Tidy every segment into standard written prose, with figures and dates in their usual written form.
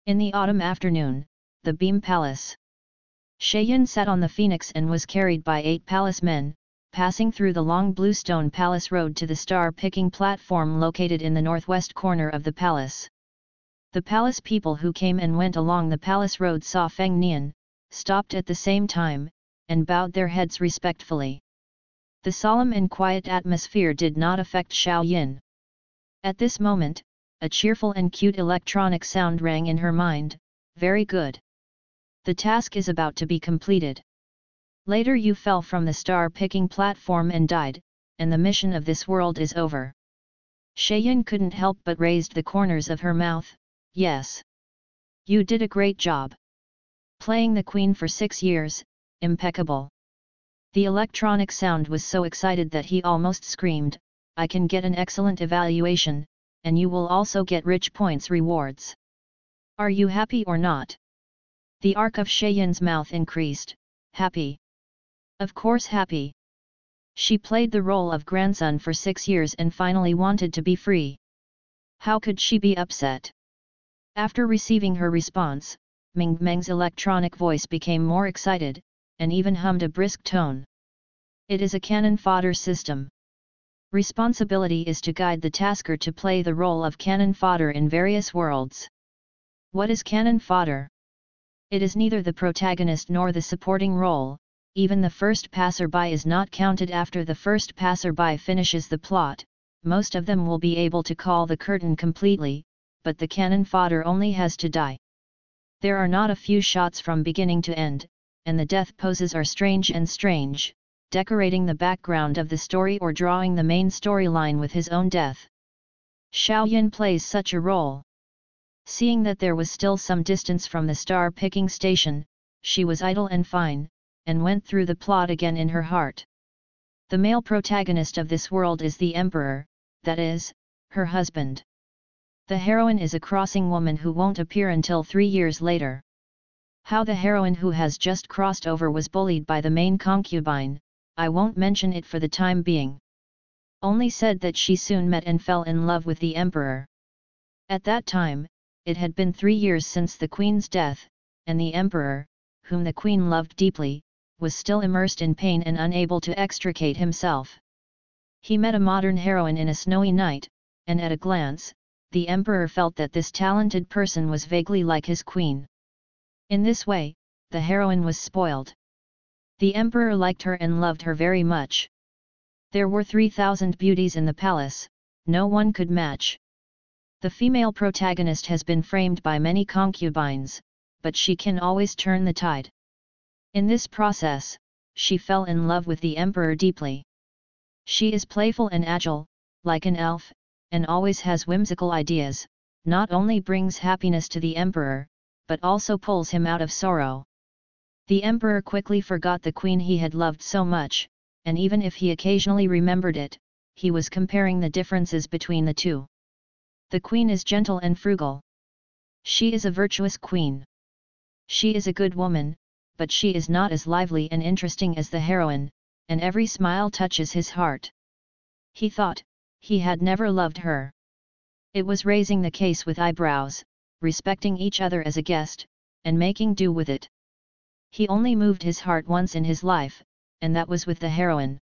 In the autumn afternoon, the Beam Palace. Shayin sat on the phoenix and was carried by 8 palace men, passing through the long bluestone palace road to the star-picking platform located in the northwest corner of the palace. The palace people who came and went along the palace road saw Feng Nian, stopped at the same time, and bowed their heads respectfully. The solemn and quiet atmosphere did not affect Xiao Yin. At this moment, a cheerful and cute electronic sound rang in her mind. Very good. The task is about to be completed. Later you fell from the star-picking platform and died, and the mission of this world is over. Shayin couldn't help but raised the corners of her mouth. Yes. You did a great job. Playing the queen for 6 years, impeccable. The electronic sound was so excited that he almost screamed, I can get an excellent evaluation, and you will also get rich points rewards. Are you happy or not? The arc of Shayin's mouth increased. Happy. Of course happy. She played the role of grandson for 6 years and finally wanted to be free. How could she be upset? After receiving her response, Ming Meng's electronic voice became more excited, and even hummed a brisk tone. It is a cannon fodder system. Responsibility is to guide the tasker to play the role of cannon fodder in various worlds. What is cannon fodder? It is neither the protagonist nor the supporting role. Even the first passerby is not counted after the first passerby finishes the plot. Most of them will be able to call the curtain completely, but the cannon fodder only has to die. There are not a few shots from beginning to end, and the death poses are strange, decorating the background of the story or drawing the main storyline with his own death. Xiao Yin plays such a role. Seeing that there was still some distance from the star-picking station, she was idle and fine, and went through the plot again in her heart. The male protagonist of this world is the Emperor, that is, her husband. The heroine is a crossing woman who won't appear until 3 years later. How the heroine who has just crossed over was bullied by the main concubine, I won't mention it for the time being. Only said that she soon met and fell in love with the Emperor. At that time, it had been 3 years since the Queen's death, and the Emperor, whom the Queen loved deeply, was still immersed in pain and unable to extricate himself. He met a modern heroine in a snowy night, and at a glance, the Emperor felt that this talented person was vaguely like his queen. In this way, the heroine was spoiled. The Emperor liked her and loved her very much. There were 3,000 beauties in the palace, no one could match. The female protagonist has been framed by many concubines, but she can always turn the tide. In this process, she fell in love with the Emperor deeply. She is playful and agile, like an elf, and always has whimsical ideas, not only brings happiness to the Emperor, but also pulls him out of sorrow. The Emperor quickly forgot the queen he had loved so much, and even if he occasionally remembered it, he was comparing the differences between the two. The queen is gentle and frugal. She is a virtuous queen. She is a good woman, but she is not as lively and interesting as the heroine, and every smile touches his heart. He thought, he had never loved her. It was raising the case with eyebrows, respecting each other as a guest, and making do with it. He only moved his heart once in his life, and that was with the heroine.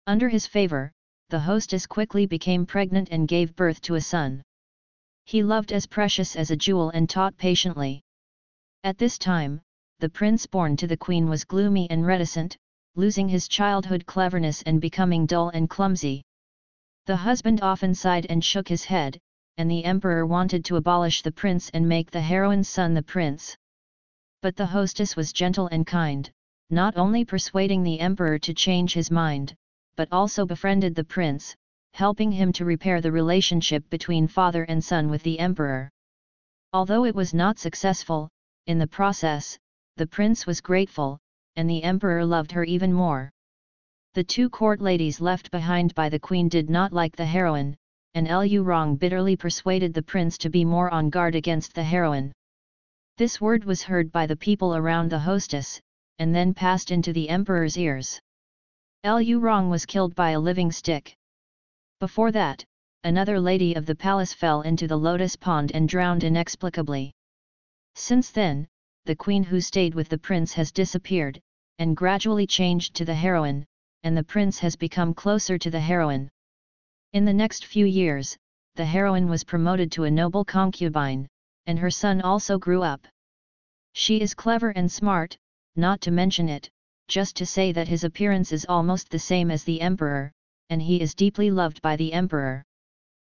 Under his favor, the hostess quickly became pregnant and gave birth to a son. He loved as precious as a jewel and taught patiently. At this time, the prince born to the queen was gloomy and reticent, losing his childhood cleverness and becoming dull and clumsy. The husband often sighed and shook his head, and the emperor wanted to abolish the prince and make the heroine's son the prince. But the hostess was gentle and kind, not only persuading the emperor to change his mind, but also befriended the prince, helping him to repair the relationship between father and son with the emperor. Although it was not successful, in the process, the prince was grateful, and the emperor loved her even more. The 2 court ladies left behind by the queen did not like the heroine, and Lu Rong bitterly persuaded the prince to be more on guard against the heroine. This word was heard by the people around the hostess, and then passed into the emperor's ears. Lu Rong was killed by a living stick. Before that, another lady of the palace fell into the lotus pond and drowned inexplicably. Since then, the queen who stayed with the prince has disappeared, and gradually changed to the heroine, and the prince has become closer to the heroine. In the next few years, the heroine was promoted to a noble concubine, and her son also grew up. She is clever and smart, not to mention it, just to say that his appearance is almost the same as the emperor, and he is deeply loved by the emperor.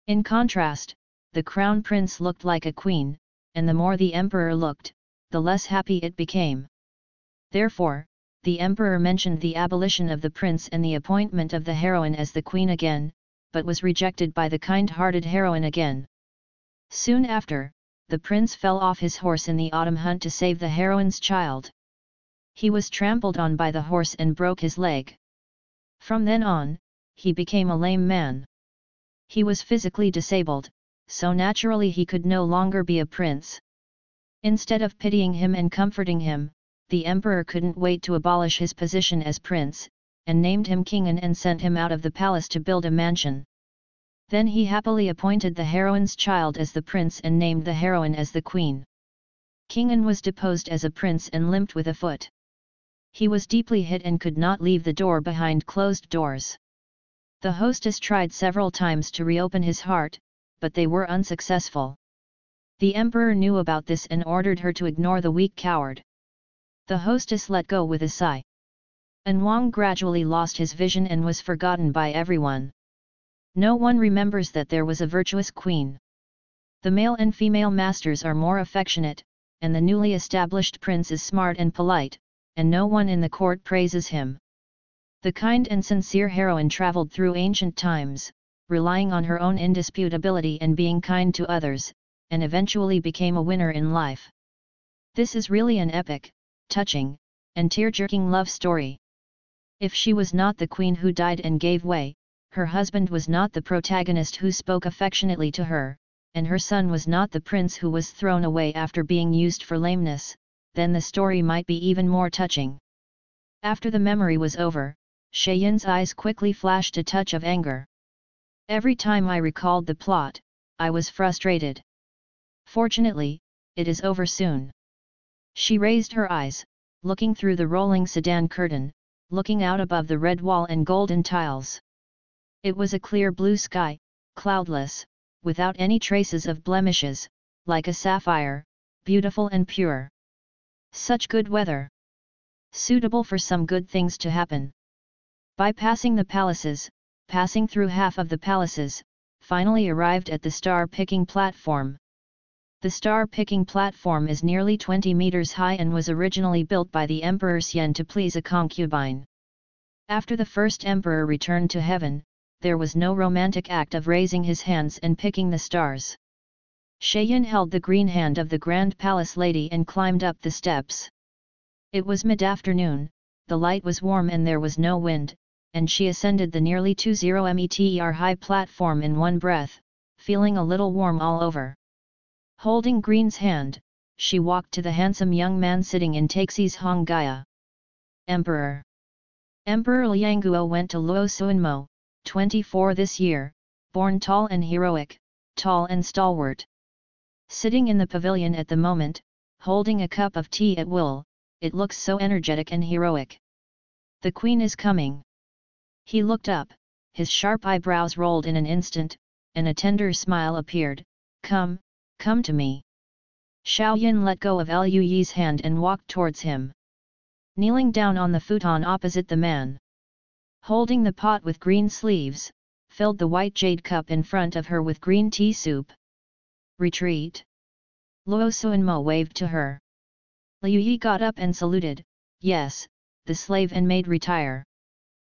In contrast, the crown prince looked like a queen, and the more the emperor looked, the less happy it became. Therefore, the emperor mentioned the abolition of the prince and the appointment of the heroine as the queen again, but was rejected by the kind-hearted heroine again. Soon after, the prince fell off his horse in the autumn hunt to save the heroine's child. He was trampled on by the horse and broke his leg. From then on, he became a lame man. He was physically disabled, so naturally he could no longer be a prince. Instead of pitying him and comforting him, the emperor couldn't wait to abolish his position as prince, and named him king and sent him out of the palace to build a mansion. Then he happily appointed the heroine's child as the prince and named the heroine as the queen. King was deposed as a prince and limped with a foot. He was deeply hit and could not leave the door behind closed doors. The hostess tried several times to reopen his heart, but they were unsuccessful. The emperor knew about this and ordered her to ignore the weak coward. The hostess let go with a sigh. Wang gradually lost his vision and was forgotten by everyone. No one remembers that there was a virtuous queen. The male and female masters are more affectionate, and the newly established prince is smart and polite, and no one in the court praises him. The kind and sincere heroine traveled through ancient times, relying on her own indisputability and being kind to others, and eventually became a winner in life. This is really an epic, touching, and tear-jerking love story. If she was not the queen who died and gave way, her husband was not the protagonist who spoke affectionately to her, and her son was not the prince who was thrown away after being used for lameness, then the story might be even more touching. After the memory was over, Sheyin's eyes quickly flashed a touch of anger. Every time I recalled the plot, I was frustrated. Fortunately, it is over soon. She raised her eyes, looking through the rolling sedan curtain, looking out above the red wall and golden tiles. It was a clear blue sky, cloudless, without any traces of blemishes, like a sapphire, beautiful and pure. Such good weather. Suitable for some good things to happen. Bypassing the palaces, passing through half of the palaces, finally arrived at the star-picking platform. The star-picking platform is nearly 20 meters high and was originally built by the Emperor Xian to please a concubine. After the first emperor returned to heaven, there was no romantic act of raising his hands and picking the stars. Sheyin held the green hand of the Grand Palace lady and climbed up the steps. It was mid-afternoon, the light was warm and there was no wind, and she ascended the nearly 20 meter high platform in one breath, feeling a little warm all over. Holding Green's hand, she walked to the handsome young man sitting in Taxi's Honggaya. Emperor. Emperor Liangguo went to Luo Suanmo, 24 this year, born tall and heroic, tall and stalwart. Sitting in the pavilion at the moment, holding a cup of tea at will, it looks so energetic and heroic. The queen is coming. He looked up, his sharp eyebrows rolled in an instant, and a tender smile appeared. Come, come to me. Xiaoyan let go of Lu Yi's hand and walked towards him. Kneeling down on the futon opposite the man. Holding the pot with green sleeves, filled the white jade cup in front of her with green tea soup. Retreat. Luo Suanmo waved to her. Liu Yi got up and saluted, yes, the slave and maid retire.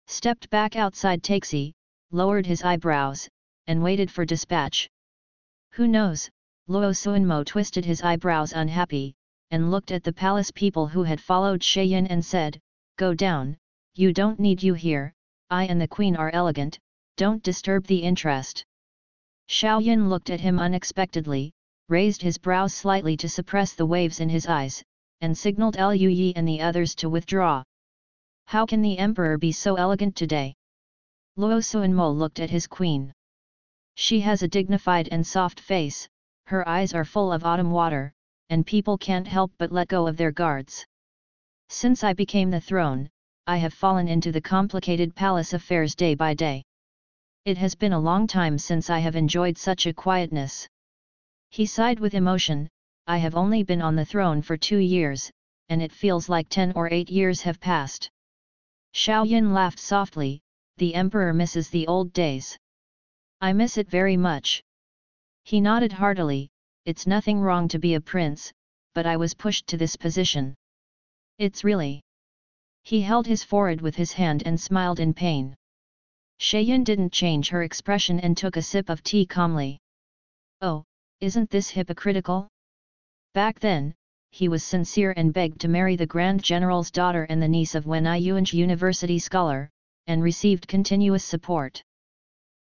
Stepped back outside Taxi, lowered his eyebrows, and waited for dispatch. Who knows, Luo Suanmo twisted his eyebrows unhappy, and looked at the palace people who had followed Sheyin and said, go down, you don't need you here, I and the queen are elegant, don't disturb the interest. Xiaoyan looked at him unexpectedly, raised his brows slightly to suppress the waves in his eyes, and signaled Lu Yi and the others to withdraw. How can the emperor be so elegant today? Luo Suanmo looked at his queen. She has a dignified and soft face, her eyes are full of autumn water, and people can't help but let go of their guards. Since I became the throne, I have fallen into the complicated palace affairs day by day. It has been a long time since I have enjoyed such a quietness. He sighed with emotion. I have only been on the throne for 2 years, and it feels like 10 or 8 years have passed. Xiaoyan laughed softly. The emperor misses the old days. I miss it very much. He nodded heartily. It's nothing wrong to be a prince, but I was pushed to this position. It's really. He held his forehead with his hand and smiled in pain. Xiaoyan didn't change her expression and took a sip of tea calmly. Oh, isn't this hypocritical? Back then, he was sincere and begged to marry the Grand General's daughter and the niece of Wen Yuan's university scholar, and received continuous support.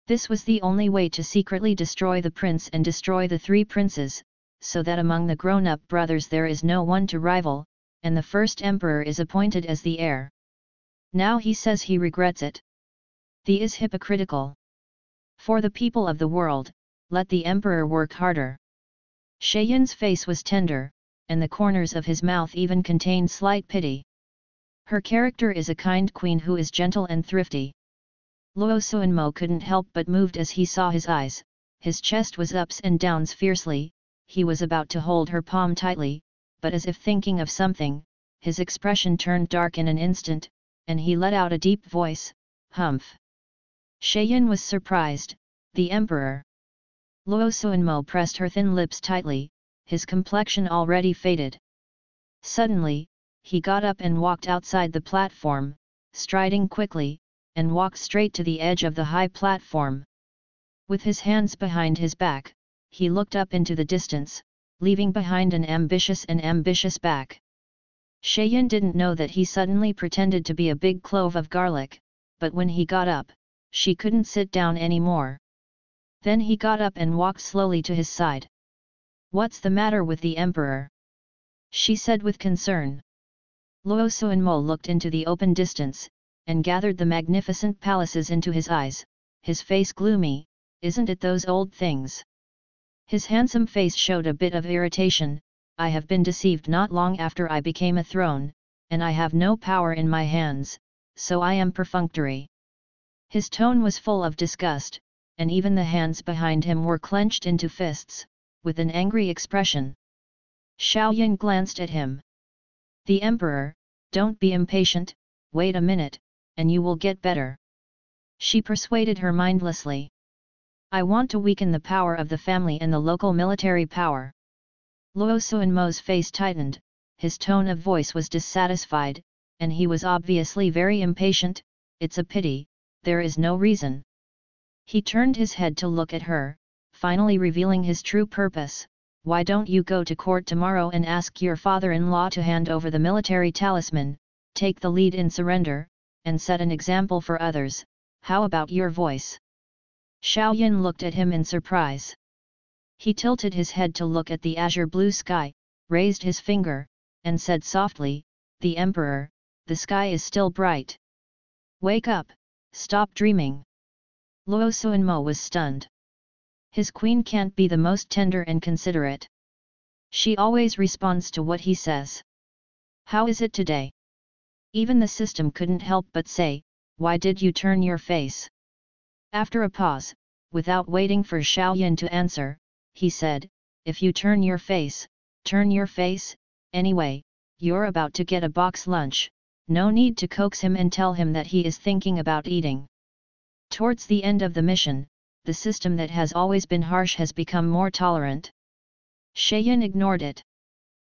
This was the only way to secretly destroy the prince and destroy the 3 princes, so that among the grown-up brothers there is no one to rival, and the first emperor is appointed as the heir. Now he says he regrets it. The is hypocritical. For the people of the world, let the emperor work harder. Xiaoyan's face was tender, and the corners of his mouth even contained slight pity. Her character is a kind queen who is gentle and thrifty. Luo Suanmo couldn't help but moved as he saw his eyes. His chest was ups and downs fiercely. He was about to hold her palm tightly, but as if thinking of something, his expression turned dark in an instant, and he let out a deep voice, "Humph." Xiaoyan was surprised. The emperor. Luo Suanmo pressed her thin lips tightly, his complexion already faded. Suddenly, he got up and walked outside the platform, striding quickly, and walked straight to the edge of the high platform. With his hands behind his back, he looked up into the distance, leaving behind an ambitious back. Xiaoyan didn't know that he suddenly pretended to be a big clove of garlic, but when he got up, she couldn't sit down anymore. Then he got up and walked slowly to his side. "What's the matter with the emperor?" she said with concern. Luo Suanmo looked into the open distance, and gathered the magnificent palaces into his eyes, his face gloomy. "Isn't it those old things?" His handsome face showed a bit of irritation. "I have been deceived not long after I became a throne, and I have no power in my hands, so I am perfunctory." His tone was full of disgust, and even the hands behind him were clenched into fists, with an angry expression. Xiaoyan glanced at him. "The emperor, don't be impatient, wait a minute, and you will get better," she persuaded her mindlessly. "I want to weaken the power of the family and the local military power." Luo Suanmo's face tightened, his tone of voice was dissatisfied, and he was obviously very impatient. "It's a pity, there is no reason." He turned his head to look at her, finally revealing his true purpose. "Why don't you go to court tomorrow and ask your father-in-law to hand over the military talisman, take the lead in surrender, and set an example for others? How about your voice?" Xiaoyan looked at him in surprise. He tilted his head to look at the azure blue sky, raised his finger, and said softly, "The emperor, the sky is still bright. Wake up, stop dreaming." Luo Suanmo was stunned. His queen can't be the most tender and considerate. She always responds to what he says. How is it today? Even the system couldn't help but say, "Why did you turn your face?" After a pause, without waiting for Xiaoyan to answer, he said, "If you turn your face, anyway, you're about to get a box lunch, no need to coax him and tell him that he is thinking about eating." Towards the end of the mission, the system that has always been harsh has become more tolerant. Xiaoyan ignored it.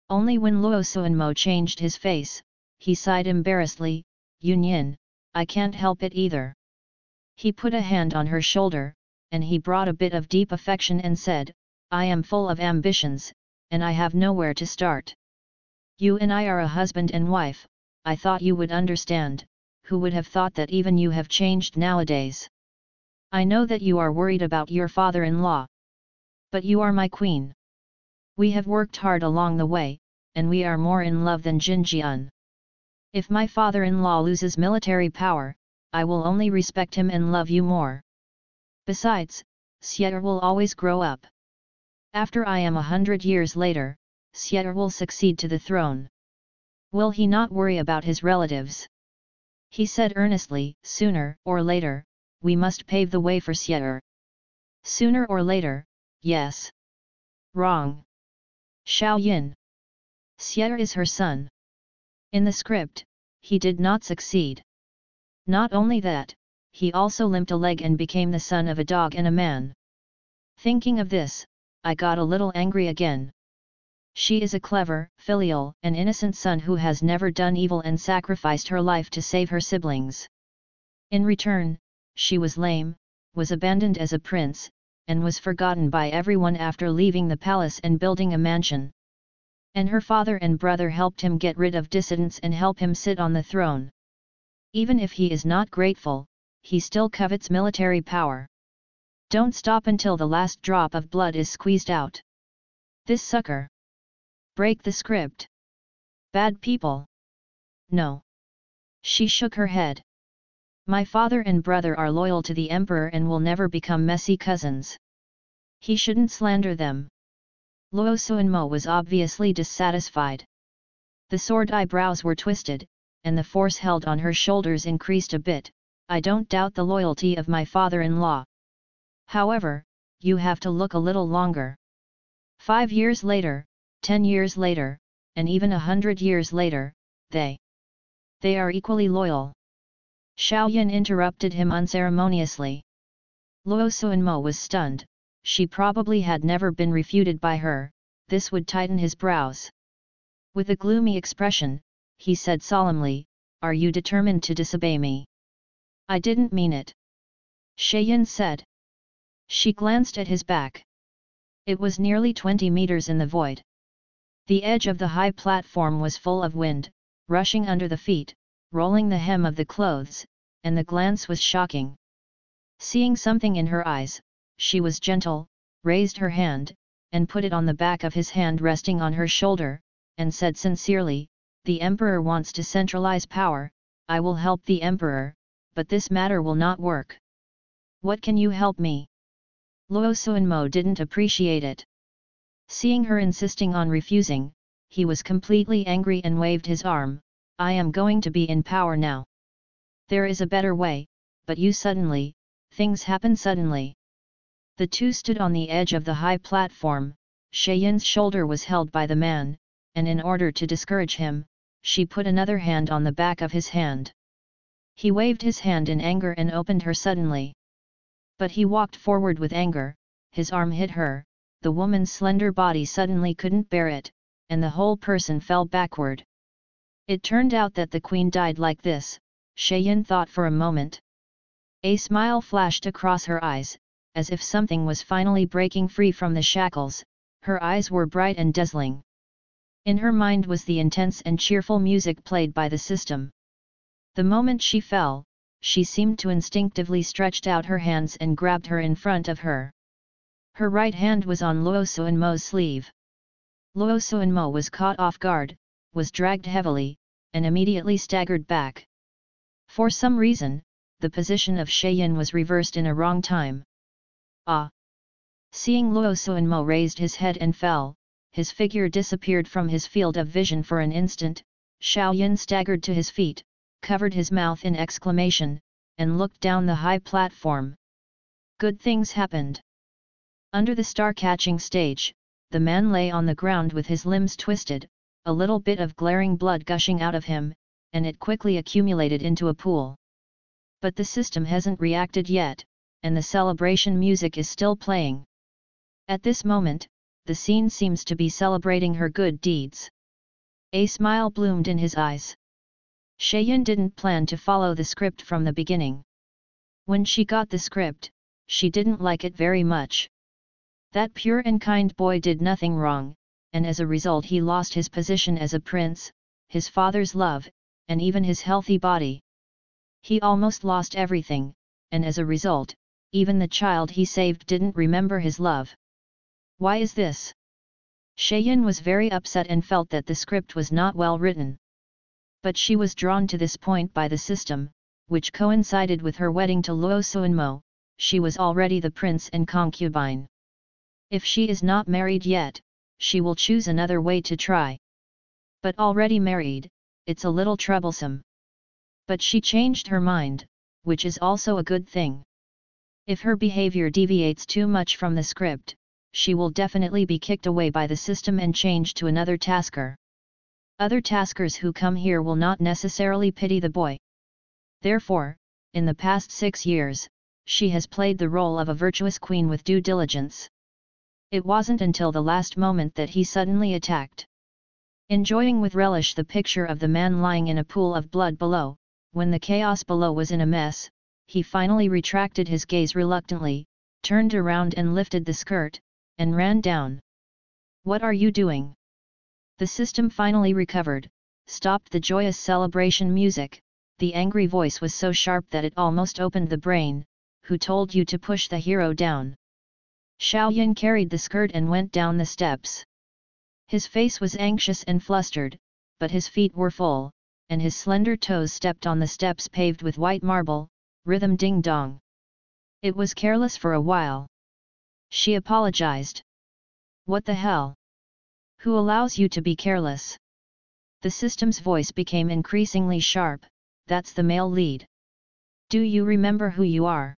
Only when Luo Suanmo changed his face, he sighed embarrassedly, "Yunyin, I can't help it either." He put a hand on her shoulder, and he brought a bit of deep affection and said, "I am full of ambitions, and I have nowhere to start. You and I are a husband and wife, I thought you would understand. Who would have thought that even you have changed nowadays? I know that you are worried about your father-in-law. But you are my queen. We have worked hard along the way, and we are more in love than Jinjian. If my father-in-law loses military power, I will only respect him and love you more. Besides, Xie will always grow up. After I am 100 years later, Xie'er will succeed to the throne. Will he not worry about his relatives? He said earnestly, sooner or later, we must pave the way for Xie'er. Sooner or later, yes. Wrong. Xiao Yin. Xie'er is her son. In the script, he did not succeed. Not only that, he also limped a leg and became the son of a dog and a man. Thinking of this, I got a little angry again. She is a clever, filial, and innocent son who has never done evil and sacrificed her life to save her siblings. In return, she was lame, was abandoned as a prince, and was forgotten by everyone after leaving the palace and building a mansion. And her father and brother helped him get rid of dissidents and help him sit on the throne. Even if he is not grateful, he still covets military power. Don't stop until the last drop of blood is squeezed out. This sucker. Break the script. Bad people. No. She shook her head. My father and brother are loyal to the emperor and will never become messy cousins. He shouldn't slander them. Luo Suanmo was obviously dissatisfied. The sword eyebrows were twisted, and the force held on her shoulders increased a bit. I don't doubt the loyalty of my father-in-law. However, you have to look a little longer. 5 years later, 10 years later, and even 100 years later, they are equally loyal. Xiao Yin interrupted him unceremoniously. Luo Suanmo was stunned. She probably had never been refuted by her. This would tighten his brows. With a gloomy expression, he said solemnly, "Are you determined to disobey me?" "I didn't mean it," Yin said. She glanced at his back. It was nearly 20 meters in the void. The edge of the high platform was full of wind, rushing under the feet, rolling the hem of the clothes, and the glance was shocking. Seeing something in her eyes, she was gentle, raised her hand, and put it on the back of his hand resting on her shoulder, and said sincerely, "The emperor wants to centralize power, I will help the emperor, but this matter will not work. What can you help me?" Luo Suanmo didn't appreciate it. Seeing her insisting on refusing, he was completely angry and waved his arm. "I am going to be in power now. There is a better way, but things happen suddenly." The two stood on the edge of the high platform. Yin's shoulder was held by the man, and in order to discourage him, she put another hand on the back of his hand. He waved his hand in anger and opened her suddenly. But he walked forward with anger, his arm hit her, the woman's slender body suddenly couldn't bear it, and the whole person fell backward. It turned out that the queen died like this, Yin thought for a moment. A smile flashed across her eyes, as if something was finally breaking free from the shackles. Her eyes were bright and dazzling. In her mind was the intense and cheerful music played by the system. The moment she fell, she seemed to instinctively stretched out her hands and grabbed her in front of her. Her right hand was on Luo Suanmo's sleeve. Luo Suanmo was caught off guard, was dragged heavily, and immediately staggered back. For some reason, the position of Yin was reversed in a wrong time. Ah! Seeing Luo Suanmo raised his head and fell, his figure disappeared from his field of vision for an instant. Yin staggered to his feet, covered his mouth in exclamation, and looked down the high platform. Good things happened. Under the star-catching stage, the man lay on the ground with his limbs twisted, a little bit of glaring blood gushing out of him, and it quickly accumulated into a pool. But the system hasn't reacted yet, and the celebration music is still playing. At this moment, the scene seems to be celebrating her good deeds. A smile bloomed in his eyes. Yin didn't plan to follow the script from the beginning. When she got the script, she didn't like it very much. That pure and kind boy did nothing wrong, and as a result he lost his position as a prince, his father's love, and even his healthy body. He almost lost everything, and as a result, even the child he saved didn't remember his love. Why is this? Yin was very upset and felt that the script was not well written. But she was drawn to this point by the system, which coincided with her wedding to Luo Suanmo. She was already the prince and concubine. If she is not married yet, she will choose another way to try. But already married, it's a little troublesome. But she changed her mind, which is also a good thing. If her behavior deviates too much from the script, she will definitely be kicked away by the system and changed to another tasker. Other taskers who come here will not necessarily pity the boy. Therefore, in the past 6 years, she has played the role of a virtuous queen with due diligence. It wasn't until the last moment that he suddenly attacked. Enjoying with relish the picture of the man lying in a pool of blood below, when the chaos below was in a mess, he finally retracted his gaze reluctantly, turned around and lifted the skirt, and ran down. "What are you doing?" The system finally recovered, stopped the joyous celebration music. The angry voice was so sharp that it almost opened the brain. "Who told you to push the hero down?" Xiaoyan carried the skirt and went down the steps. His face was anxious and flustered, but his feet were full, and his slender toes stepped on the steps paved with white marble, rhythm ding-dong. It was careless for a while. She apologized. "What the hell? Who allows you to be careless?" The system's voice became increasingly sharp. "That's the male lead. Do you remember who you are?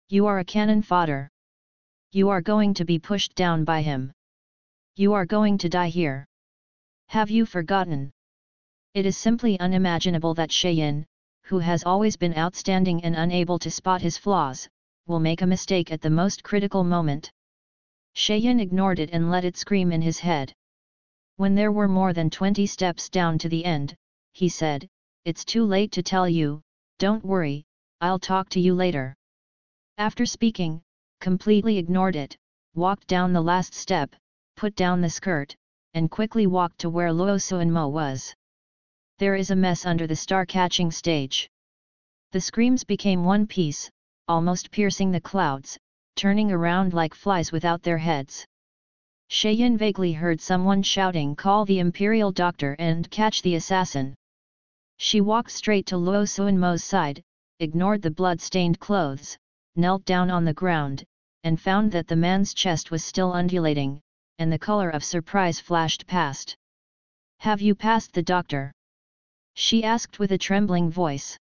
You are a cannon fodder. You are going to be pushed down by him. You are going to die here. Have you forgotten?" It is simply unimaginable that Xiaoyan, who has always been outstanding and unable to spot his flaws, will make a mistake at the most critical moment. Xiaoyan ignored it and let it scream in his head. When there were more than 20 steps down to the end, he said, "It's too late to tell you, don't worry, I'll talk to you later." After speaking, completely ignored it, walked down the last step, put down the skirt, and quickly walked to where Luo Suanmo was. There is a mess under the star-catching stage. The screams became one piece, almost piercing the clouds, turning around like flies without their heads. Xiaoyan vaguely heard someone shouting, "Call the Imperial Doctor and catch the assassin." She walked straight to Luo Suanmo's side, ignored the blood-stained clothes, knelt down on the ground, and found that the man's chest was still undulating, and the color of surprise flashed past. "Have you passed the doctor?" she asked with a trembling voice.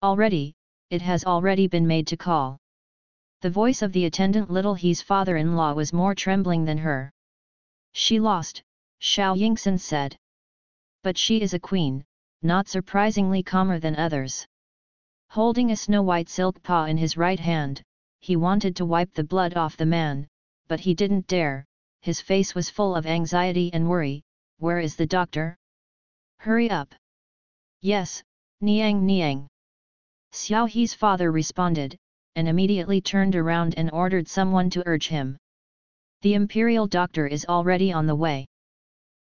"Already, it has already been made to call." The voice of the attendant Little He's father-in-law was more trembling than her. "She lost," Xiao Yingxin said. "But she is a queen, not surprisingly calmer than others." Holding a snow-white silk paw in his right hand, he wanted to wipe the blood off the man, but he didn't dare. His face was full of anxiety and worry. "Where is the doctor? Hurry up!" "Yes, Niang Niang." Xiao He's father responded, and immediately turned around and ordered someone to urge him. "The Imperial Doctor is already on the way."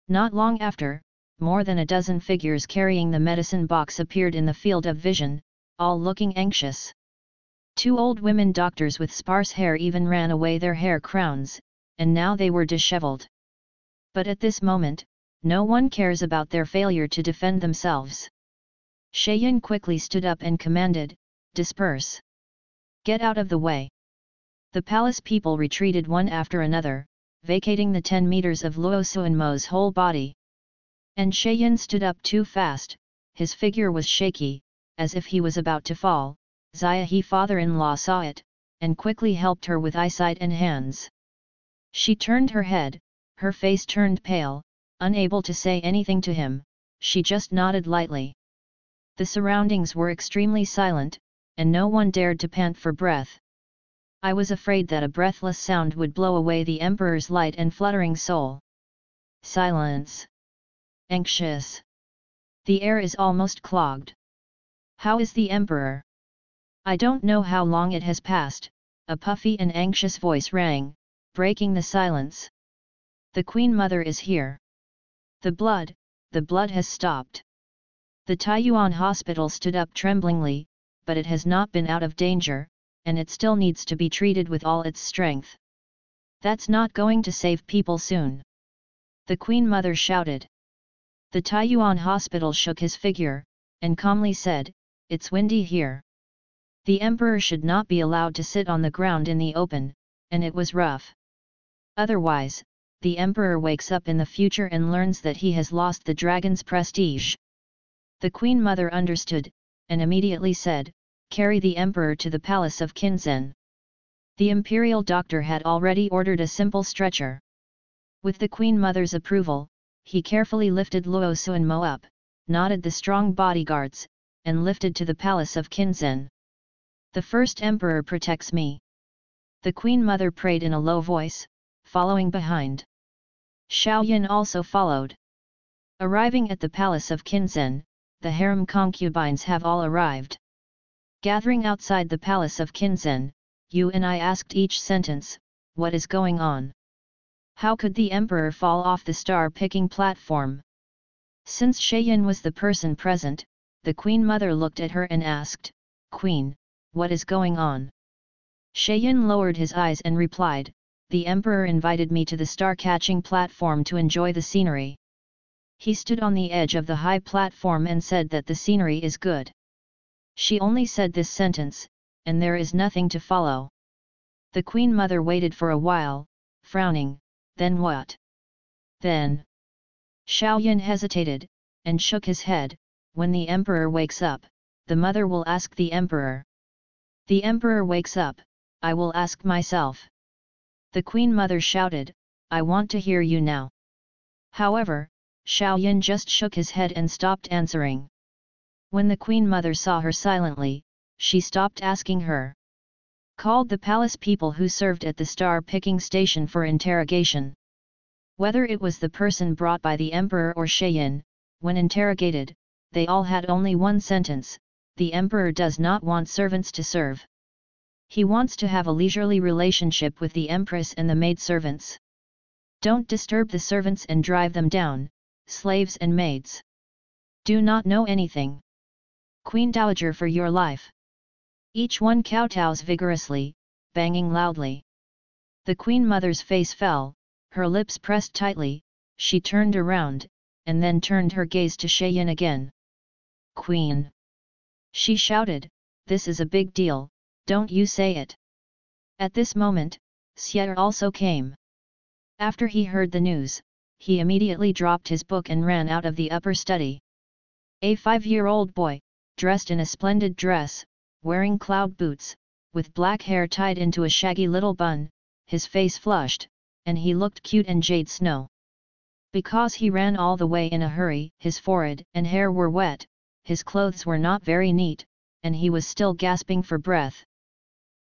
Not long after, more than a dozen figures carrying the medicine box appeared in the field of vision, all looking anxious. 2 old women doctors with sparse hair even ran away their hair crowns, and now they were disheveled. But at this moment, no one cares about their failure to defend themselves. Xiaoyan quickly stood up and commanded, "Disperse! Get out of the way!" The palace people retreated one after another, vacating the 10 meters of Luo Suanmo's whole body. And Xiaoyan stood up too fast, his figure was shaky, as if he was about to fall. Xia He father-in-law saw it, and quickly helped her with eyesight and hands. She turned her head, her face turned pale, unable to say anything to him, she just nodded lightly. The surroundings were extremely silent, and no one dared to pant for breath. I was afraid that a breathless sound would blow away the Emperor's light and fluttering soul. Silence. Anxious. The air is almost clogged. How is the Emperor? I don't know how long it has passed, a puffy and anxious voice rang, breaking the silence. The Queen Mother is here. The blood has stopped. The Taiyuan hospital stood up tremblingly, but it has not been out of danger, and it still needs to be treated with all its strength. That's not going to save people soon. The Queen Mother shouted. The Taiyuan hospital shook his figure, and calmly said, "It's windy here. The Emperor should not be allowed to sit on the ground in the open, and it was rough. Otherwise, the emperor wakes up in the future and learns that he has lost the dragon's prestige. The Queen Mother understood, and immediately said, "Carry the emperor to the palace of Kinzen." The imperial doctor had already ordered a simple stretcher. With the Queen Mother's approval, he carefully lifted Luo Suanmo up, nodded the strong bodyguards, and lifted to the palace of Kinzen. "The first emperor protects me," the Queen Mother prayed in a low voice, following behind. Xiaoyan also followed. Arriving at the palace of Kinzen, the harem concubines have all arrived. Gathering outside the palace of Kinzen, Yu and I asked each sentence, "What is going on? How could the emperor fall off the star-picking platform?" Since Xiaoyan was the person present, the Queen Mother looked at her and asked, "Queen, what is going on?" Xiaoyan lowered his eyes and replied, "The emperor invited me to the star-catching platform to enjoy the scenery. He stood on the edge of the high platform and said that the scenery is good." She only said this sentence, and there is nothing to follow. The Queen Mother waited for a while, frowning. "Then what?" "Then..." Xiaoyan hesitated, and shook his head. "When the emperor wakes up, the mother will ask the emperor. The emperor wakes up, I will ask myself." The Queen Mother shouted, "I want to hear you now." However, Xiaoyan just shook his head and stopped answering. When the Queen Mother saw her silently, she stopped asking her. Called the palace people who served at the star-picking station for interrogation. Whether it was the person brought by the emperor or Xiaoyan, when interrogated, they all had only one sentence: "The emperor does not want servants to serve. He wants to have a leisurely relationship with the empress and the maidservants. Don't disturb the servants and drive them down, slaves and maids. Do not know anything. Queen Dowager for your life." Each one kowtows vigorously, banging loudly. The Queen Mother's face fell, her lips pressed tightly, she turned around, and then turned her gaze to Xiaoyan again. "Queen!" she shouted, "this is a big deal, don't you say it." At this moment, Xie also came. After he heard the news, he immediately dropped his book and ran out of the upper study. A 5-year-old boy, dressed in a splendid dress, wearing cloud boots, with black hair tied into a shaggy little bun, his face flushed, and he looked cute and jade snow. Because he ran all the way in a hurry, his forehead and hair were wet, his clothes were not very neat, and he was still gasping for breath.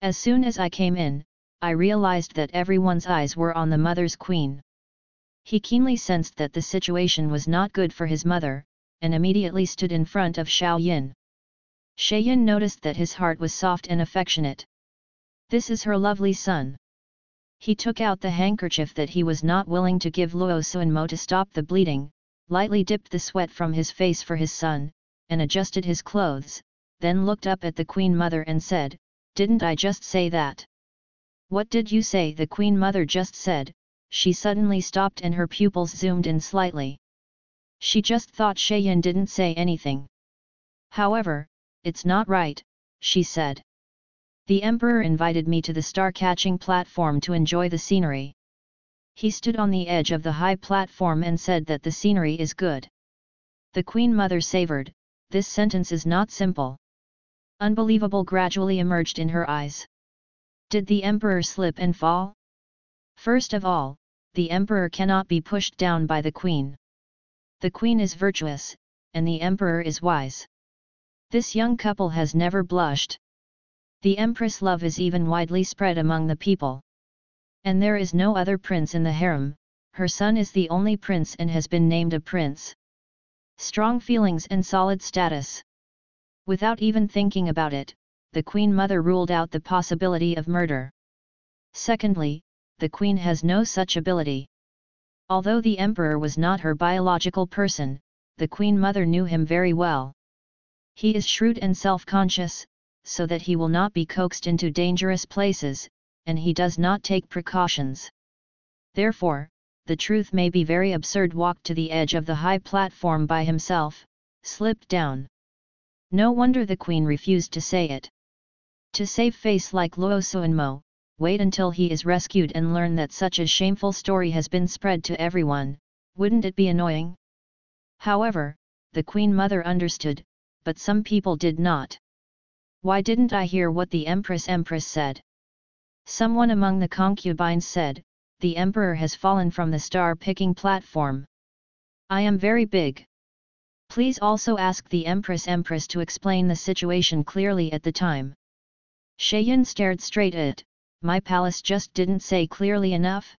As soon as I came in, I realized that everyone's eyes were on the mother's queen. He keenly sensed that the situation was not good for his mother, and immediately stood in front of Xiaoyan. Xiaoyan noticed that his heart was soft and affectionate. This is her lovely son. He took out the handkerchief that he was not willing to give Luo Suanmo to stop the bleeding, lightly dipped the sweat from his face for his son, and adjusted his clothes, then looked up at the Queen Mother and said, "Didn't I just say that?" "What did you say?" the Queen Mother just said. She suddenly stopped and her pupils zoomed in slightly. She just thought Xiaoyan didn't say anything. "However, it's not right," she said. "The emperor invited me to the star-catching platform to enjoy the scenery. He stood on the edge of the high platform and said that the scenery is good." The Queen Mother savored, this sentence is not simple. Unbelievable gradually emerged in her eyes. Did the emperor slip and fall? First of all, the emperor cannot be pushed down by the queen. The queen is virtuous, and the emperor is wise. This young couple has never blushed. The empress love is even widely spread among the people. And there is no other prince in the harem, her son is the only prince and has been named a prince. Strong feelings and solid status. Without even thinking about it, the Queen Mother ruled out the possibility of murder. Secondly, the queen has no such ability. Although the emperor was not her biological person, the Queen Mother knew him very well. He is shrewd and self-conscious, so that he will not be coaxed into dangerous places, and he does not take precautions. Therefore, the truth may be very absurd. Walked to the edge of the high platform by himself, slipped down. No wonder the queen refused to say it. To save face like Luo Suanmo, wait until he is rescued and learn that such a shameful story has been spread to everyone, wouldn't it be annoying? However, the Queen Mother understood, but some people did not. Why didn't I hear what the Empress said? Someone among the concubines said, the Emperor has fallen from the star-picking platform. I am very big. Please also ask the Empress to explain the situation clearly at the time. Shayin stared straight at it. My palace just didn't say clearly enough?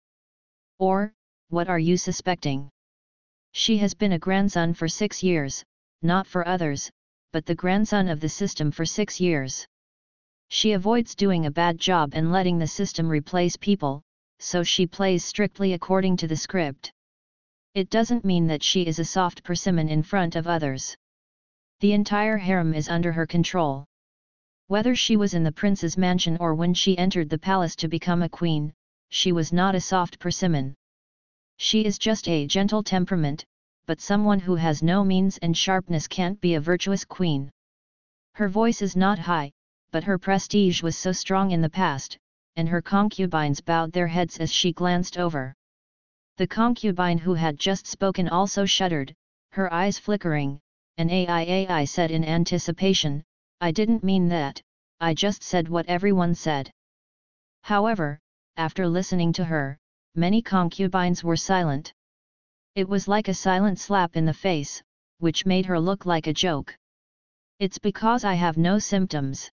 Or, what are you suspecting? She has been a grandson for 6 years, not for others, but the grandson of the system for 6 years. She avoids doing a bad job and letting the system replace people, so she plays strictly according to the script. It doesn't mean that she is a soft persimmon in front of others. The entire harem is under her control. Whether she was in the prince's mansion or when she entered the palace to become a queen, she was not a soft persimmon. She is just a gentle temperament, but someone who has no means and sharpness can't be a virtuous queen. Her voice is not high, but her prestige was so strong in the past, and her concubines bowed their heads as she glanced over. The concubine who had just spoken also shuddered, her eyes flickering, and Ai said in anticipation, I didn't mean that, I just said what everyone said. However, after listening to her, many concubines were silent. It was like a silent slap in the face, which made her look like a joke. It's because I have no symptoms.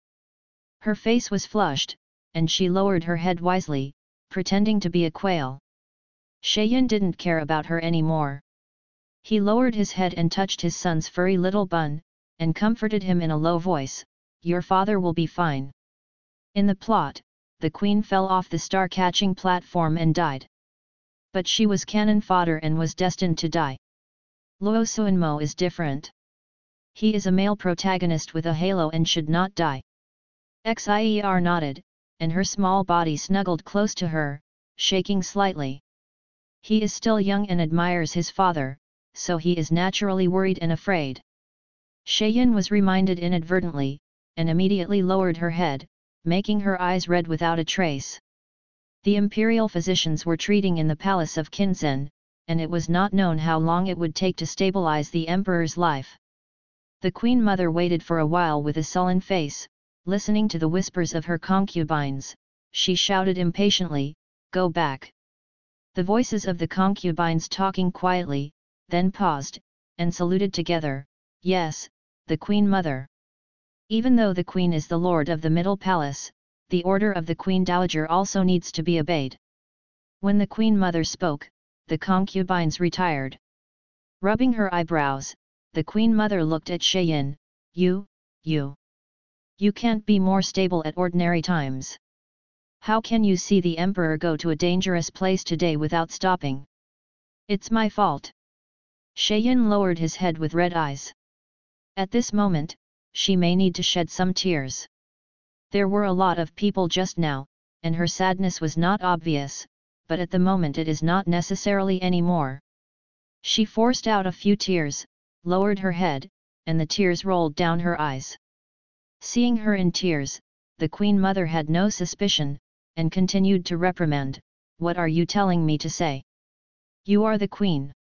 Her face was flushed, and she lowered her head wisely, pretending to be a quail. Shayin didn't care about her anymore. He lowered his head and touched his son's furry little bun, and comforted him in a low voice, your father will be fine. In the plot, the queen fell off the star-catching platform and died. But she was cannon fodder and was destined to die. Luo Suanmo is different. He is a male protagonist with a halo and should not die. Xier nodded, and her small body snuggled close to her, shaking slightly. He is still young and admires his father, so he is naturally worried and afraid. Shayin was reminded inadvertently, and immediately lowered her head, making her eyes red without a trace. The imperial physicians were treating in the palace of Qinzhen, and it was not known how long it would take to stabilize the emperor's life. The Queen Mother waited for a while with a sullen face, listening to the whispers of her concubines. She shouted impatiently, go back. The voices of the concubines talking quietly, then paused, and saluted together, yes, the Queen Mother. Even though the Queen is the Lord of the Middle Palace, the order of the Queen Dowager also needs to be obeyed. When the Queen Mother spoke, the concubines retired. Rubbing her eyebrows, the Queen Mother looked at Shayin, you can't be more stable at ordinary times. How can you see the Emperor go to a dangerous place today without stopping? It's my fault. Shayin lowered his head with red eyes. At this moment, she may need to shed some tears. There were a lot of people just now, and her sadness was not obvious, but at the moment it is not necessarily anymore. She forced out a few tears, lowered her head, and the tears rolled down her eyes. Seeing her in tears, the Queen Mother had no suspicion, and continued to reprimand, what are you telling me to say? You are the Queen.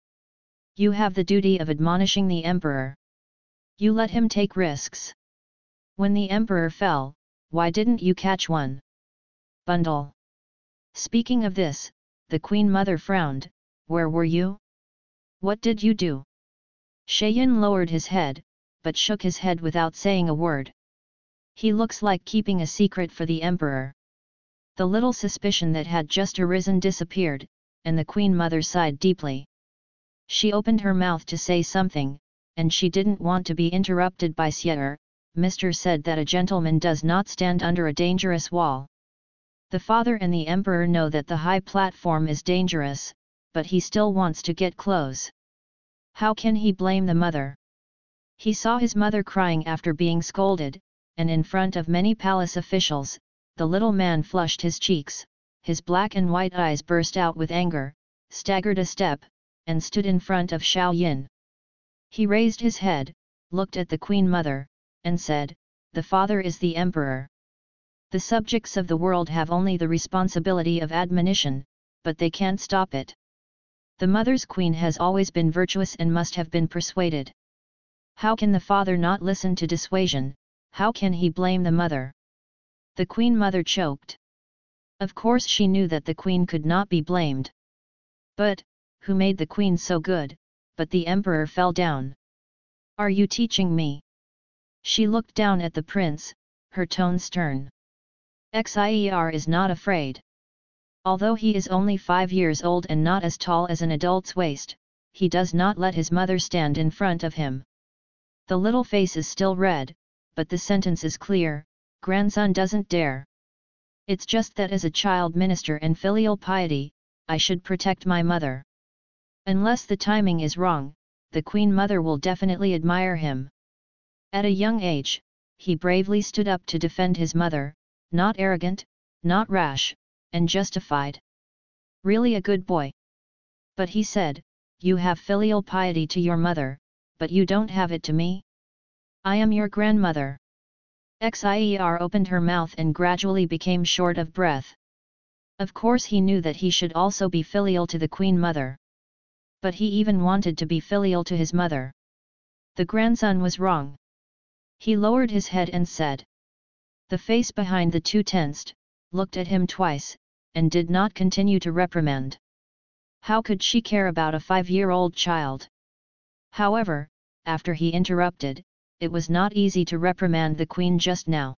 You have the duty of admonishing the Emperor. You let him take risks. When the Emperor fell, why didn't you catch one? Bundle. Speaking of this, the Queen Mother frowned, where were you? What did you do? Shayin lowered his head, but shook his head without saying a word. He looks like keeping a secret for the Emperor. The little suspicion that had just arisen disappeared, and the Queen Mother sighed deeply. She opened her mouth to say something, and she didn't want to be interrupted by Sieter. Mr. said that a gentleman does not stand under a dangerous wall. The father and the Emperor know that the high platform is dangerous, but he still wants to get close. How can he blame the mother? He saw his mother crying after being scolded, and in front of many palace officials, the little man flushed his cheeks, his black and white eyes burst out with anger, staggered a step, and stood in front of Xiao Yin. He raised his head, looked at the Queen Mother, and said, the father is the Emperor. The subjects of the world have only the responsibility of admonition, but they can't stop it. The mother's queen has always been virtuous and must have been persuaded. How can the father not listen to dissuasion? How can he blame the mother? The queen mother choked. Of course she knew that the queen could not be blamed. But, who made the queen so good? But the emperor fell down. Are you teaching me? She looked down at the prince, her tone stern. Xier is not afraid. Although he is only 5 years old and not as tall as an adult's waist, he does not let his mother stand in front of him. The little face is still red, but the sentence is clear, grandson doesn't dare. It's just that as a child minister and filial piety, I should protect my mother. Unless the timing is wrong, the queen mother will definitely admire him. At a young age, he bravely stood up to defend his mother, not arrogant, not rash, and justified. Really a good boy. But he said, you have filial piety to your mother, but you don't have it to me? I am your grandmother. Xier opened her mouth and gradually became short of breath. Of course he knew that he should also be filial to the queen mother. But he even wanted to be filial to his mother. The grandson was wrong. He lowered his head and said. The face behind the two tensed, looked at him twice, and did not continue to reprimand. How could she care about a 5-year-old child? However, after he interrupted, it was not easy to reprimand the queen just now.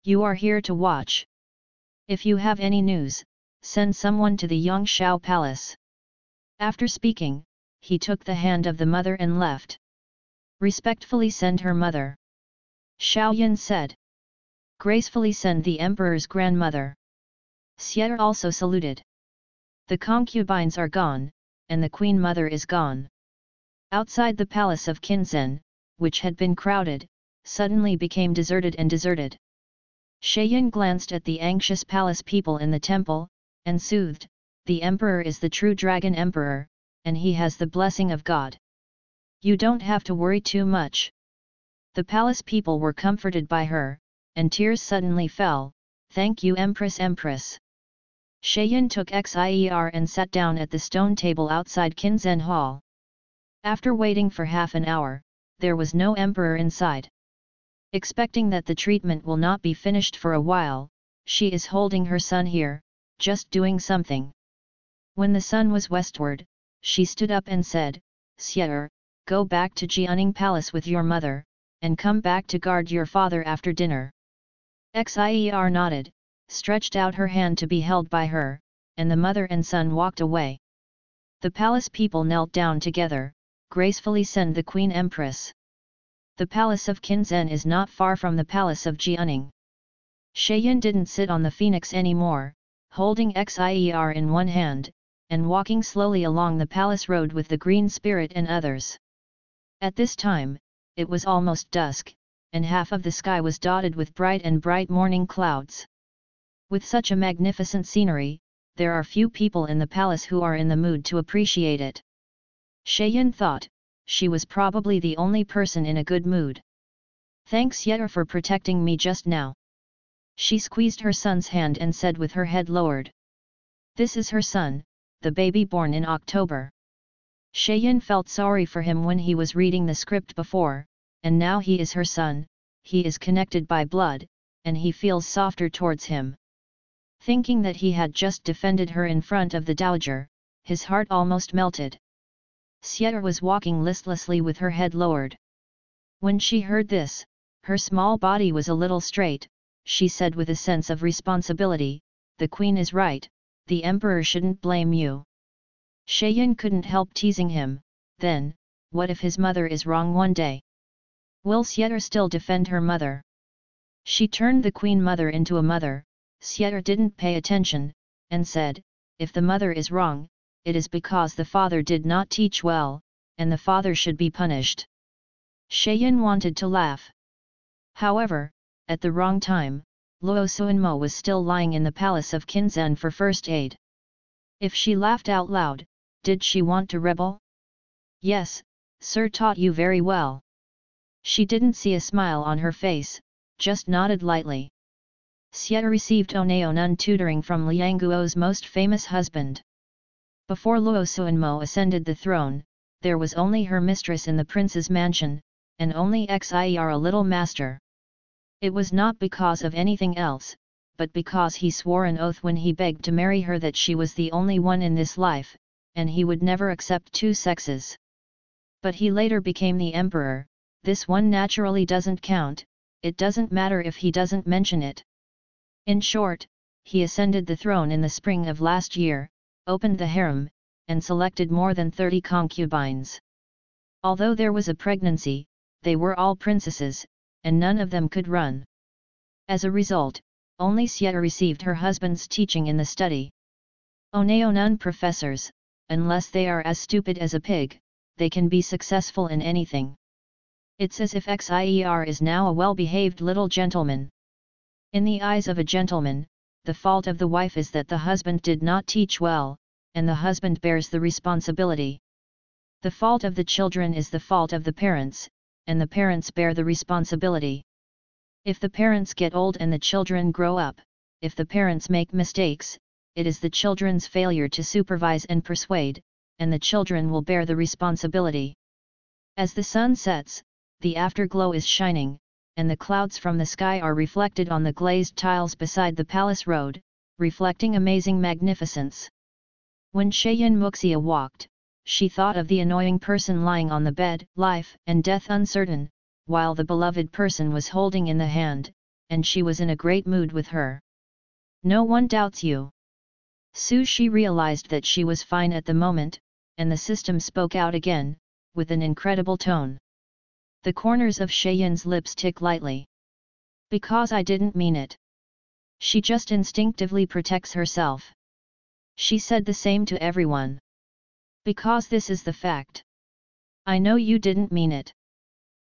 You are here to watch. If you have any news, send someone to the Yongshao Palace. After speaking, he took the hand of the mother and left. Respectfully send her mother. Xiaoyan said. Gracefully send the emperor's grandmother. Xie also saluted. The concubines are gone, and the queen mother is gone. Outside the palace of Qinzhen, which had been crowded, suddenly became deserted and deserted. Xiaoyan glanced at the anxious palace people in the temple, and soothed, the emperor is the true dragon emperor, and he has the blessing of God. You don't have to worry too much. The palace people were comforted by her, and tears suddenly fell. Thank you Empress. Xiaoyan took Xier and sat down at the stone table outside Qinzhen Hall. After waiting for half an hour, there was no emperor inside. Expecting that the treatment will not be finished for a while, she is holding her son here, just doing something. When the sun was westward, she stood up and said, Xie, go back to Jianing Palace with your mother, and come back to guard your father after dinner. Xier nodded, stretched out her hand to be held by her, and the mother and son walked away. The palace people knelt down together, gracefully send the Queen Empress. The palace of Qinzhen is not far from the palace of Jianing. Xiaoyan didn't sit on the phoenix anymore, holding Xier in one hand, and walking slowly along the palace road with the green spirit and others. At this time, it was almost dusk, and half of the sky was dotted with bright morning clouds. With such a magnificent scenery, there are few people in the palace who are in the mood to appreciate it. Xiaoyan thought, she was probably the only person in a good mood. Thanks Xie for protecting me just now. She squeezed her son's hand and said with her head lowered. This is her son, the baby born in October. Xiaoyan felt sorry for him when he was reading the script before, and now he is her son, he is connected by blood, and he feels softer towards him. Thinking that he had just defended her in front of the dowager, his heart almost melted. Xie was walking listlessly with her head lowered. When she heard this, her small body was a little straight, she said with a sense of responsibility, the queen is right, the emperor shouldn't blame you. Xiaoyan couldn't help teasing him, then, what if his mother is wrong one day? Will Xie still defend her mother? She turned the queen mother into a mother. Xie didn't pay attention, and said, if the mother is wrong, it is because the father did not teach well, and the father should be punished. Xiaoyan wanted to laugh. However, at the wrong time, Luo Suanmo was still lying in the palace of Qinzhen for first aid. If she laughed out loud, did she want to rebel? Yes, sir taught you very well. She didn't see a smile on her face, just nodded lightly. Sieta received Oneonon tutoring from Lianguo's most famous husband. Before Luo Suanmo ascended the throne, there was only her mistress in the prince's mansion, and only Xier a little master. It was not because of anything else, but because he swore an oath when he begged to marry her that she was the only one in this life, and he would never accept two sexes. But he later became the emperor, this one naturally doesn't count, it doesn't matter if he doesn't mention it. In short, he ascended the throne in the spring of last year, opened the harem, and selected more than 30 concubines. Although there was a pregnancy, they were all princesses, and none of them could run. As a result, only Sieta received her husband's teaching in the study. Oneonon professors, unless they are as stupid as a pig, they can be successful in anything. It's as if Xier is now a well-behaved little gentleman. In the eyes of a gentleman, the fault of the wife is that the husband did not teach well, and the husband bears the responsibility. The fault of the children is the fault of the parents, and the parents bear the responsibility. If the parents get old and the children grow up, if the parents make mistakes, it is the children's failure to supervise and persuade, and the children will bear the responsibility. As the sun sets, the afterglow is shining, and the clouds from the sky are reflected on the glazed tiles beside the palace road, reflecting amazing magnificence. When Shayin Muxia walked, she thought of the annoying person lying on the bed, life and death uncertain, while the beloved person was holding in the hand, and she was in a great mood with her. No one doubts you. She realized that she was fine at the moment, and the system spoke out again, with an incredible tone. The corners of Shayin's lips tick lightly. Because I didn't mean it. She just instinctively protects herself. She said the same to everyone. Because this is the fact. I know you didn't mean it.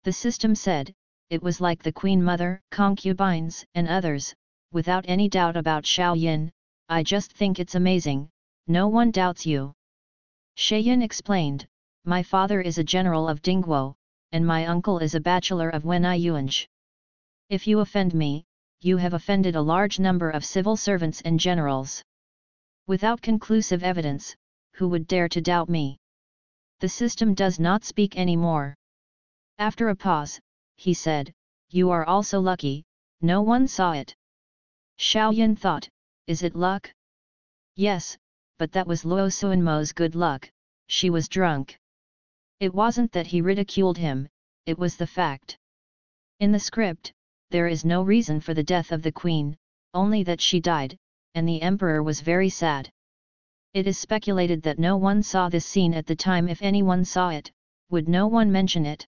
The system said, it was like the Queen Mother, concubines, and others, without any doubt about Xiao Yin, I just think it's amazing, no one doubts you. Shayin explained, my father is a general of Dingguo, and my uncle is a bachelor of Wenai Yuanj. If you offend me, you have offended a large number of civil servants and generals. Without conclusive evidence, who would dare to doubt me? The system does not speak anymore. After a pause, he said, you are also lucky, no one saw it. Xiaoyan thought, is it luck? Yes, but that was Luo Suanmo's good luck, she was drunk. It wasn't that he ridiculed him, it was the fact. In the script, there is no reason for the death of the queen, only that she died, and the emperor was very sad. It is speculated that no one saw this scene at the time. If anyone saw it, would no one mention it?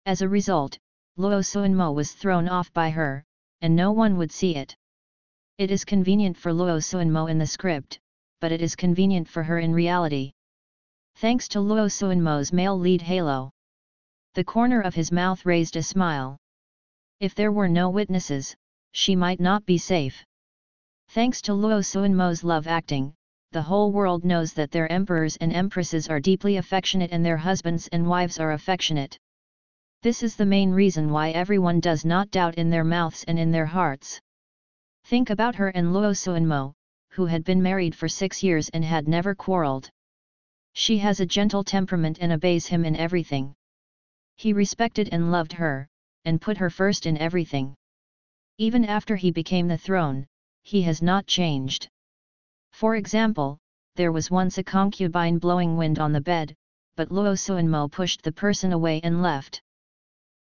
As a result, Luo Suanmo was thrown off by her, and no one would see it. It is convenient for Luo Suanmo in the script, but it is convenient for her in reality. Thanks to Luo Suanmo's male lead halo. The corner of his mouth raised a smile. If there were no witnesses, she might not be safe. Thanks to Luo Suanmo's love acting, the whole world knows that their emperors and empresses are deeply affectionate and their husbands and wives are affectionate. This is the main reason why everyone does not doubt in their mouths and in their hearts. Think about her and Luo Suanmo, who had been married for 6 years and had never quarreled. She has a gentle temperament and obeys him in everything. He respected and loved her, and put her first in everything. Even after he became the throne, he has not changed. For example, there was once a concubine blowing wind on the bed, but Luo Suanmo pushed the person away and left.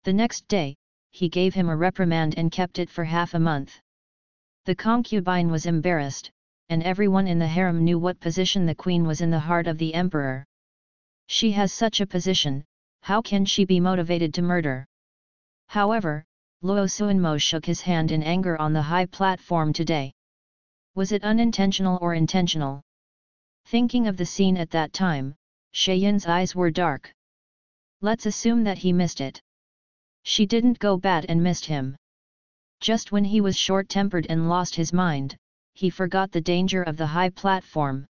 The next day, he gave him a reprimand and kept it for half a month. The concubine was embarrassed, and everyone in the harem knew what position the queen was in the heart of the emperor. She has such a position, how can she be motivated to murder? However, Luo Suanmo shook his hand in anger on the high platform today. Was it unintentional or intentional? Thinking of the scene at that time, Shayin's eyes were dark. Let's assume that he missed it. She didn't go bad and missed him. Just when he was short-tempered and lost his mind, he forgot the danger of the high platform.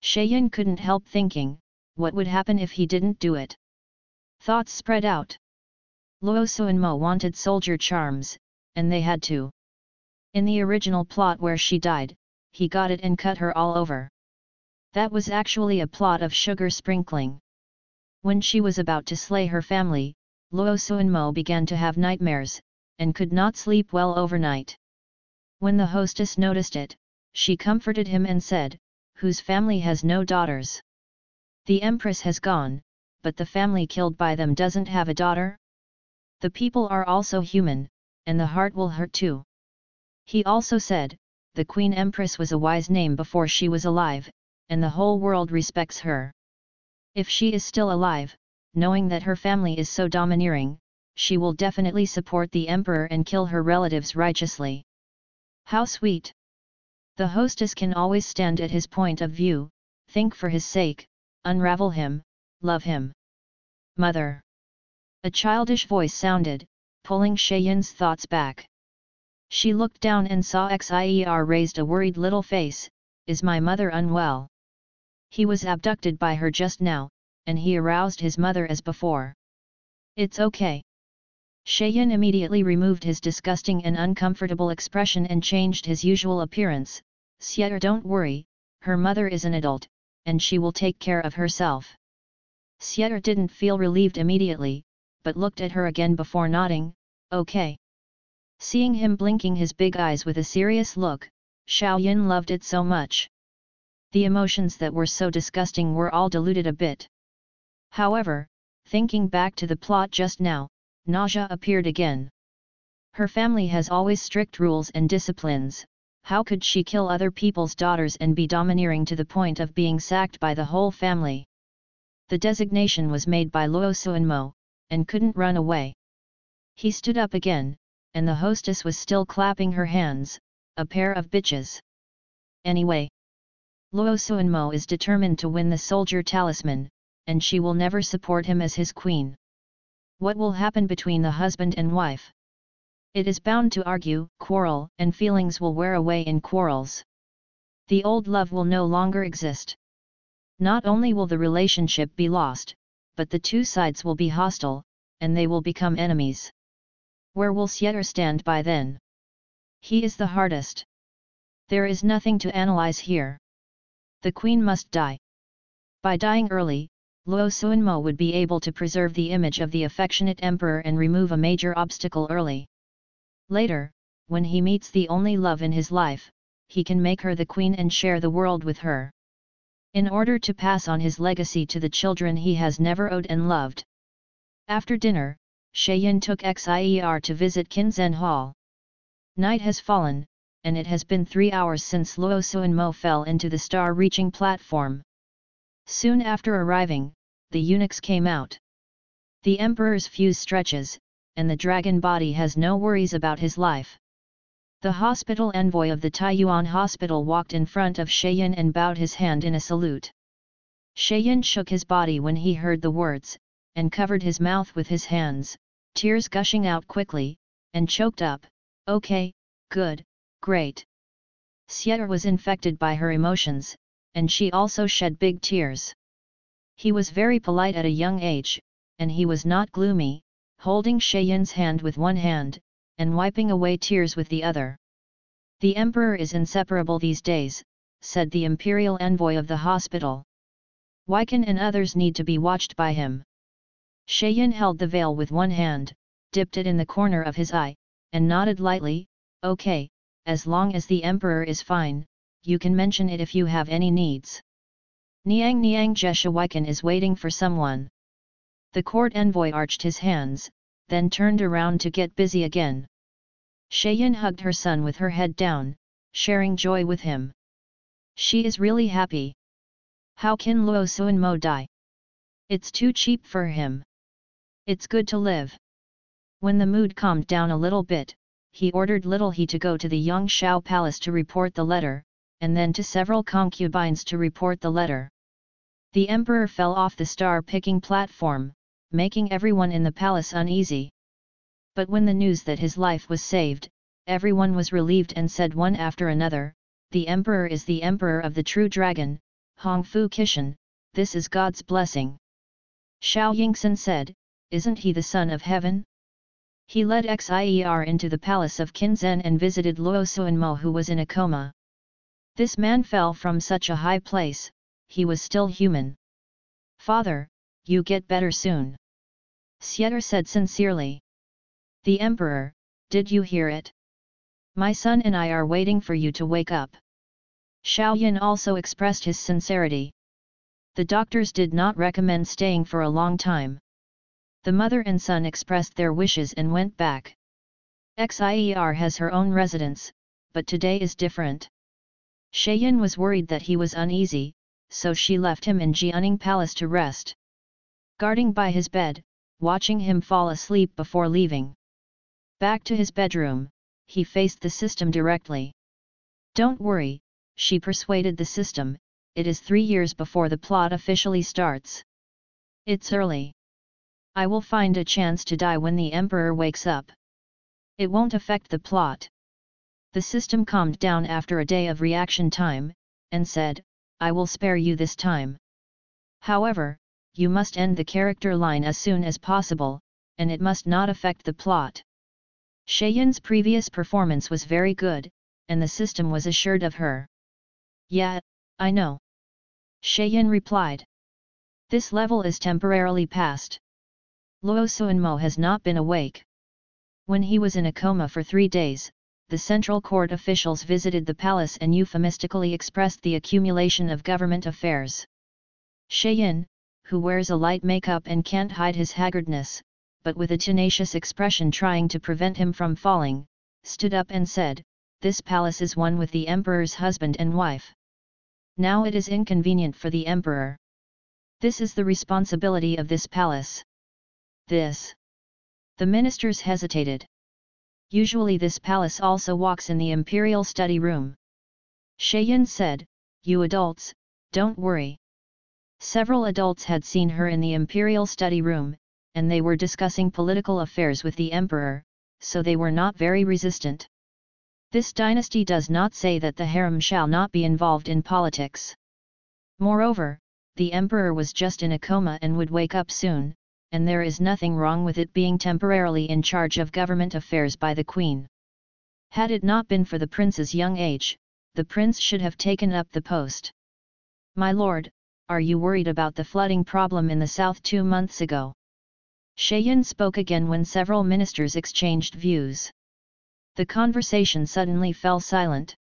Shayin couldn't help thinking, what would happen if he didn't do it? Thoughts spread out. Luo Suanmo wanted soldier charms, and they had to. In the original plot where she died, he got it and cut her all over. That was actually a plot of sugar sprinkling. When she was about to slay her family, Luo Suanmo began to have nightmares, and could not sleep well overnight. When the hostess noticed it, she comforted him and said, "Whose family has no daughters? The empress has gone, but the family killed by them doesn't have a daughter? The people are also human, and the heart will hurt too." He also said, "The Queen Empress was a wise name before she was alive, and the whole world respects her. If she is still alive, knowing that her family is so domineering, she will definitely support the emperor and kill her relatives righteously." How sweet! The hostess can always stand at his point of view, think for his sake, unravel him, love him. Mother! A childish voice sounded, pulling Sheyin's thoughts back. She looked down and saw Xier raised a worried little face. "Is my mother unwell?" He was abducted by her just now, and he aroused his mother as before. "It's okay." Sheyin immediately removed his disgusting and uncomfortable expression and changed his usual appearance. "Xier, don't worry, her mother is an adult, and she will take care of herself." Xier didn't feel relieved immediately, but looked at her again before nodding, "Okay." Seeing him blinking his big eyes with a serious look, Xiaoyan loved it so much. The emotions that were so disgusting were all diluted a bit. However, thinking back to the plot just now, nausea appeared again. Her family has always strict rules and disciplines. How could she kill other people's daughters and be domineering to the point of being sacked by the whole family? The designation was made by Luo Suanmo, and couldn't run away. He stood up again, and the hostess was still clapping her hands. "A pair of bitches." Anyway, Luo Suanmo is determined to win the soldier talisman, and she will never support him as his queen. What will happen between the husband and wife? It is bound to argue, quarrel, and feelings will wear away in quarrels. The old love will no longer exist. Not only will the relationship be lost, but the two sides will be hostile, and they will become enemies. Where will Xier stand by then? He is the hardest. There is nothing to analyze here. The queen must die. By dying early, Luo Suanmo would be able to preserve the image of the affectionate emperor and remove a major obstacle early. Later, when he meets the only love in his life, he can make her the queen and share the world with her. In order to pass on his legacy to the children he has never owed and loved. After dinner, Sheyin took Xier to visit Qinzhen Hall. Night has fallen, and it has been 3 hours since Luo Suanmo fell into the star-reaching platform. Soon after arriving, the eunuchs came out. The emperor's fuse stretches, and the dragon body has no worries about his life. The hospital envoy of the Taiyuan hospital walked in front of Sheyin and bowed his hand in a salute. Sheyin shook his body when he heard the words, and covered his mouth with his hands, tears gushing out quickly, and choked up. "Okay, good, great." Xier was infected by her emotions, and she also shed big tears. He was very polite at a young age, and he was not gloomy, holding Sheyin's hand with one hand, and wiping away tears with the other. "The emperor is inseparable these days," said the imperial envoy of the hospital. "Weikan and others need to be watched by him." Sheyin held the veil with one hand, dipped it in the corner of his eye, and nodded lightly. "Okay, as long as the emperor is fine, you can mention it if you have any needs." "Niang Niang Jesha Weikan is waiting for someone." The court envoy arched his hands, then turned around to get busy again. Sheyin hugged her son with her head down, sharing joy with him. She is really happy. How can Luo Suanmo die? It's too cheap for him. It's good to live. When the mood calmed down a little bit, he ordered Little He to go to the Yangshao Palace to report the letter, and then to several concubines to report the letter. The emperor fell off the star-picking platform, making everyone in the palace uneasy. But when the news that his life was saved, everyone was relieved and said one after another, "The emperor is the emperor of the true dragon, Hongfu Kishan, this is God's blessing." Xiao Yingxin said, "Isn't he the son of heaven?" He led Xier into the palace of Qinzhen and visited Luo Suanmo, who was in a coma. This man fell from such a high place, he was still human. "Father, you get better soon," Xier said sincerely. "The Emperor, did you hear it? My son and I are waiting for you to wake up." Xiaoyan also expressed his sincerity. The doctors did not recommend staying for a long time. The mother and son expressed their wishes and went back. Xier has her own residence, but today is different. Shayin was worried that he was uneasy, so she left him in Jianing Palace to rest. Guarding by his bed, watching him fall asleep before leaving. Back to his bedroom, he faced the system directly. "Don't worry," she persuaded the system, "it is 3 years before the plot officially starts. It's early. I will find a chance to die when the Emperor wakes up. It won't affect the plot." The system calmed down after a day of reaction time, and said, "I will spare you this time. However, you must end the character line as soon as possible, and it must not affect the plot." Shayan's previous performance was very good, and the system was assured of her. "Yeah, I know," Shayan replied. "This level is temporarily past. Luo Suanmo has not been awake. When he was in a coma for 3 days, the central court officials visited the palace and euphemistically expressed the accumulation of government affairs. Shayan, who wears a light makeup and can't hide his haggardness, but with a tenacious expression trying to prevent him from falling, stood up and said, "This palace is one with the emperor's husband and wife. Now it is inconvenient for the emperor. This is the responsibility of this palace." This. The ministers hesitated. Usually this palace also walks in the imperial study room. Shayan said, "You adults, don't worry." Several adults had seen her in the imperial study room, and they were discussing political affairs with the emperor, so they were not very resistant. This dynasty does not say that the harem shall not be involved in politics. Moreover, the emperor was just in a coma and would wake up soon, and there is nothing wrong with it being temporarily in charge of government affairs by the queen. Had it not been for the prince's young age, the prince should have taken up the post. "My lord, are you worried about the flooding problem in the south 2 months ago?" Shayan spoke again when several ministers exchanged views. The conversation suddenly fell silent.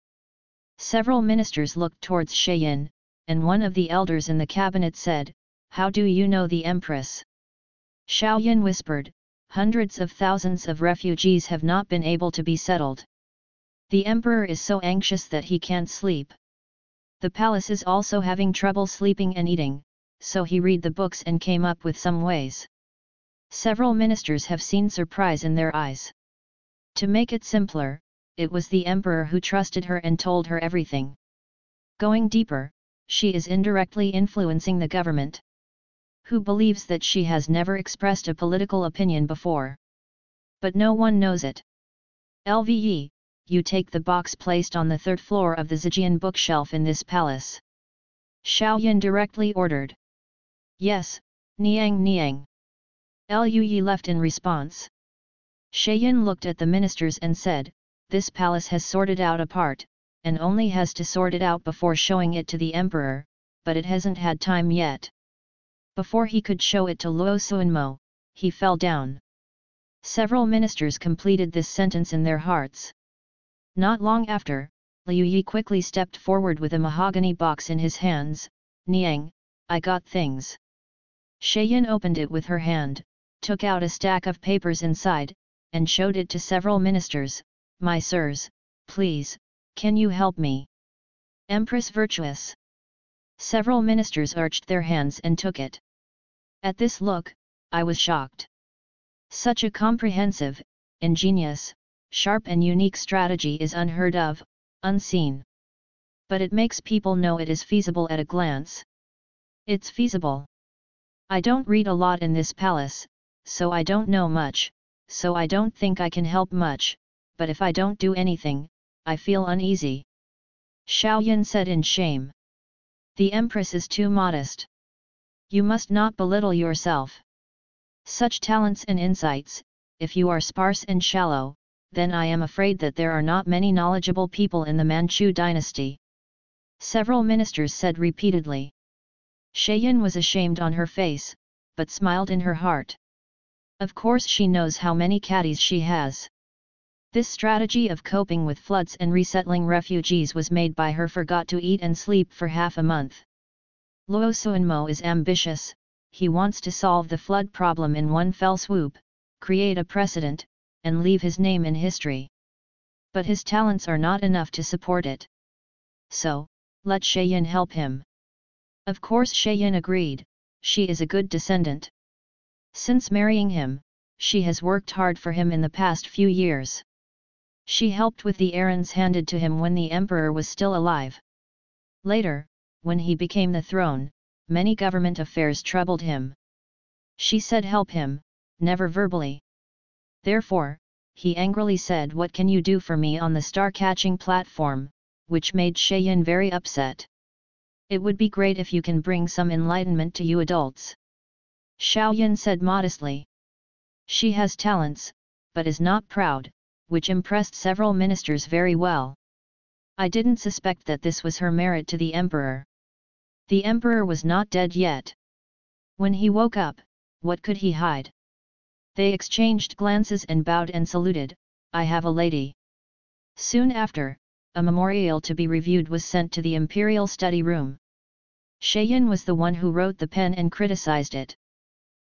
Several ministers looked towards Shayan, and one of the elders in the cabinet said, "How do you know the empress?" Xiaoyan whispered, "Hundreds of thousands of refugees have not been able to be settled. The emperor is so anxious that he can't sleep. The palace is also having trouble sleeping and eating, so he read the books and came up with some ways." Several ministers have seen surprise in their eyes. To make it simpler, it was the emperor who trusted her and told her everything. Going deeper, she is indirectly influencing the government. Who believes that she has never expressed a political opinion before? But no one knows it. "Lve, you take the box placed on the 3rd floor of the Zijian bookshelf in this palace," Xiaoyan directly ordered. "Yes, Niang Niang." Lui left in response. Shayan looked at the ministers and said, "This palace has sorted out a part, and only has to sort it out before showing it to the emperor, but it hasn't had time yet." Before he could show it to Luo Suanmo, he fell down. Several ministers completed this sentence in their hearts. Not long after, Liu Yi quickly stepped forward with a mahogany box in his hands. "Niang, I got things." Shayan opened it with her hand, took out a stack of papers inside, and showed it to several ministers. "My sirs, please, can you help me? Empress Virtuous." Several ministers arched their hands and took it. At this look, I was shocked. Such a comprehensive, ingenious, sharp and unique strategy is unheard of, unseen. But it makes people know it is feasible at a glance. It's feasible. I don't read a lot in this palace, so I don't know much, so I don't think I can help much, but if I don't do anything, I feel uneasy." Xiaoyan said in shame. "The empress is too modest. You must not belittle yourself. Such talents and insights, if you are sparse and shallow, then I am afraid that there are not many knowledgeable people in the Manchu dynasty. Several ministers said repeatedly. Shayin was ashamed on her face, but smiled in her heart. Of course she knows how many caddies she has. This strategy of coping with floods and resettling refugees was made by her forgot to eat and sleep for half a month. Luo Suanmo is ambitious, he wants to solve the flood problem in one fell swoop, create a precedent, and leave his name in history. But his talents are not enough to support it. So, let Shayin help him. Of course Shayin agreed, she is a good descendant. Since marrying him, she has worked hard for him in the past few years. She helped with the errands handed to him when the emperor was still alive. Later, when he became the throne, many government affairs troubled him. She said help him, never verbally. Therefore, he angrily said, "What can you do for me on the star-catching platform?" which made Shayin very upset. "It would be great if you can bring some enlightenment to you adults." Shaoyan said modestly. She has talents, but is not proud, which impressed several ministers very well. I didn't suspect that this was her merit to the emperor. The emperor was not dead yet. When he woke up, what could he hide? They exchanged glances and bowed and saluted. "I have a lady." Soon after, a memorial to be reviewed was sent to the imperial study room. Shayin was the one who wrote the pen and criticized it.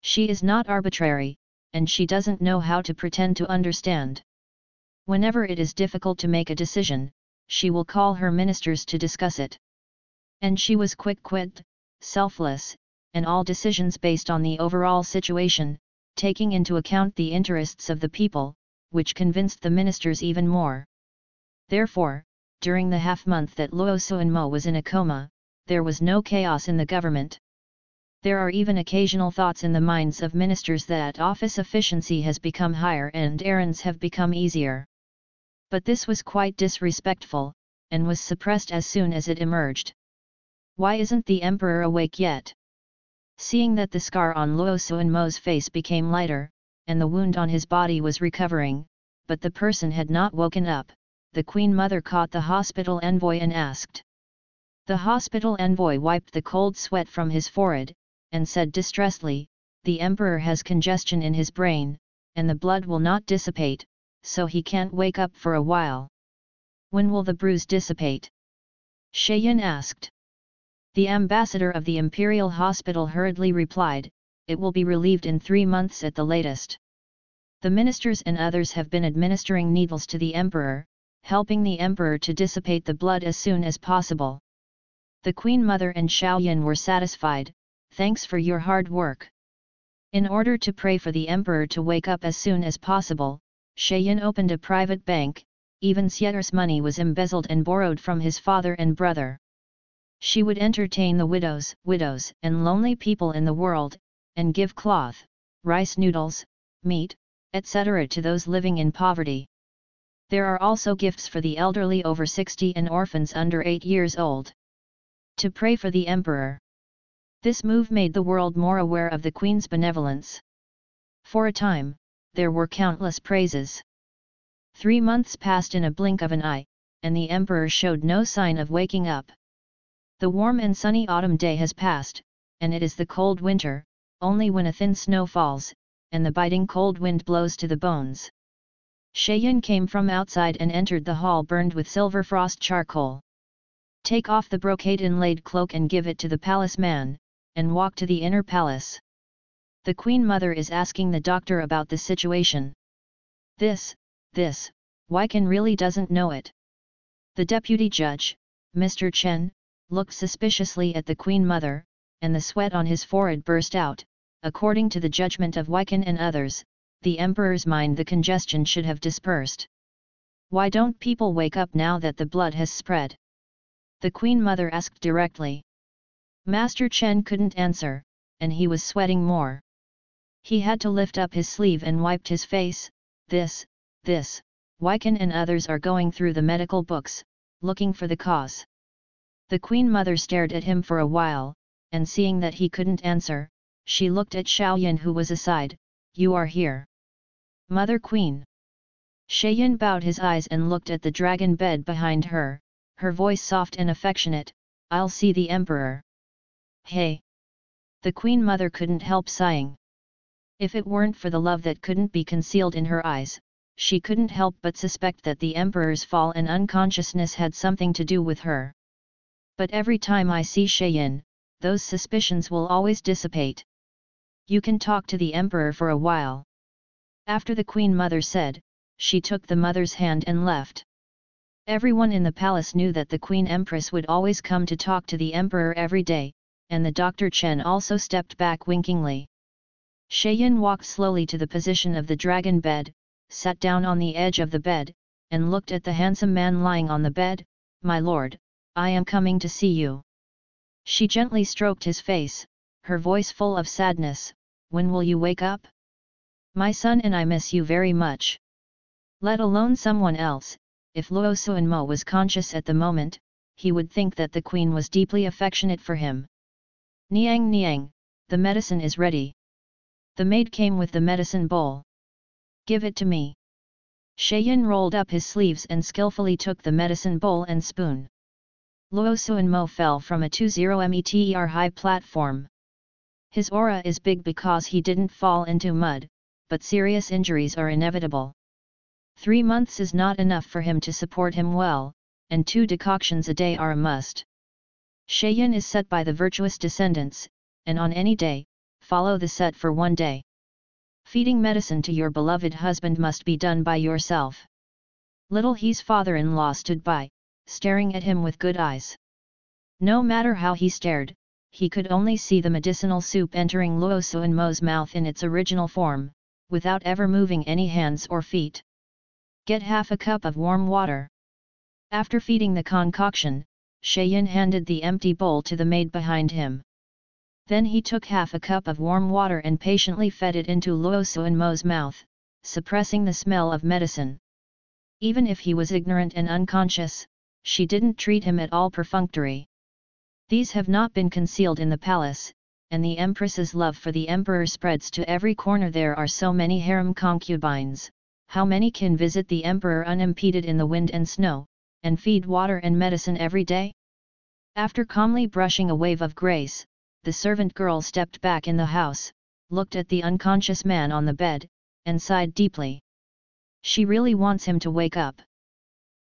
She is not arbitrary, and she doesn't know how to pretend to understand. Whenever it is difficult to make a decision, she will call her ministers to discuss it. And she was quick-witted, selfless, and all decisions based on the overall situation, taking into account the interests of the people, which convinced the ministers even more. Therefore, during the half-month that Luo Suanmo was in a coma, there was no chaos in the government. There are even occasional thoughts in the minds of ministers that office efficiency has become higher and errands have become easier. But this was quite disrespectful, and was suppressed as soon as it emerged. Why isn't the emperor awake yet? Seeing that the scar on Luo Suanmo's face became lighter, and the wound on his body was recovering, but the person had not woken up, the Queen Mother caught the hospital envoy and asked. The hospital envoy wiped the cold sweat from his forehead, and said distressedly, "The emperor has congestion in his brain, and the blood will not dissipate, so he can't wake up for a while." "When will the bruise dissipate?" Shayin asked. The ambassador of the imperial hospital hurriedly replied, "It will be relieved in 3 months at the latest." The ministers and others have been administering needles to the emperor, helping the emperor to dissipate the blood as soon as possible. The Queen Mother and Shaoyan were satisfied. "Thanks for your hard work." In order to pray for the emperor to wake up as soon as possible, Shayin opened a private bank. Even Sieter's money was embezzled and borrowed from his father and brother. She would entertain the widows, and lonely people in the world, and give cloth, rice noodles, meat, etc. to those living in poverty. There are also gifts for the elderly over 60 and orphans under 8 years old. To pray for the emperor. This move made the world more aware of the Queen's benevolence. For a time, there were countless praises. 3 months passed in a blink of an eye, and the emperor showed no sign of waking up. The warm and sunny autumn day has passed, and it is the cold winter, only when a thin snow falls, and the biting cold wind blows to the bones. Shayin came from outside and entered the hall burned with silver frost charcoal. "Take off the brocade inlaid cloak and give it to the palace man, and walk to the inner palace. The Queen Mother is asking the doctor about the situation." This, Wycan really doesn't know it. The deputy judge, Mr. Chen, looked suspiciously at the Queen Mother, and the sweat on his forehead burst out. According to the judgment of Wycan and others, the emperor's mind the congestion should have dispersed. "Why don't people wake up now that the blood has spread?" the Queen Mother asked directly. Master Chen couldn't answer, and he was sweating more. He had to lift up his sleeve and wiped his face. This, Wycan and others are going through the medical books, looking for the cause. The Queen Mother stared at him for a while, and seeing that he couldn't answer, she looked at Shaoyan who was aside. "You are here. Mother Queen. Shayin bowed his eyes and looked at the dragon bed behind her, her voice soft and affectionate, I'll see the Emperor. Hey! The Queen Mother couldn't help sighing. If it weren't for the love that couldn't be concealed in her eyes, she couldn't help but suspect that the Emperor's fall and unconsciousness had something to do with her. But every time I see Shayin, those suspicions will always dissipate. You can talk to the Emperor for a while. After the Queen Mother said, she took the mother's hand and left. Everyone in the palace knew that the Queen Empress would always come to talk to the Emperor every day, and the Dr. Chen also stepped back winkingly. Shayin walked slowly to the position of the dragon bed, sat down on the edge of the bed, and looked at the handsome man lying on the bed. My lord, I am coming to see you. She gently stroked his face, her voice full of sadness, when will you wake up? My son and I miss you very much. Let alone someone else, if Luo Suanmo was conscious at the moment, he would think that the queen was deeply affectionate for him. Niang Niang, the medicine is ready. The maid came with the medicine bowl. Give it to me. Shayin rolled up his sleeves and skillfully took the medicine bowl and spoon. Luo Suanmo fell from a 20 meter high platform. His aura is big because he didn't fall into mud, but serious injuries are inevitable. 3 months is not enough for him to support him well, and 2 decoctions a day are a must. Shayin is set by the virtuous descendants, and on any day, follow the set for 1 day. Feeding medicine to your beloved husband must be done by yourself. Little He's father-in-law stood by, staring at him with good eyes. No matter how he stared, he could only see the medicinal soup entering Luo Suanmo's mouth in its original form, without ever moving any hands or feet. Get half a cup of warm water. After feeding the concoction, Shayin handed the empty bowl to the maid behind him. Then he took half a cup of warm water and patiently fed it into Luo Suanmo's mouth, suppressing the smell of medicine. Even if he was ignorant and unconscious, she didn't treat him at all perfunctory. These have not been concealed in the palace, and the Empress's love for the Emperor spreads to every corner. There are so many harem concubines. How many can visit the Emperor unimpeded in the wind and snow, and feed water and medicine every day? After calmly brushing a wave of grace, the servant girl stepped back in the house, looked at the unconscious man on the bed, and sighed deeply. She really wants him to wake up.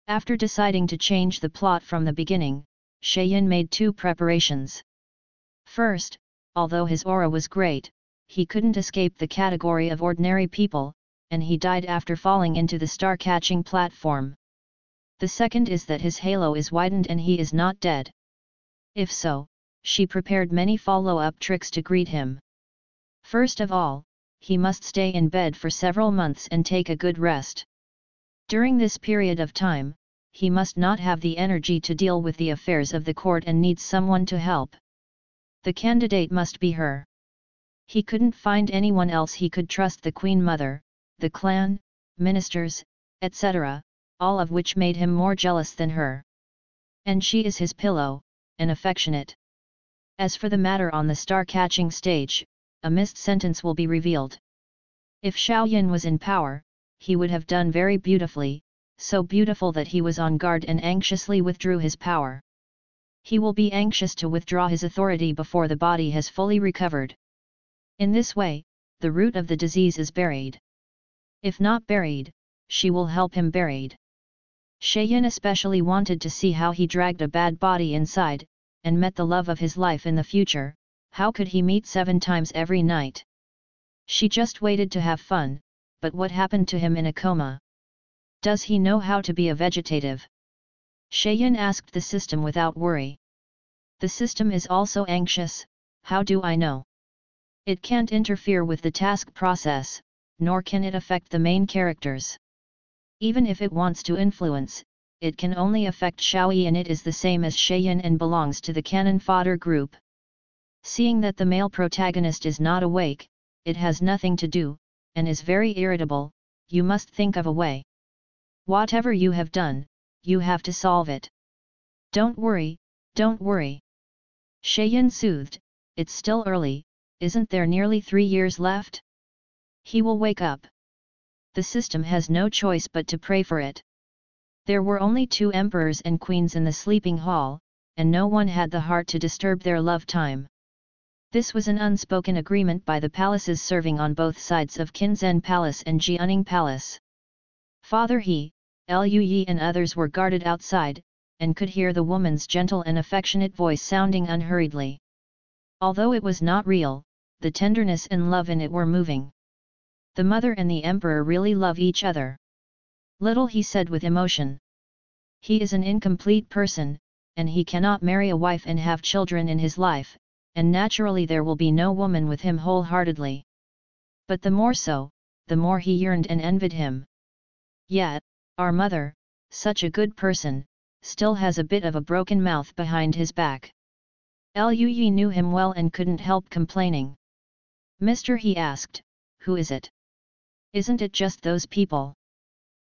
After deciding to change the plot from the beginning, Shayin made 2 preparations. First, although his aura was great, he couldn't escape the category of ordinary people, and he died after falling into the star-catching platform. The second is that his halo is widened and he is not dead. If so, she prepared many follow-up tricks to greet him. First of all, he must stay in bed for several months and take a good rest. During this period of time, he must not have the energy to deal with the affairs of the court and needs someone to help. The candidate must be her. He couldn't find anyone else he could trust. The Queen Mother, the clan, ministers, etc., all of which made him more jealous than her. And she is his pillow, and affectionate. As for the matter on the star-catching stage, a missed sentence will be revealed. If Shaoyin was in power, he would have done very beautifully, so beautiful that he was on guard and anxiously withdrew his power. He will be anxious to withdraw his authority before the body has fully recovered. In this way, the root of the disease is buried. If not buried, she will help him buried. Shayin especially wanted to see how he dragged a bad body inside, and met the love of his life in the future. How could he meet 7 times every night? She just waited to have fun, but what happened to him in a coma? Does he know how to be a vegetative? Shayin asked the system without worry. The system is also anxious. How do I know? It can't interfere with the task process, nor can it affect the main characters. Even if it wants to influence, it can only affect Shaoyi, and it is the same as Shayin and belongs to the canon Fodder group. Seeing that the male protagonist is not awake, it has nothing to do, and is very irritable, you must think of a way. Whatever you have done, you have to solve it. Don't worry, don't worry. Shayin soothed, it's still early, isn't there nearly 3 years left? He will wake up. the system has no choice but to pray for it. There were only 2 emperors and queens in the sleeping hall, and no one had the heart to disturb their love time. This was an unspoken agreement by the palaces serving on both sides of Qinzhen Palace and Jianing Palace. Father He, Liu Yi and others were guarded outside, and could hear the woman's gentle and affectionate voice sounding unhurriedly. Although it was not real, the tenderness and love in it were moving. The mother and the emperor really love each other. Little he said with emotion. He is an incomplete person, and he cannot marry a wife and have children in his life, and naturally there will be no woman with him wholeheartedly. But the more so, the more he yearned and envied him. Yet, our mother, such a good person, still has a bit of a broken mouth behind his back. Liu Yi knew him well and couldn't help complaining. Mister, he asked, who is it? Isn't it just those people?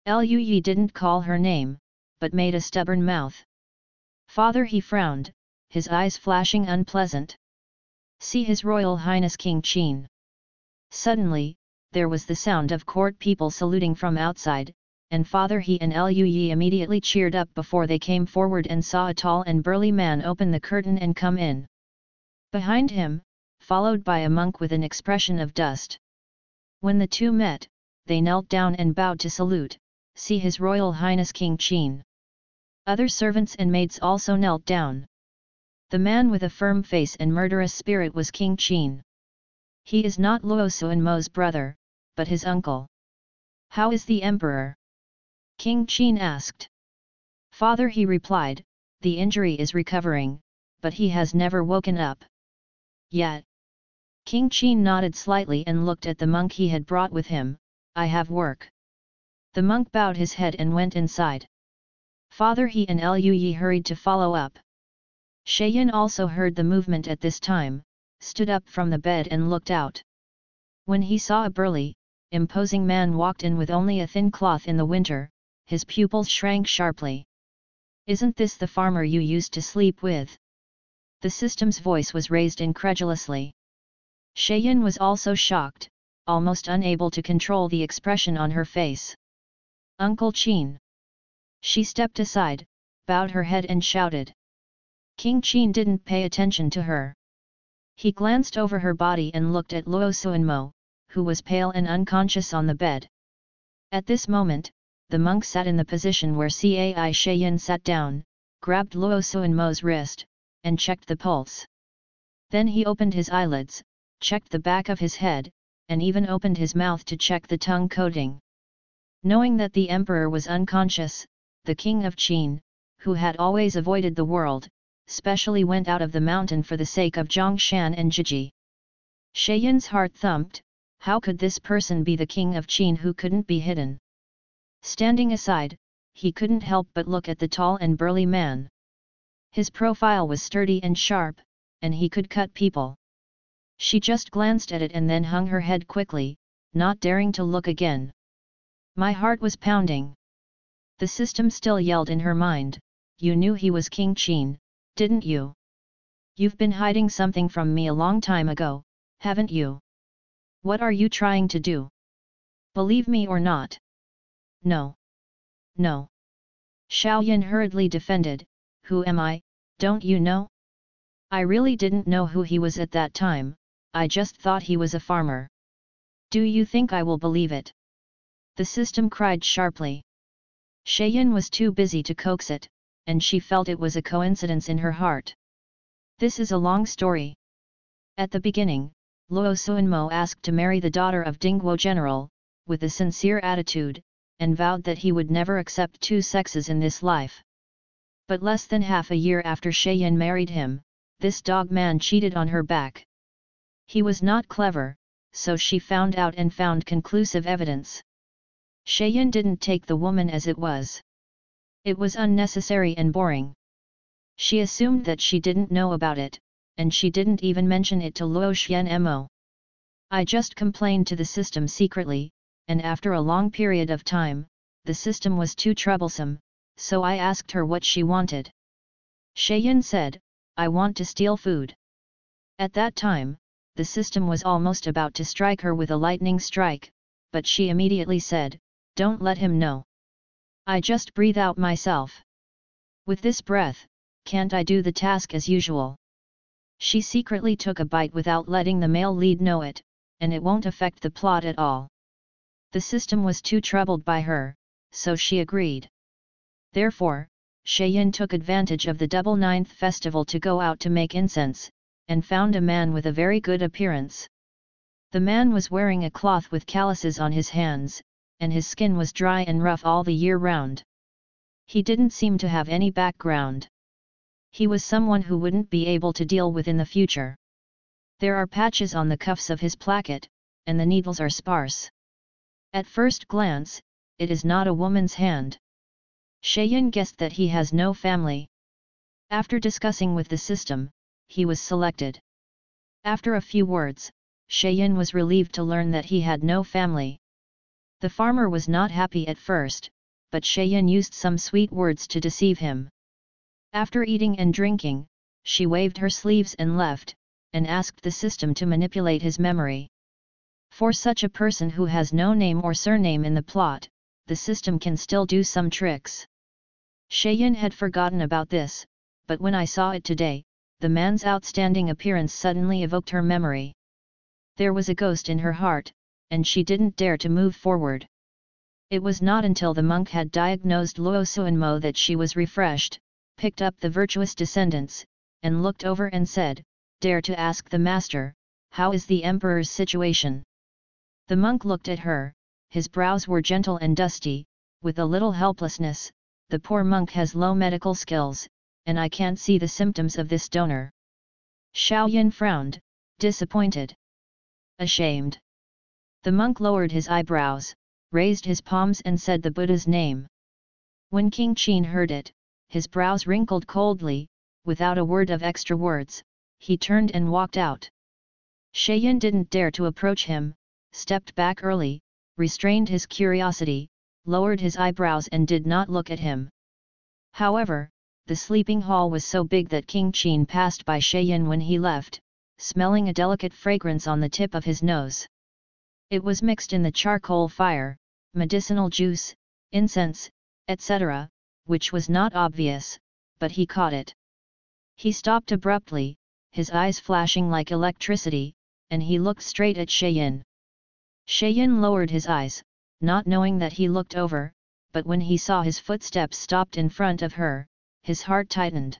Liu Yi didn't call her name, but made a stubborn mouth. Father, he frowned, his eyes flashing unpleasant. See His Royal Highness King Qin. Suddenly, there was the sound of court people saluting from outside, and Father He and Liu Yi immediately cheered up before they came forward and saw a tall and burly man open the curtain and come in. Behind him, followed by a monk with an expression of dust. When the two met, they knelt down and bowed to salute, see His Royal Highness King Qin. Other servants and maids also knelt down. The man with a firm face and murderous spirit was King Qin. He is not Luo Suanmo's brother, but his uncle. How is the emperor? King Qin asked. Father, he replied, the injury is recovering, but he has never woken up yet. King Qin nodded slightly and looked at the monk he had brought with him. I have work. The monk bowed his head and went inside. Father He and Liu Yi hurried to follow up. Sheyin also heard the movement at this time, stood up from the bed and looked out. When he saw a burly, imposing man walked in with only a thin cloth in the winter, his pupils shrank sharply. Isn't this the farmer you used to sleep with? The system's voice was raised incredulously. Sheyin was also shocked, almost unable to control the expression on her face. Uncle Qin. She stepped aside, bowed her head and shouted. King Qin didn't pay attention to her. He glanced over her body and looked at Luo Suanmo, who was pale and unconscious on the bed. At this moment, the monk sat in the position where Cai Sheyin sat down, grabbed Luo Suanmo's wrist, and checked the pulse. Then he opened his eyelids, checked the back of his head, and even opened his mouth to check the tongue coating. Knowing that the emperor was unconscious, the king of Qin, who had always avoided the world, specially went out of the mountain for the sake of Zhongshan and Jiji. Sheyin's heart thumped. How could this person be the king of Qin who couldn't be hidden? Standing aside, he couldn't help but look at the tall and burly man. His profile was sturdy and sharp, and he could cut people. She just glanced at it and then hung her head quickly, not daring to look again. My heart was pounding. The system still yelled in her mind, you knew he was King Qin, didn't you? You've been hiding something from me a long time ago, haven't you? What are you trying to do? Believe me or not? No. No. Xiaoyan hurriedly defended, who am I, don't you know? I really didn't know who he was at that time, I just thought he was a farmer. Do you think I will believe it? The system cried sharply. Sheyin was too busy to coax it, and she felt it was a coincidence in her heart. This is a long story. At the beginning, Luo Suanmo asked to marry the daughter of Dingguo General, with a sincere attitude, and vowed that he would never accept two sexes in this life. But less than half a year after Sheyin married him, this dog man cheated on her back. He was not clever, so she found out and found conclusive evidence. Sheyin didn't take the woman as it was. It was unnecessary and boring. She assumed that she didn't know about it, and she didn't even mention it to Luo Xianmo. I just complained to the system secretly, and after a long period of time, the system was too troublesome, so I asked her what she wanted. Sheyin said, I want to steal food. At that time, the system was almost about to strike her with a lightning strike, but she immediately said, "Don't let him know. I just breathe out myself. With this breath, can't I do the task as usual?" She secretly took a bite without letting the male lead know it, and it won't affect the plot at all. The system was too troubled by her, so she agreed. Therefore, Shayin took advantage of the double ninth festival to go out to make incense, and found a man with a very good appearance. The man was wearing a cloth with calluses on his hands, and his skin was dry and rough all the year round. He didn't seem to have any background. He was someone who wouldn't be able to deal with in the future. There are patches on the cuffs of his placket, and the needles are sparse. At first glance, it is not a woman's hand. Shayin guessed that he has no family. After discussing with the system, he was selected. After a few words, Shayin was relieved to learn that he had no family. The farmer was not happy at first, but Shayin used some sweet words to deceive him. After eating and drinking, she waved her sleeves and left, and asked the system to manipulate his memory. For such a person who has no name or surname in the plot, the system can still do some tricks. Shayin had forgotten about this, but when I saw it today, the man's outstanding appearance suddenly evoked her memory. There was a ghost in her heart, and she didn't dare to move forward. It was not until the monk had diagnosed Luo Suanmo that she was refreshed, picked up the virtuous descendants, and looked over and said, "Dare to ask the master, how is the emperor's situation?" The monk looked at her, his brows were gentle and dusty, with a little helplessness. "The poor monk has low medical skills, and I can't see the symptoms of this donor." Shaoyin frowned, disappointed. Ashamed. The monk lowered his eyebrows, raised his palms and said the Buddha's name. When King Qin heard it, his brows wrinkled coldly. Without a word of extra words, he turned and walked out. Shayin didn't dare to approach him, stepped back early, restrained his curiosity, lowered his eyebrows and did not look at him. However, the sleeping hall was so big that King Qin passed by Shayin when he left, smelling a delicate fragrance on the tip of his nose. It was mixed in the charcoal fire, medicinal juice, incense, etc., which was not obvious, but he caught it. He stopped abruptly, his eyes flashing like electricity, and he looked straight at Shayin. Shayin lowered his eyes, not knowing that he looked over, but when he saw his footsteps stopped in front of her, his heart tightened.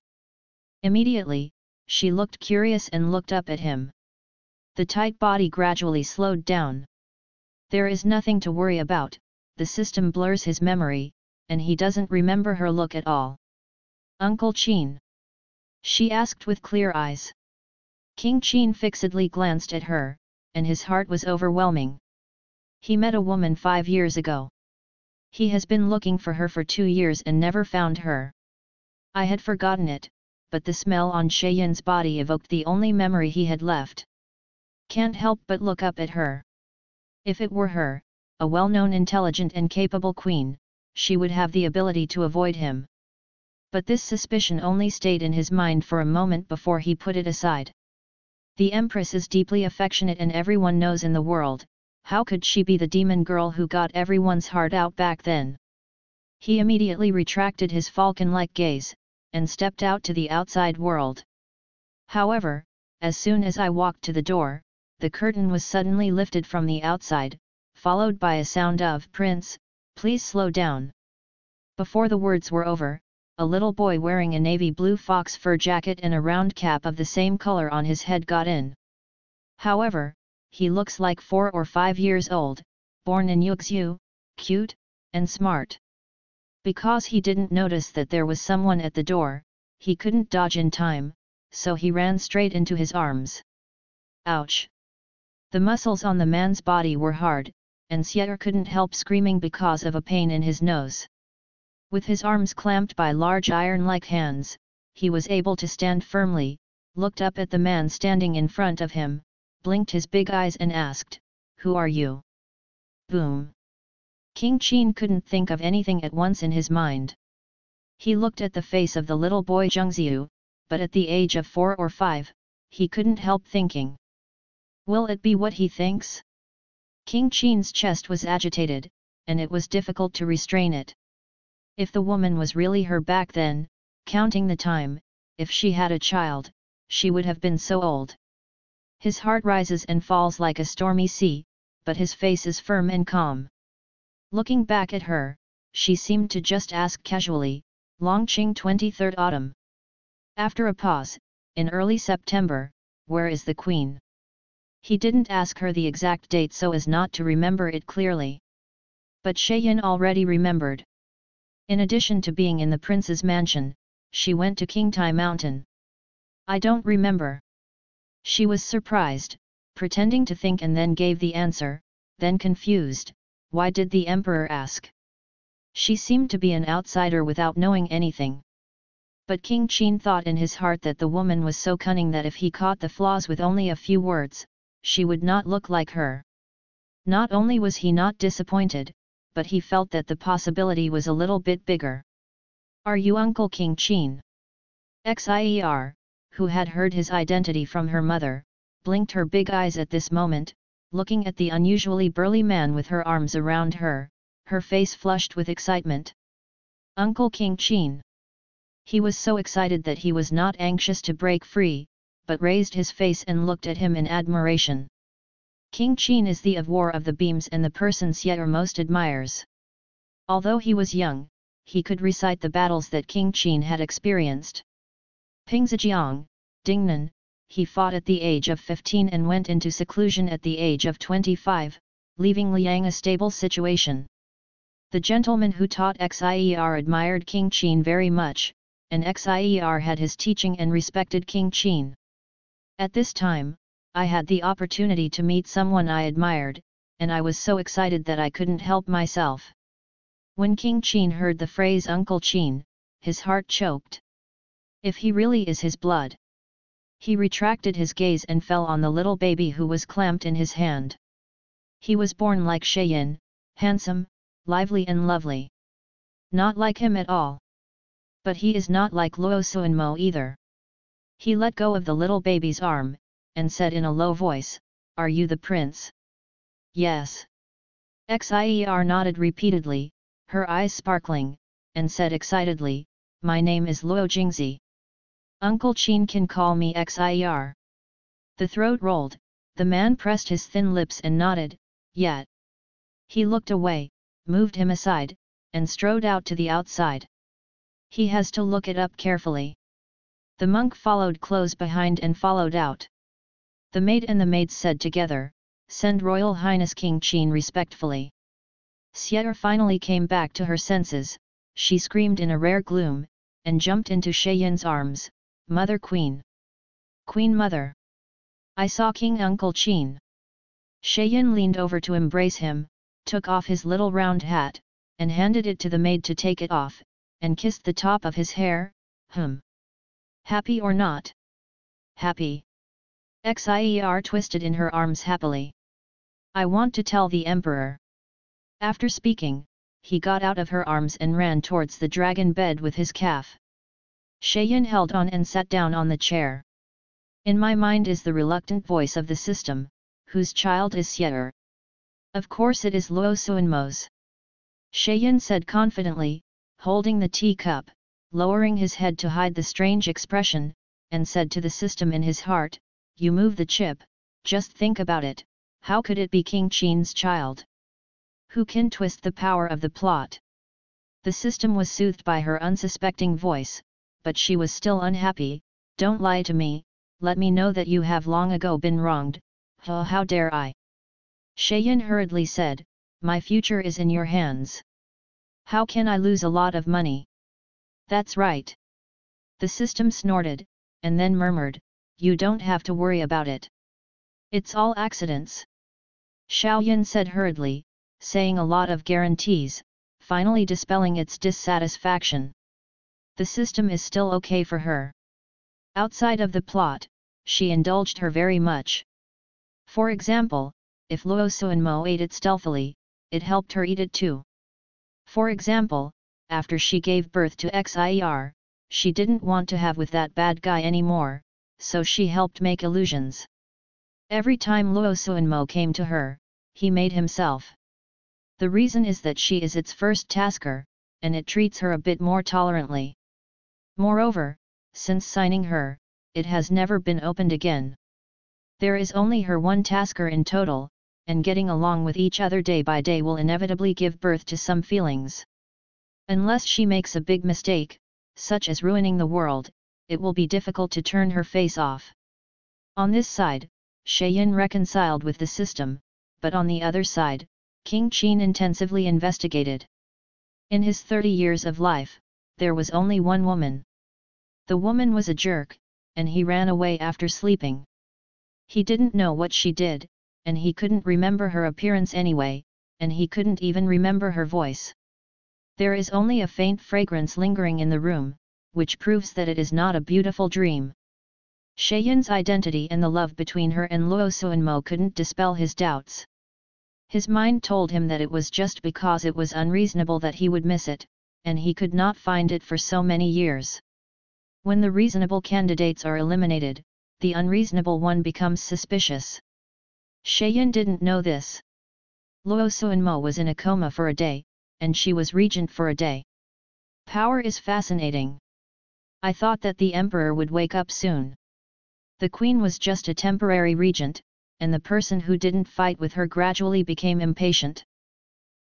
Immediately, she looked curious and looked up at him. The tight body gradually slowed down. There is nothing to worry about, the system blurs his memory, and he doesn't remember her look at all. "Uncle Qin?" she asked with clear eyes. King Qin fixedly glanced at her, and his heart was overwhelming. He met a woman 5 years ago. He has been looking for her for 2 years and never found her. I had forgotten it, but the smell on Shayin's body evoked the only memory he had left. Can't help but look up at her. If it were her, a well-known intelligent and capable queen, she would have the ability to avoid him. But this suspicion only stayed in his mind for a moment before he put it aside. The Empress is deeply affectionate and everyone knows in the world, how could she be the demon girl who got everyone's heart out back then? He immediately retracted his falcon-like gaze, and stepped out to the outside world. However, as soon as I walked to the door, the curtain was suddenly lifted from the outside, followed by a sound of, "Prince, please slow down." Before the words were over, a little boy wearing a navy blue fox fur jacket and a round cap of the same color on his head got in. However, he looks like 4 or 5 years old, born in Yuxiu, cute, and smart. Because he didn't notice that there was someone at the door, he couldn't dodge in time, so he ran straight into his arms. Ouch! The muscles on the man's body were hard, and Xier couldn't help screaming because of a pain in his nose. With his arms clamped by large iron-like hands, he was able to stand firmly, looked up at the man standing in front of him, blinked his big eyes and asked, "Who are you?" Boom! King Qin couldn't think of anything at once in his mind. He looked at the face of the little boy Zhengziu, but at the age of 4 or 5, he couldn't help thinking. Will it be what he thinks? King Qin's chest was agitated, and it was difficult to restrain it. If the woman was really her back then, counting the time, if she had a child, she would have been so old. His heart rises and falls like a stormy sea, but his face is firm and calm. Looking back at her, she seemed to just ask casually, Longqing 23rd autumn. After a pause, in early September, where is the queen? He didn't ask her the exact date so as not to remember it clearly. But Sheyin already remembered. In addition to being in the prince's mansion, she went to Qingtai Mountain. I don't remember. She was surprised, pretending to think and then gave the answer, then confused, why did the emperor ask? She seemed to be an outsider without knowing anything. But King Qin thought in his heart that the woman was so cunning that if he caught the flaws with only a few words, she would not look like her. Not only was he not disappointed, but he felt that the possibility was a little bit bigger. Are you Uncle King Qin? Xier, who had heard his identity from her mother, blinked her big eyes at this moment, looking at the unusually burly man with her arms around her, her face flushed with excitement. Uncle King Qin. He was so excited that he was not anxious to break free, but raised his face and looked at him in admiration. King Qin is the of war of the beams and the person Xier most admires. Although he was young, he could recite the battles that King Qin had experienced. Pingzijiang, Dingnan, he fought at the age of 15 and went into seclusion at the age of 25, leaving Liang a stable situation. The gentleman who taught Xier admired King Qin very much, and Xier had his teaching and respected King Qin. At this time, I had the opportunity to meet someone I admired, and I was so excited that I couldn't help myself. When King Qin heard the phrase Uncle Qin, his heart choked. If he really is his blood. He retracted his gaze and fell on the little baby who was clamped in his hand. He was born like Sheyin, handsome, lively and lovely. Not like him at all. But he is not like Luo Suanmo either. He let go of the little baby's arm, and said in a low voice, "Are you the prince?" "Yes." Xier nodded repeatedly, her eyes sparkling, and said excitedly, "My name is Luo Jingzi. Uncle Qin can call me Xier." The throat rolled, the man pressed his thin lips and nodded, "Yet." He looked away, moved him aside, and strode out to the outside. He has to look it up carefully. The monk followed close behind and followed out. The maid and the maids said together, "Send Royal Highness King Qin respectfully." Xier finally came back to her senses, she screamed in a rare gloom, and jumped into Sheyin's arms, "Mother Queen! Queen Mother! I saw King Uncle Qin!" Sheyin leaned over to embrace him, took off his little round hat, and handed it to the maid to take it off, and kissed the top of his hair, Happy or not? Happy. Xier twisted in her arms happily. "I want to tell the emperor." After speaking, he got out of her arms and ran towards the dragon bed with his calf. Sheyin held on and sat down on the chair. "In my mind is the reluctant voice of the system, whose child is Xier. Of course it is Luo Suanmo's." Sheyin said confidently, holding the teacup, lowering his head to hide the strange expression, and said to the system in his heart, "You move the chip, just think about it, how could it be King Qin's child? Who can twist the power of the plot?" The system was soothed by her unsuspecting voice, but she was still unhappy. "Don't lie to me, let me know that you have long ago been wronged, how dare I?" Sheyin hurriedly said, "My future is in your hands. How can I lose a lot of money?" "That's right." The system snorted, and then murmured, "You don't have to worry about it. It's all accidents." Xiaoyan said hurriedly, saying a lot of guarantees, finally dispelling its dissatisfaction. The system is still okay for her. Outside of the plot, she indulged her very much. For example, if Luo Suanmo ate it stealthily, it helped her eat it too. For example, after she gave birth to Xier, she didn't want to have with that bad guy anymore, so she helped make illusions. Every time Luo Suanmo came to her, he made himself. The reason is that she is its first tasker, and it treats her a bit more tolerantly. Moreover, since signing her, it has never been opened again. There is only her one tasker in total, and getting along with each other day by day will inevitably give birth to some feelings. Unless she makes a big mistake, such as ruining the world, it will be difficult to turn her face off. On this side, Sheyin reconciled with the system, but on the other side, King Qin intensively investigated. In his 30 years of life, there was only one woman. The woman was a jerk, and he ran away after sleeping. He didn't know what she did, and he couldn't remember her appearance anyway, and he couldn't even remember her voice. There is only a faint fragrance lingering in the room, which proves that it is not a beautiful dream. Sheyin's identity and the love between her and Luo Suanmo couldn't dispel his doubts. His mind told him that it was just because it was unreasonable that he would miss it, and he could not find it for so many years. When the reasonable candidates are eliminated, the unreasonable one becomes suspicious. Sheyin didn't know this. Luo Suanmo was in a coma for a day, and she was regent for a day. Power is fascinating. I thought that the emperor would wake up soon. The queen was just a temporary regent, and the person who didn't fight with her gradually became impatient.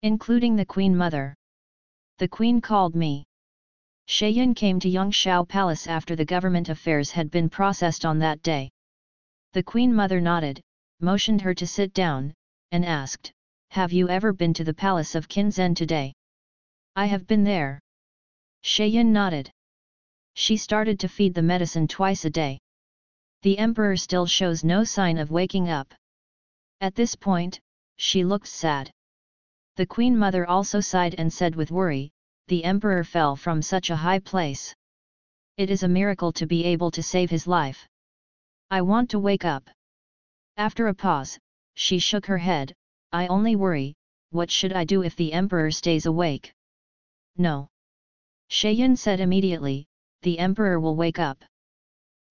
Including the queen mother. The queen called me. Sheyin came to Yongshao Palace after the government affairs had been processed on that day. The queen mother nodded, motioned her to sit down, and asked, "Have you ever been to the palace of Qinzhen today?" "I have been there." Sheyin nodded. She started to feed the medicine twice a day. The emperor still shows no sign of waking up. At this point, she looked sad. The queen mother also sighed and said with worry, "The emperor fell from such a high place. It is a miracle to be able to save his life. I want to wake up." After a pause, she shook her head, "I only worry, what should I do if the emperor stays awake?" "No." Sheyin said immediately, "The emperor will wake up."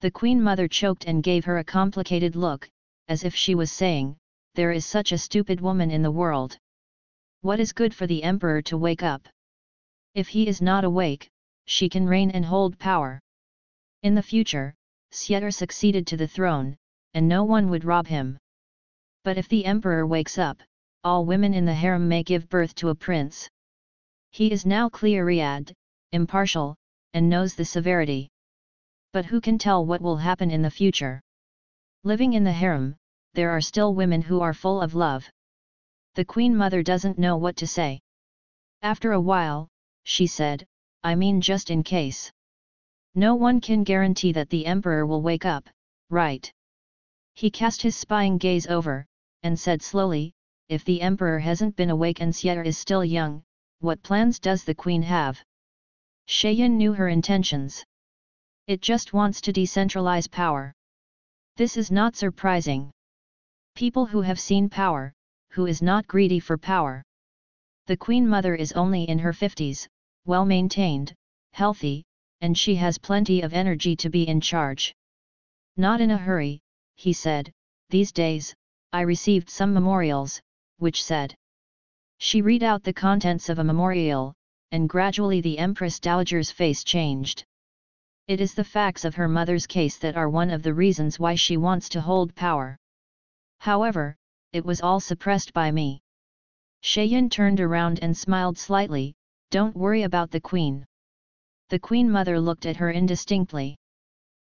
The queen mother choked and gave her a complicated look, as if she was saying, "There is such a stupid woman in the world. What is good for the emperor to wake up? If he is not awake, she can reign and hold power. In the future, Xie'er succeeded to the throne, and no one would rob him. But if the emperor wakes up, all women in the harem may give birth to a prince. He is now clear-eyed, impartial, and knows the severity. But who can tell what will happen in the future? Living in the harem, there are still women who are full of love." The queen mother doesn't know what to say. After a while, she said, "I mean just in case. No one can guarantee that the emperor will wake up, right?" He cast his spying gaze over, and said slowly, "If the emperor hasn't been awake and Xie'er is still young, what plans does the queen have?" Sheyin knew her intentions. It just wants to decentralize power. This is not surprising. People who have seen power, who is not greedy for power. The queen mother is only in her 50s, well-maintained, healthy, and she has plenty of energy to be in charge. "Not in a hurry," he said, "these days, I received some memorials, which said." She read out the contents of a memorial, and gradually the Empress Dowager's face changed. It is the facts of her mother's case that are one of the reasons why she wants to hold power. However, it was all suppressed by me. Sheyin turned around and smiled slightly, "Don't worry about the queen." The queen mother looked at her indistinctly.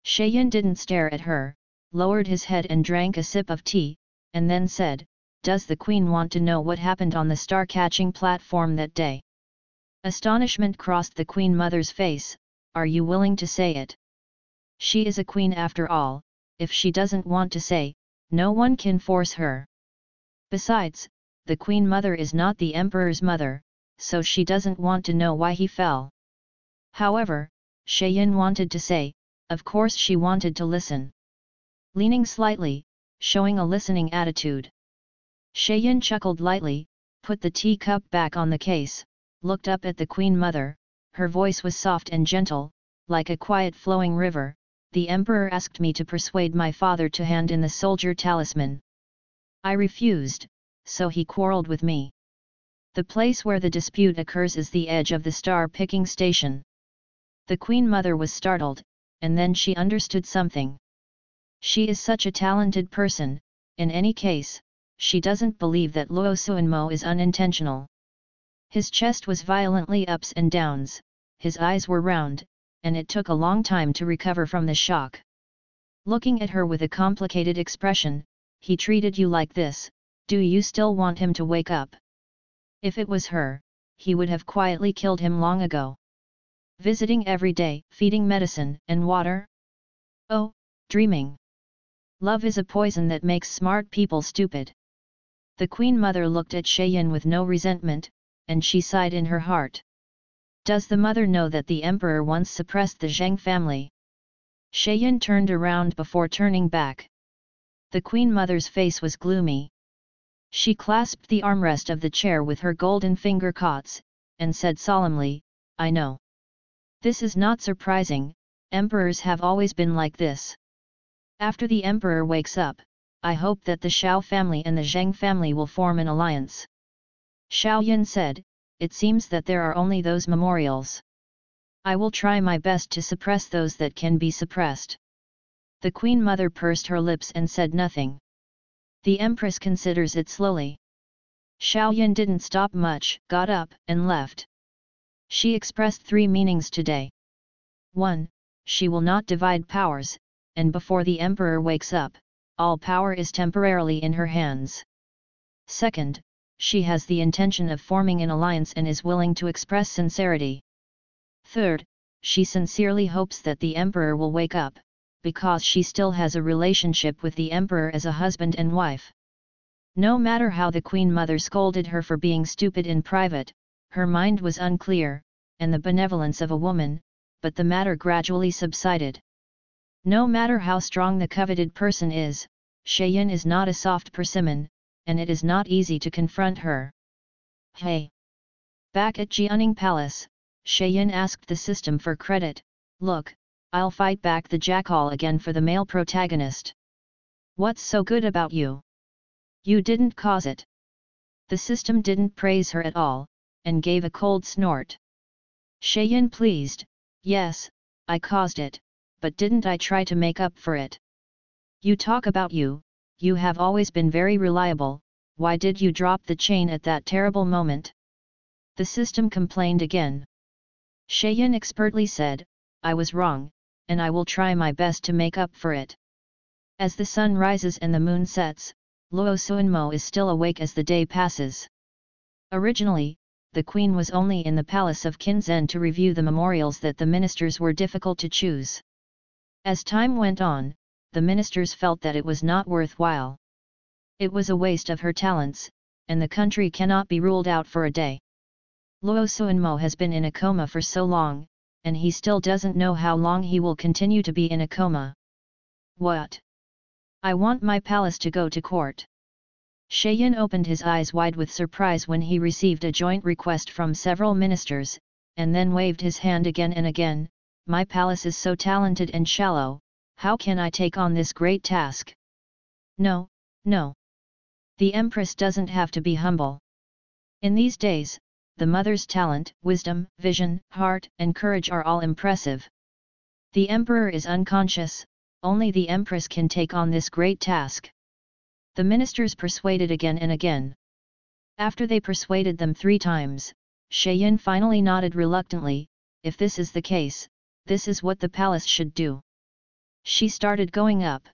Sheyin didn't stare at her, lowered his head and drank a sip of tea, and then said, "Does the queen want to know what happened on the star-catching platform that day?" Astonishment crossed the queen mother's face. "Are you willing to say it? She is a queen after all, if she doesn't want to say, no one can force her. Besides, the queen mother is not the emperor's mother, so she doesn't want to know why he fell." However, Sheyin wanted to say, of course she wanted to listen. Leaning slightly, showing a listening attitude. Sheyin chuckled lightly, put the teacup back on the case, looked up at the queen mother. Her voice was soft and gentle, like a quiet flowing river. "The emperor asked me to persuade my father to hand in the soldier talisman. I refused, so he quarreled with me. The place where the dispute occurs is the edge of the star-picking station. The Queen Mother was startled, and then she understood something. She is such a talented person, in any case, she doesn't believe that Luo Suanmo is unintentional. His chest was violently ups and downs, his eyes were round, and it took a long time to recover from the shock. Looking at her with a complicated expression, he treated you like this, do you still want him to wake up? If it was her, he would have quietly killed him long ago. Visiting every day, feeding medicine and water? Oh, dreaming. Love is a poison that makes smart people stupid. The Queen Mother looked at Sheyin with no resentment, and she sighed in her heart. Does the mother know that the emperor once suppressed the Zheng family? Sheyin turned around before turning back. The Queen Mother's face was gloomy. She clasped the armrest of the chair with her golden finger cots, and said solemnly, I know. This is not surprising, emperors have always been like this. After the emperor wakes up, I hope that the Xiao family and the Zheng family will form an alliance. Xiao Yan said, it seems that there are only those memorials. I will try my best to suppress those that can be suppressed. The Queen Mother pursed her lips and said nothing. The Empress considers it slowly. Xiao Yan didn't stop much, got up and left. She expressed 3 meanings today. 1. She will not divide powers, and before the emperor wakes up, all power is temporarily in her hands. 2. She has the intention of forming an alliance and is willing to express sincerity. 3. She sincerely hopes that the emperor will wake up, because she still has a relationship with the emperor as a husband and wife. No matter how the Queen Mother scolded her for being stupid in private, her mind was unclear, and the benevolence of a woman, but the matter gradually subsided. No matter how strong the coveted person is, Sheyin is not a soft persimmon, and it is not easy to confront her. Hey! Back at Jianing Palace, Sheyin asked the system for credit, look, I'll fight back the jackal again for the male protagonist. What's so good about you? You didn't cause it. The system didn't praise her at all, and gave a cold snort. Sheyin pleased, yes, I caused it, but didn't I try to make up for it? You talk about you have always been very reliable, why did you drop the chain at that terrible moment? The system complained again. Sheyin expertly said, I was wrong, and I will try my best to make up for it. As the sun rises and the moon sets, Luo Suanmo is still awake as the day passes. Originally, the queen was only in the palace of Qinzhen to review the memorials that the ministers were difficult to choose. As time went on, the ministers felt that it was not worthwhile. It was a waste of her talents, and the country cannot be ruled out for a day. Luo Suanmo has been in a coma for so long, and he still doesn't know how long he will continue to be in a coma. What? I want my palace to go to court. Sheyin opened his eyes wide with surprise when he received a joint request from several ministers, and then waved his hand again and again, my palace is so talented and shallow, how can I take on this great task? No, no. The Empress doesn't have to be humble. In these days, the mother's talent, wisdom, vision, heart, and courage are all impressive. The Emperor is unconscious, only the Empress can take on this great task. The ministers persuaded again and again. After they persuaded them 3 times, Sheyin finally nodded reluctantly, if this is the case, this is what the palace should do. She started going up.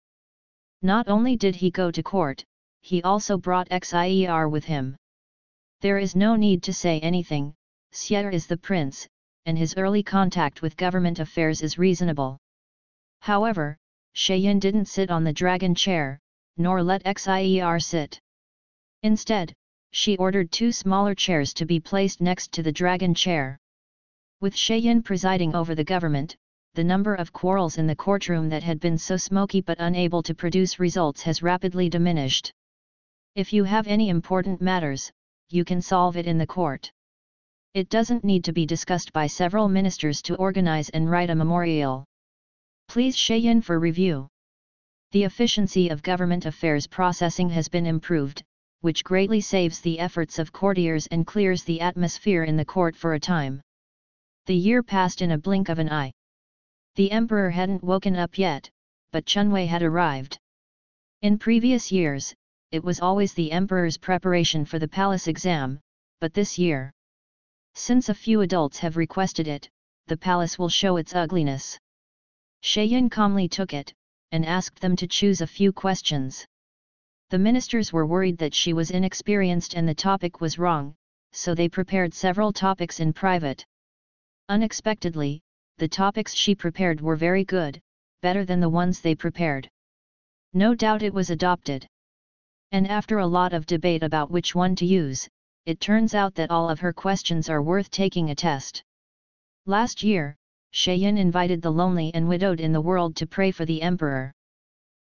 Not only did he go to court, he also brought Xier with him. There is no need to say anything, Xier is the prince, and his early contact with government affairs is reasonable. However, Sheyin didn't sit on the dragon chair, nor let Xier sit. Instead, she ordered 2 smaller chairs to be placed next to the dragon chair. With Sheyin presiding over the government, the number of quarrels in the courtroom that had been so smoky but unable to produce results has rapidly diminished. If you have any important matters, you can solve it in the court. It doesn't need to be discussed by several ministers to organize and write a memorial. Please Sheyin for review. The efficiency of government affairs processing has been improved, which greatly saves the efforts of courtiers and clears the atmosphere in the court for a time. The year passed in a blink of an eye. The emperor hadn't woken up yet, but Chunwei had arrived. In previous years, it was always the emperor's preparation for the palace exam, but this year, since a few adults have requested it, the palace will show its ugliness. Shayin calmly took it, and asked them to choose a few questions. The ministers were worried that she was inexperienced and the topic was wrong, so they prepared several topics in private. Unexpectedly, the topics she prepared were very good, better than the ones they prepared. No doubt it was adopted. And after a lot of debate about which one to use, it turns out that all of her questions are worth taking a test. Last year, Shayin invited the lonely and widowed in the world to pray for the emperor.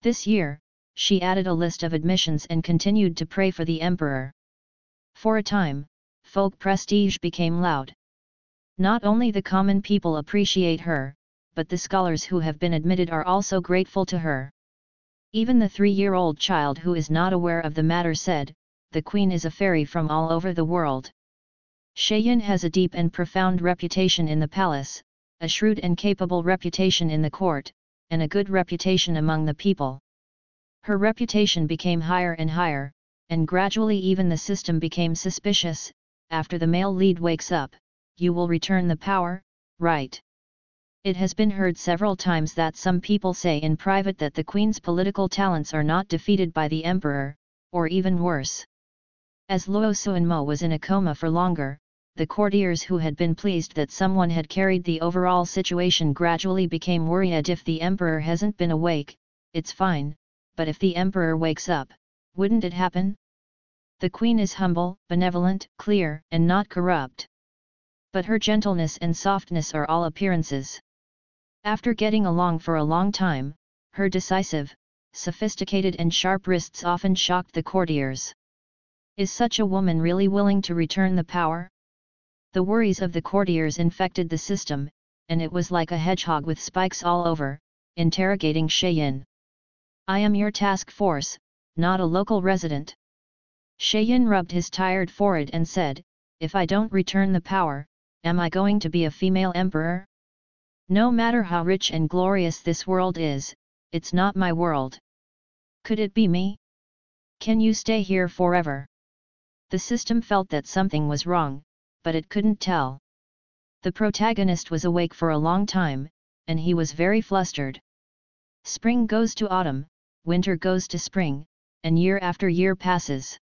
This year, she added a list of admissions and continued to pray for the emperor. For a time, folk prestige became loud. Not only the common people appreciate her, but the scholars who have been admitted are also grateful to her. Even the 3-year-old child who is not aware of the matter said, "The queen is a fairy from all over the world." Shayin has a deep and profound reputation in the palace, a shrewd and capable reputation in the court, and a good reputation among the people. Her reputation became higher and higher, and gradually even the system became suspicious. After the male lead wakes up, you will return the power, right? It has been heard several times that some people say in private that the queen's political talents are not defeated by the emperor, or even worse. As Luo Suanmo was in a coma for longer, the courtiers who had been pleased that someone had carried the overall situation gradually became worried. If the emperor hasn't been awake, it's fine, but if the emperor wakes up, wouldn't it happen? The queen is humble, benevolent, clear, and not corrupt. But her gentleness and softness are all appearances. After getting along for a long time, her decisive, sophisticated and sharp wrists often shocked the courtiers. Is such a woman really willing to return the power? The worries of the courtiers infected the system, and it was like a hedgehog with spikes all over, interrogating Shayin. "I am your task force, not a local resident." Shayin rubbed his tired forehead and said, "If I don't return the power, am I going to be a female emperor? No matter how rich and glorious this world is, it's not my world. Could it be me? Can you stay here forever?" The system felt that something was wrong, but it couldn't tell. The protagonist was awake for a long time, and he was very flustered. Spring goes to autumn, winter goes to spring, and year after year passes.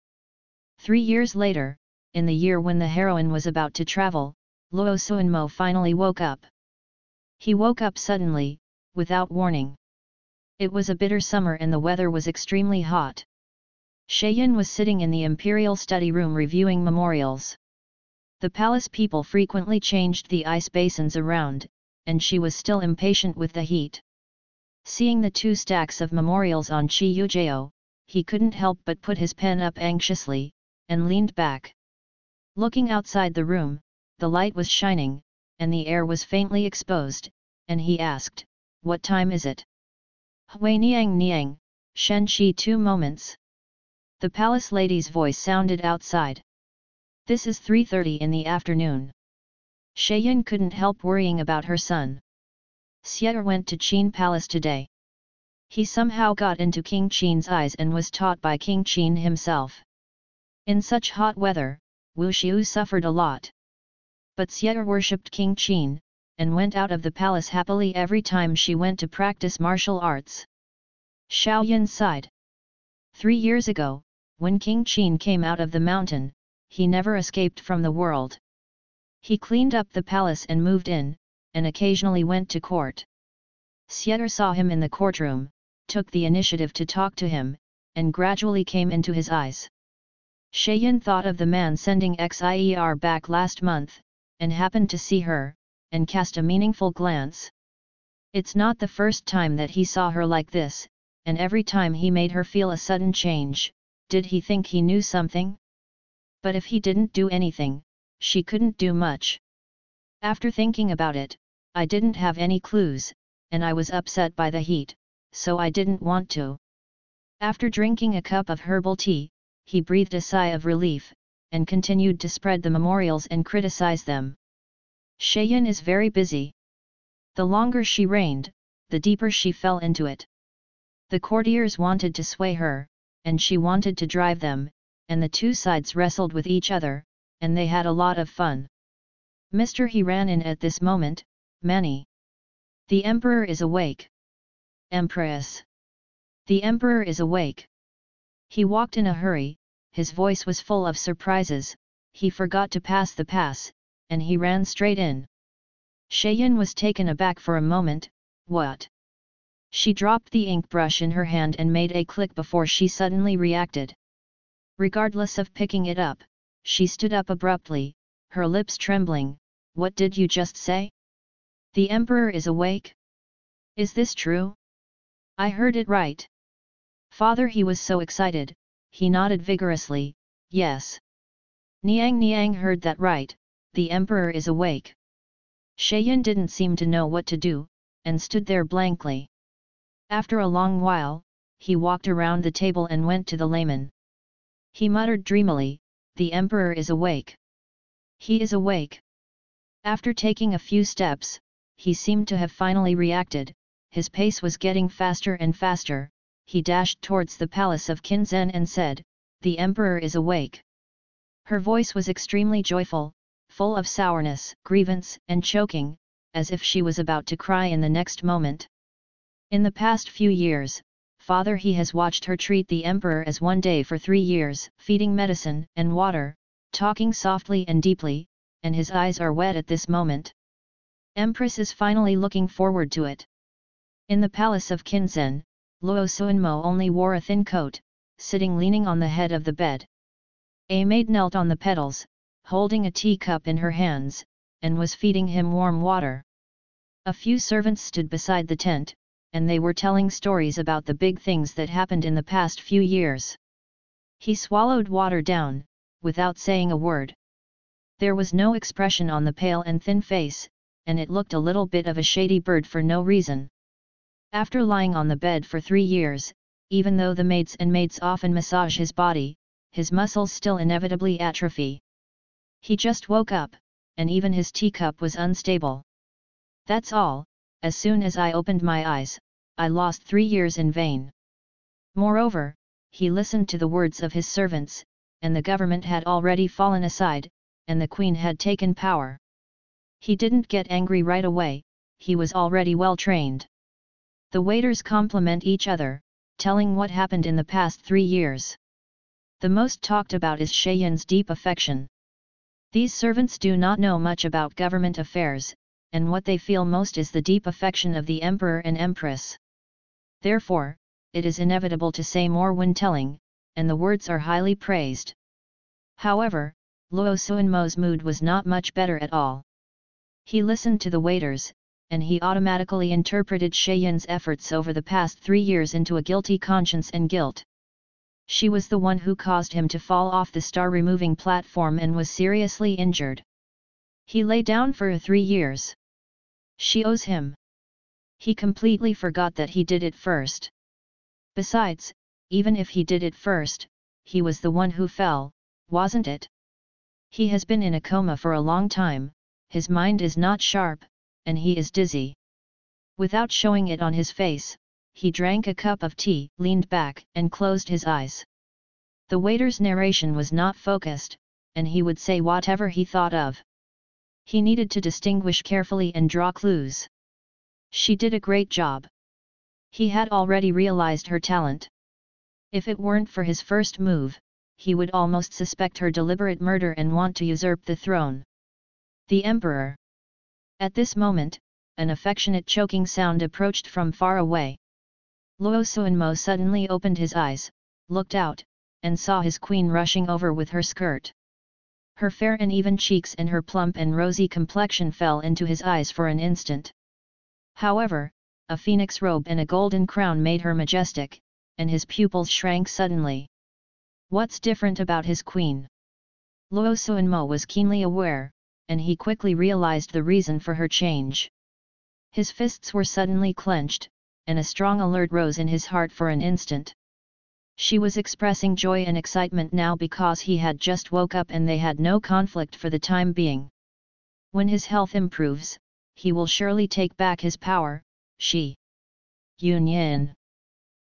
3 years later, in the year when the heroine was about to travel, Luo Suanmo finally woke up. He woke up suddenly, without warning. It was a bitter summer and the weather was extremely hot. Shayin was sitting in the imperial study room reviewing memorials. The palace people frequently changed the ice basins around, and she was still impatient with the heat. Seeing the 2 stacks of memorials on Chi Yujao, he couldn't help but put his pen up anxiously, and leaned back. Looking outside the room, the light was shining, and the air was faintly exposed, and he asked, "What time is it?" "Hui Niang Niang, Shen Shi 2 moments." The palace lady's voice sounded outside. "This is 3:30 in the afternoon." Shayin couldn't help worrying about her son. Xie'er went to Qin Palace today. He somehow got into King Qin's eyes and was taught by King Qin himself. In such hot weather, Wu Xiu suffered a lot. But Xie'er worshipped King Qin, and went out of the palace happily every time she went to practice martial arts. Xiaoyan sighed. 3 years ago, when King Qin came out of the mountain, he never escaped from the world. He cleaned up the palace and moved in, and occasionally went to court. Xie'er saw him in the courtroom, took the initiative to talk to him, and gradually came into his eyes. Shayin thought of the man sending Xie'er back last month, and happened to see her, and cast a meaningful glance. It's not the first time that he saw her like this, and every time he made her feel a sudden change. Did he think he knew something? But if he didn't do anything, she couldn't do much. After thinking about it, I didn't have any clues, and I was upset by the heat, so I didn't want to. After drinking a cup of herbal tea, he breathed a sigh of relief, and continued to spread the memorials and criticize them. Sheyin is very busy. The longer she reigned, the deeper she fell into it. The courtiers wanted to sway her, and she wanted to drive them, and the two sides wrestled with each other, and they had a lot of fun. Mr. He ran in at this moment. Many. The emperor is awake. Empress. The emperor is awake. He walked in a hurry, his voice was full of surprises, he forgot to pass the pass, and he ran straight in. Sheyin was taken aback for a moment. What? She dropped the ink brush in her hand and made a click before she suddenly reacted. Regardless of picking it up, she stood up abruptly, her lips trembling. What did you just say? The emperor is awake? Is this true? I heard it right. Father, he was so excited, he nodded vigorously. Yes. Niang heard that right, the emperor is awake. Sheyin didn't seem to know what to do, and stood there blankly. After a long while, he walked around the table and went to the layman. He muttered dreamily, the emperor is awake. He is awake. After taking a few steps, he seemed to have finally reacted, his pace was getting faster and faster, he dashed towards the palace of Qinzhen and said, the emperor is awake. Her voice was extremely joyful, full of sourness, grievance, and choking, as if she was about to cry in the next moment. In the past few years, Father, he has watched her treat the emperor as one day for 3 years, feeding medicine and water, talking softly and deeply, and his eyes are wet at this moment. Empress is finally looking forward to it. In the palace of Qinzhen, Luo Suanmo only wore a thin coat, sitting leaning on the head of the bed. A maid knelt on the petals, holding a teacup in her hands, and was feeding him warm water. A few servants stood beside the tent, and they were telling stories about the big things that happened in the past few years. He swallowed water down, without saying a word. There was no expression on the pale and thin face, and it looked a little bit of a shady bird for no reason. After lying on the bed for 3 years, even though the maids often massage his body, his muscles still inevitably atrophy. He just woke up, and even his teacup was unstable. That's all, as soon as I opened my eyes, I lost 3 years in vain. Moreover, he listened to the words of his servants, and the government had already fallen aside, and the queen had taken power. He didn't get angry right away, he was already well trained. The waiters compliment each other, telling what happened in the past 3 years. The most talked about is Sheyin's deep affection. These servants do not know much about government affairs, and what they feel most is the deep affection of the emperor and empress. Therefore, it is inevitable to say more when telling, and the words are highly praised. However, Luo Suanmo's mood was not much better at all. He listened to the waiters, and he automatically interpreted Sheyin's efforts over the past 3 years into a guilty conscience and guilt. She was the one who caused him to fall off the star-removing platform and was seriously injured. He lay down for 3 years. She owes him. He completely forgot that he did it first. Besides, even if he did it first, he was the one who fell, wasn't it? He has been in a coma for a long time, his mind is not sharp, and he is dizzy. Without showing it on his face, he drank a cup of tea, leaned back, and closed his eyes. The waiter's narration was not focused, and he would say whatever he thought of. He needed to distinguish carefully and draw clues. She did a great job. He had already realized her talent. If it weren't for his first move, he would almost suspect her deliberate murder and want to usurp the throne. The emperor. At this moment, an affectionate choking sound approached from far away. Luo Suanmo suddenly opened his eyes, looked out, and saw his queen rushing over with her skirt. Her fair and even cheeks and her plump and rosy complexion fell into his eyes for an instant. However, a phoenix robe and a golden crown made her majestic, and his pupils shrank suddenly. What's different about his queen? Luo Suanmo was keenly aware, and he quickly realized the reason for her change. His fists were suddenly clenched, and a strong alert rose in his heart for an instant. She was expressing joy and excitement now because he had just woke up and they had no conflict for the time being. When his health improves, he will surely take back his power, she. Yunyin.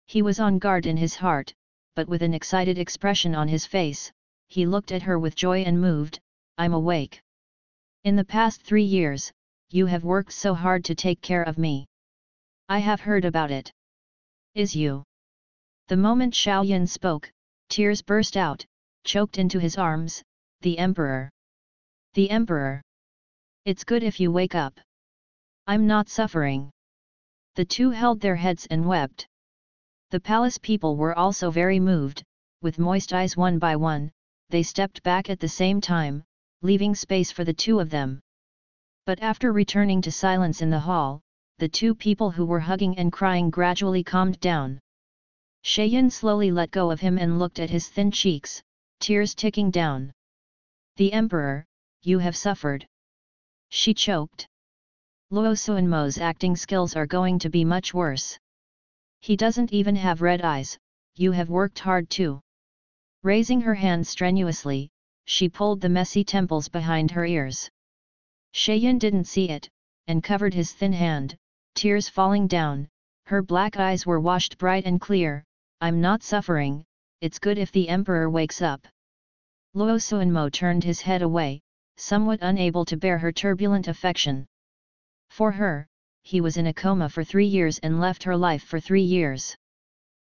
He was on guard in his heart, but with an excited expression on his face, he looked at her with joy and moved, I'm awake. In the past 3 years, you have worked so hard to take care of me. I have heard about it. Is you? The moment Xiaoyan spoke, tears burst out, choked into his arms, the Emperor. The Emperor. It's good if you wake up. I'm not suffering. The two held their heads and wept. The palace people were also very moved, with moist eyes one by one, they stepped back at the same time, leaving space for the two of them. But after returning to silence in the hall, the two people who were hugging and crying gradually calmed down. Shayin slowly let go of him and looked at his thin cheeks, tears ticking down. The Emperor, you have suffered. She choked. Luo Suanmo's acting skills are going to be much worse. He doesn't even have red eyes, you have worked hard too. Raising her hand strenuously, she pulled the messy temples behind her ears. Shayin didn't see it, and covered his thin hand, tears falling down, her black eyes were washed bright and clear, I'm not suffering, it's good if the Emperor wakes up. Luo Suanmo turned his head away, somewhat unable to bear her turbulent affection. For her, he was in a coma for 3 years and left her life for 3 years.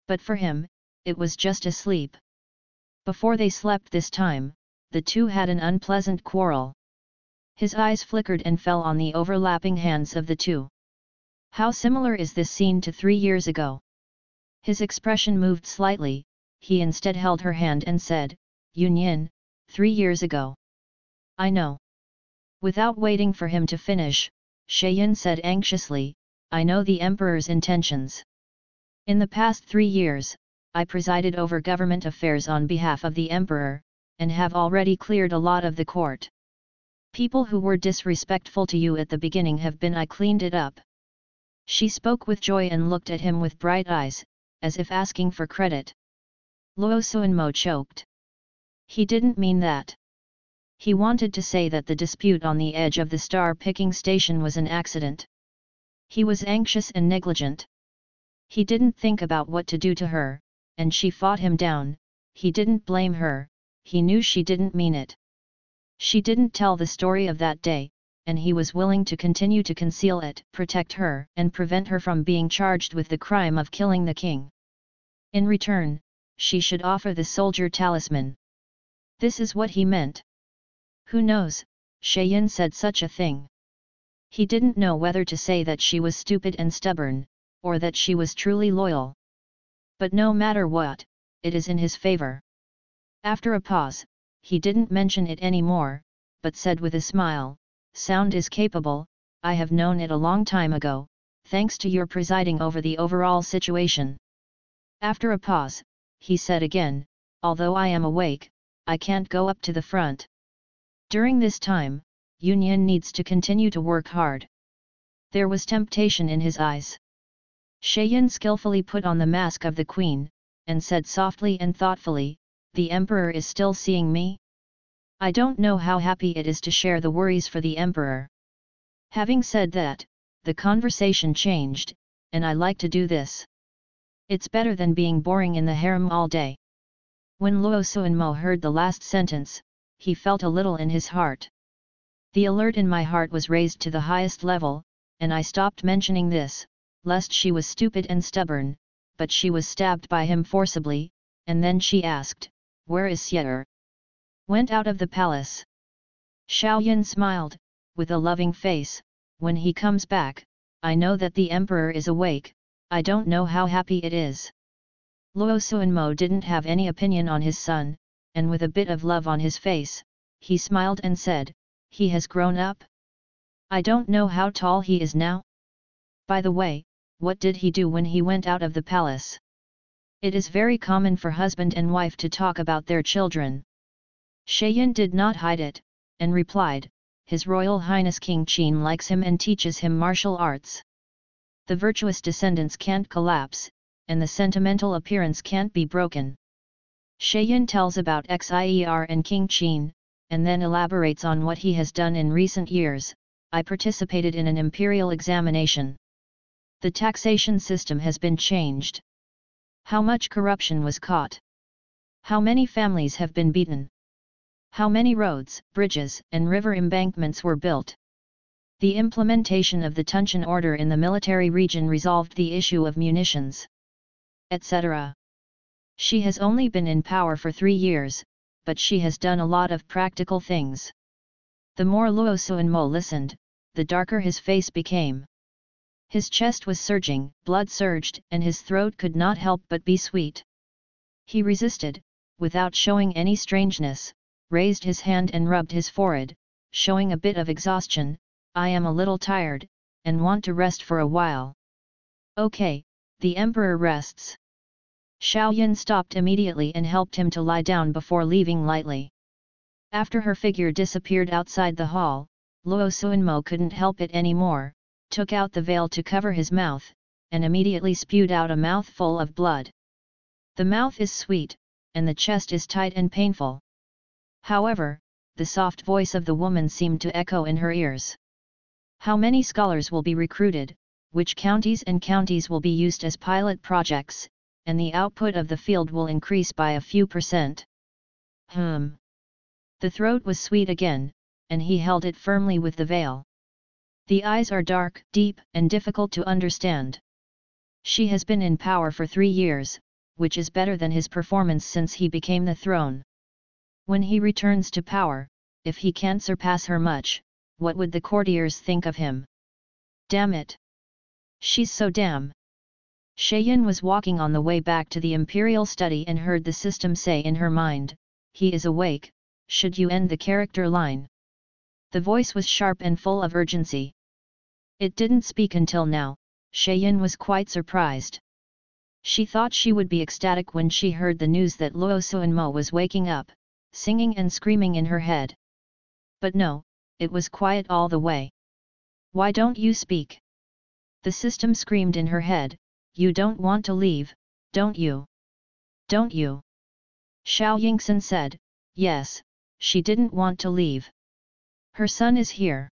But for him, it was just a sleep. Before they slept this time, the two had an unpleasant quarrel. His eyes flickered and fell on the overlapping hands of the two. How similar is this scene to 3 years ago? His expression moved slightly, he instead held her hand and said, Yunyin, 3 years ago. I know. Without waiting for him to finish, Shayin said anxiously, I know the Emperor's intentions. In the past 3 years, I presided over government affairs on behalf of the Emperor, and have already cleared a lot of the court. People who were disrespectful to you at the beginning I cleaned it up. She spoke with joy and looked at him with bright eyes, as if asking for credit. Luo Suanmo choked. He didn't mean that. He wanted to say that the dispute on the edge of the star-picking station was an accident. He was anxious and negligent. He didn't think about what to do to her, and she fought him down, he didn't blame her, he knew she didn't mean it. She didn't tell the story of that day, and he was willing to continue to conceal it, protect her, and prevent her from being charged with the crime of killing the king. In return, she should offer the soldier talisman. This is what he meant. Who knows, Shayin said such a thing. He didn't know whether to say that she was stupid and stubborn, or that she was truly loyal. But no matter what, it is in his favor. After a pause, he didn't mention it anymore, but said with a smile, Sound is capable, I have known it a long time ago, thanks to your presiding over the overall situation. After a pause, he said again, although I am awake, I can't go up to the front. During this time, Yunyin needs to continue to work hard. There was temptation in his eyes. Shayin skillfully put on the mask of the queen, and said softly and thoughtfully, the Emperor is still seeing me? I don't know how happy it is to share the worries for the Emperor. Having said that, the conversation changed, and I like to do this. It's better than being boring in the harem all day. When Luo Suanmo heard the last sentence, he felt a little in his heart. The alert in my heart was raised to the highest level, and I stopped mentioning this, lest she was stupid and stubborn, but she was stabbed by him forcibly, and then she asked, where is Xie'er? Went out of the palace. Xiaoyan smiled, with a loving face, when he comes back, I know that the Emperor is awake, I don't know how happy it is. Luo Suanmo didn't have any opinion on his son, and with a bit of love on his face, he smiled and said, he has grown up? I don't know how tall he is now. By the way, what did he do when he went out of the palace? It is very common for husband and wife to talk about their children. Shayin did not hide it, and replied, His Royal Highness King Qin likes him and teaches him martial arts. The virtuous descendants can't collapse, and the sentimental appearance can't be broken. Shayin tells about Xier and King Qin, and then elaborates on what he has done in recent years. I participated in an imperial examination. The taxation system has been changed. How much corruption was caught? How many families have been beaten? How many roads, bridges, and river embankments were built? The implementation of the Tunshan order in the military region resolved the issue of munitions, etc. She has only been in power for 3 years, but she has done a lot of practical things. The more Luo Suanmo listened, the darker his face became. His chest was surging, blood surged, and his throat could not help but be sweet. He resisted, without showing any strangeness, raised his hand and rubbed his forehead, showing a bit of exhaustion. I am a little tired, and want to rest for a while. Okay, the emperor rests. Xiaoyan stopped immediately and helped him to lie down before leaving lightly. After her figure disappeared outside the hall, Luo Suanmo couldn't help it anymore, took out the veil to cover his mouth, and immediately spewed out a mouthful of blood. The mouth is sweet, and the chest is tight and painful. However, the soft voice of the woman seemed to echo in her ears. How many scholars will be recruited, which counties will be used as pilot projects, and the output of the field will increase by a few %. The throat was sweet again, and he held it firmly with the veil. The eyes are dark, deep, and difficult to understand. She has been in power for 3 years, which is better than his performance since he became the throne. When he returns to power, if he can't surpass her much, what would the courtiers think of him? Damn it! She's so damn. Shayin was walking on the way back to the imperial study and heard the system say in her mind, he is awake, should you end the character line? The voice was sharp and full of urgency. It didn't speak until now. Shayin was quite surprised. She thought she would be ecstatic when she heard the news that Luo Suanmo was waking up, singing and screaming in her head. But no, it was quiet all the way. Why don't you speak? The system screamed in her head, you don't want to leave, don't you? Don't you? Xiao Yingxin said, yes, she didn't want to leave. Her son is here.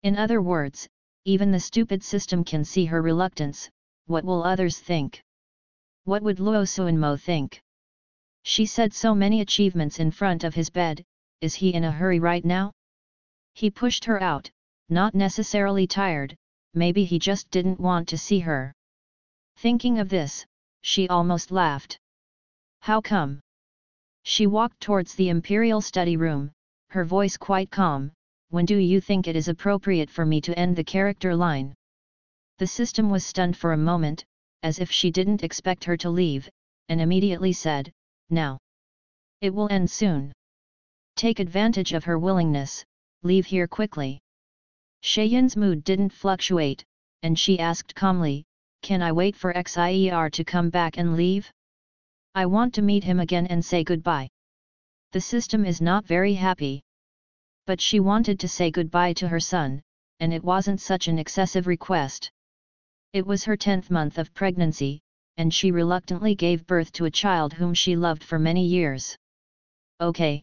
In other words, even the stupid system can see her reluctance. What will others think? What would Luo Suanmo think? She said so many achievements in front of his bed, is he in a hurry right now? He pushed her out, not necessarily tired, maybe he just didn't want to see her. Thinking of this, she almost laughed. How come? She walked towards the imperial study room, her voice quite calm. When do you think it is appropriate for me to end the character line? The system was stunned for a moment, as if she didn't expect her to leave, and immediately said, now. It will end soon. Take advantage of her willingness, leave here quickly. Shayan's mood didn't fluctuate, and she asked calmly, can I wait for Xier to come back and leave? I want to meet him again and say goodbye. The system is not very happy. But she wanted to say goodbye to her son, and it wasn't such an excessive request. It was her 10th month of pregnancy, and she reluctantly gave birth to a child whom she loved for many years. Okay.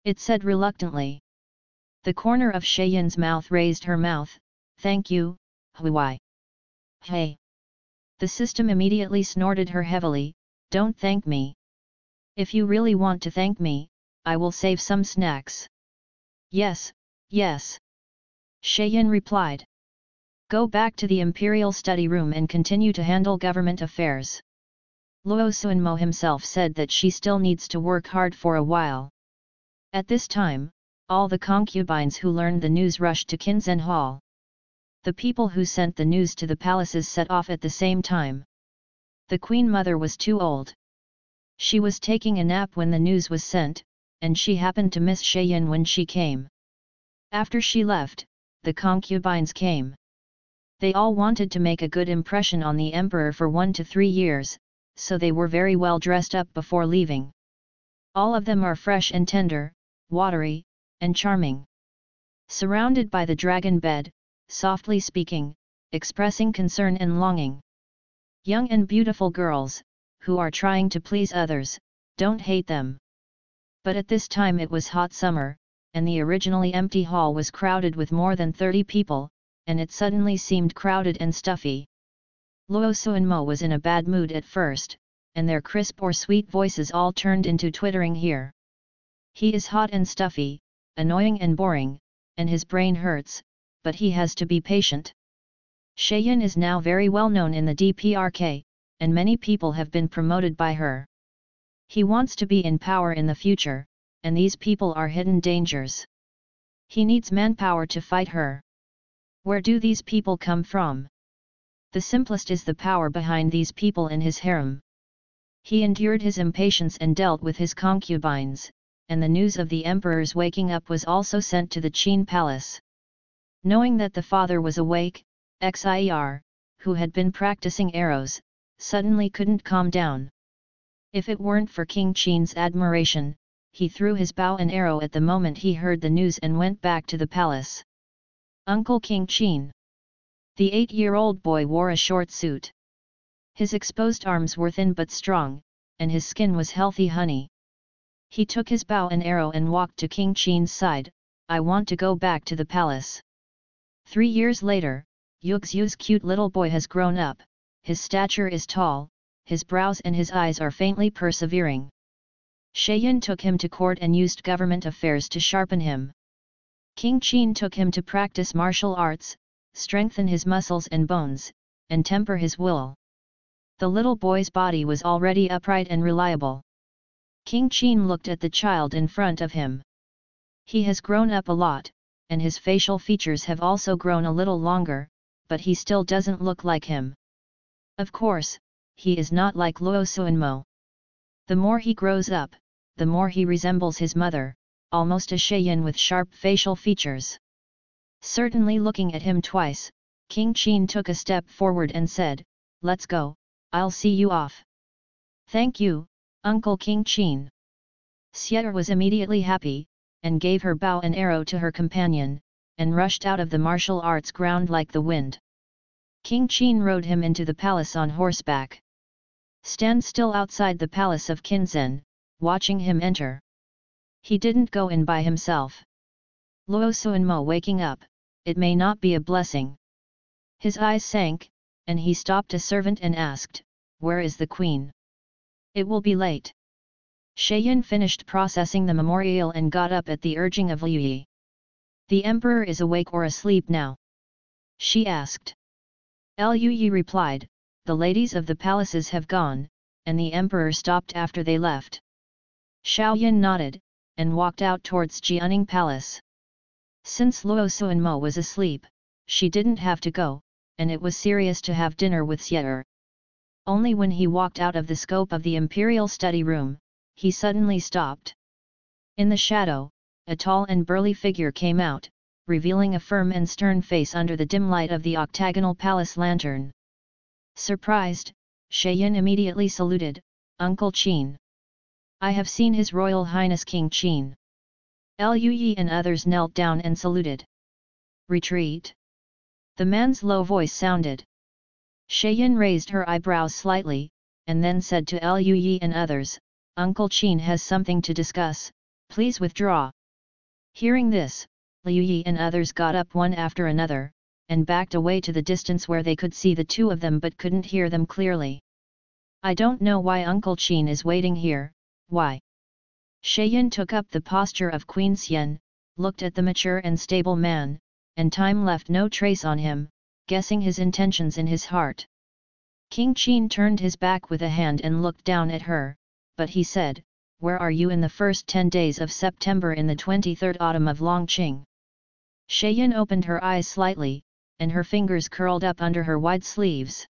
It said reluctantly. The corner of Shayan's mouth raised her mouth, thank you, Huai. Hey. The system immediately snorted her heavily, don't thank me. If you really want to thank me, I will save some snacks. Yes, yes. Shayan replied. Go back to the imperial study room and continue to handle government affairs. Luo Suanmo himself said that she still needs to work hard for a while. At this time, all the concubines who learned the news rushed to Qinzhen Hall. The people who sent the news to the palaces set off at the same time. The queen mother was too old. She was taking a nap when the news was sent, and she happened to miss Shayan when she came. After she left, the concubines came. They all wanted to make a good impression on the emperor for 1 to 3 years, so they were very well dressed up before leaving. All of them are fresh and tender, watery, and charming. Surrounded by the dragon bed, softly speaking, expressing concern and longing. Young and beautiful girls, who are trying to please others, don't hate them. But at this time it was hot summer, and the originally empty hall was crowded with more than 30 people, and it suddenly seemed crowded and stuffy. Luo Suanmo was in a bad mood at first, and their crisp or sweet voices all turned into twittering here. He is hot and stuffy, annoying and boring, and his brain hurts, but he has to be patient. Sheyin is now very well known in the DPRK, and many people have been promoted by her. He wants to be in power in the future, and these people are hidden dangers. He needs manpower to fight her. Where do these people come from? The simplest is the power behind these people in his harem. He endured his impatience and dealt with his concubines, and the news of the emperor's waking up was also sent to the Qin palace. Knowing that the father was awake, Xier, who had been practicing arrows, suddenly couldn't calm down. If it weren't for King Qin's admiration, he threw his bow and arrow at the moment he heard the news and went back to the palace. Uncle King Qin. The 8-year-old boy wore a short suit. His exposed arms were thin but strong, and his skin was healthy honey. He took his bow and arrow and walked to King Qin's side. I want to go back to the palace. 3 years later, Yuxiu's cute little boy has grown up, his stature is tall, his brows and his eyes are faintly persevering. Sheyin took him to court and used government affairs to sharpen him. King Qin took him to practice martial arts, strengthen his muscles and bones, and temper his will. The little boy's body was already upright and reliable. King Qin looked at the child in front of him. He has grown up a lot, and his facial features have also grown a little longer, but he still doesn't look like him. Of course, he is not like Luo Suanmo. The more he grows up, the more he resembles his mother, almost a Sheyin with sharp facial features. Certainly looking at him twice, King Qin took a step forward and said, "Let's go, I'll see you off." "Thank you, Uncle King Qin." Xier was immediately happy, and gave her bow and arrow to her companion, and rushed out of the martial arts ground like the wind. King Qin rode him into the palace on horseback. Stand still outside the palace of Qinzhen, watching him enter. He didn't go in by himself. Luo Suanmo waking up, it may not be a blessing. His eyes sank, and he stopped a servant and asked, "Where is the queen? It will be late." Sheyin finished processing the memorial and got up at the urging of Liu Yi. "The emperor is awake or asleep now?" she asked. Liu Yi replied, "The ladies of the palaces have gone, and the emperor stopped after they left." Xiaoyan nodded, and walked out towards Jianing Palace. Since Luo Suanmo was asleep, she didn't have to go, and it was serious to have dinner with Xier. Only when he walked out of the scope of the imperial study room, he suddenly stopped. In the shadow, a tall and burly figure came out, revealing a firm and stern face under the dim light of the octagonal palace lantern. Surprised, Sheyin immediately saluted, "Uncle Qin. I have seen His Royal Highness King Qin." Liu Yi and others knelt down and saluted. "Retreat." The man's low voice sounded. Sheyin raised her eyebrows slightly, and then said to Liu Yi and others, "Uncle Qin has something to discuss, please withdraw." Hearing this, Liu Yi and others got up one after another, and backed away to the distance where they could see the two of them but couldn't hear them clearly. "I don't know why Uncle Qin is waiting here, why?" Sheyin took up the posture of Queen Xian, looked at the mature and stable man, and time left no trace on him, guessing his intentions in his heart. King Qin turned his back with a hand and looked down at her, but he said, "Where are you in the first 10 days of September in the 23rd autumn of Longqing?" Sheyin opened her eyes slightly, and her fingers curled up under her wide sleeves.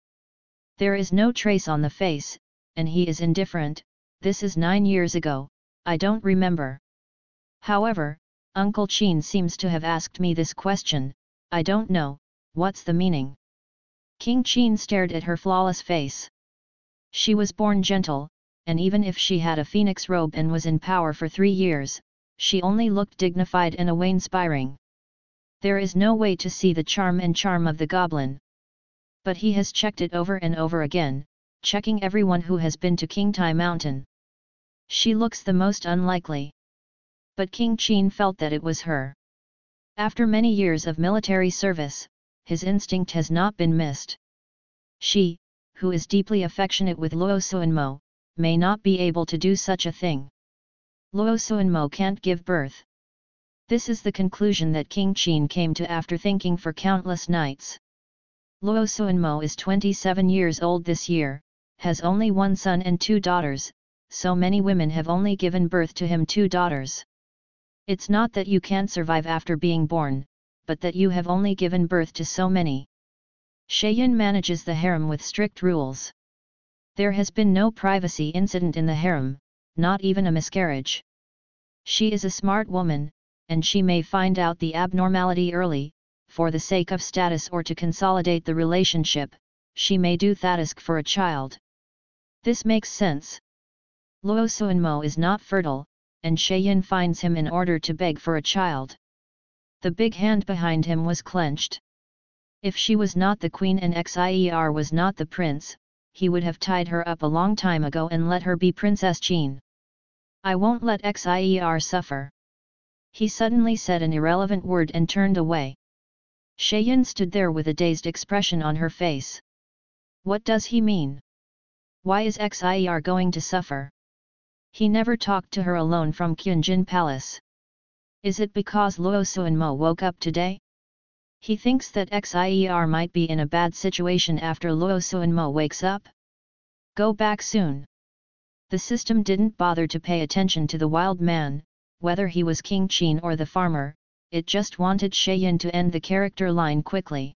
"There is no trace on the face, and he is indifferent. This is 9 years ago, I don't remember. However, Uncle Qin seems to have asked me this question, I don't know, what's the meaning?" King Qin stared at her flawless face. She was born gentle, and even if she had a phoenix robe and was in power for 3 years, she only looked dignified and awe-inspiring. There is no way to see the charm of the goblin. But he has checked it over and over again, checking everyone who has been to King Tai Mountain. She looks the most unlikely. But King Qin felt that it was her. After many years of military service, his instinct has not been missed. She, who is deeply affectionate with Luo Suanmo, may not be able to do such a thing. Luo Suanmo can't give birth. This is the conclusion that King Qin came to after thinking for countless nights. Luo Suanmo is 27 years old this year, has only one son and 2 daughters, so many women have only given birth to him 2 daughters. It's not that you can't survive after being born, but that you have only given birth to so many. Sheyin manages the harem with strict rules. There has been no privacy incident in the harem, not even a miscarriage. She is a smart woman, and she may find out the abnormality early, for the sake of status or to consolidate the relationship, she may do that for a child. This makes sense. Luo Suanmo is not fertile, and Sheyin finds him in order to beg for a child. The big hand behind him was clenched. If she was not the queen and Xier was not the prince, he would have tied her up a long time ago and let her be Princess Jean. I won't let Xier suffer. He suddenly said an irrelevant word and turned away. Sheyin stood there with a dazed expression on her face. What does he mean? Why is Xier going to suffer? He never talked to her alone from Qinjin Palace. Is it because Luo Suanmo woke up today? He thinks that Xier might be in a bad situation after Luo Suanmo wakes up. Go back soon. The system didn't bother to pay attention to the wild man, whether he was King Qin or the farmer, it just wanted Sheyin to end the character line quickly.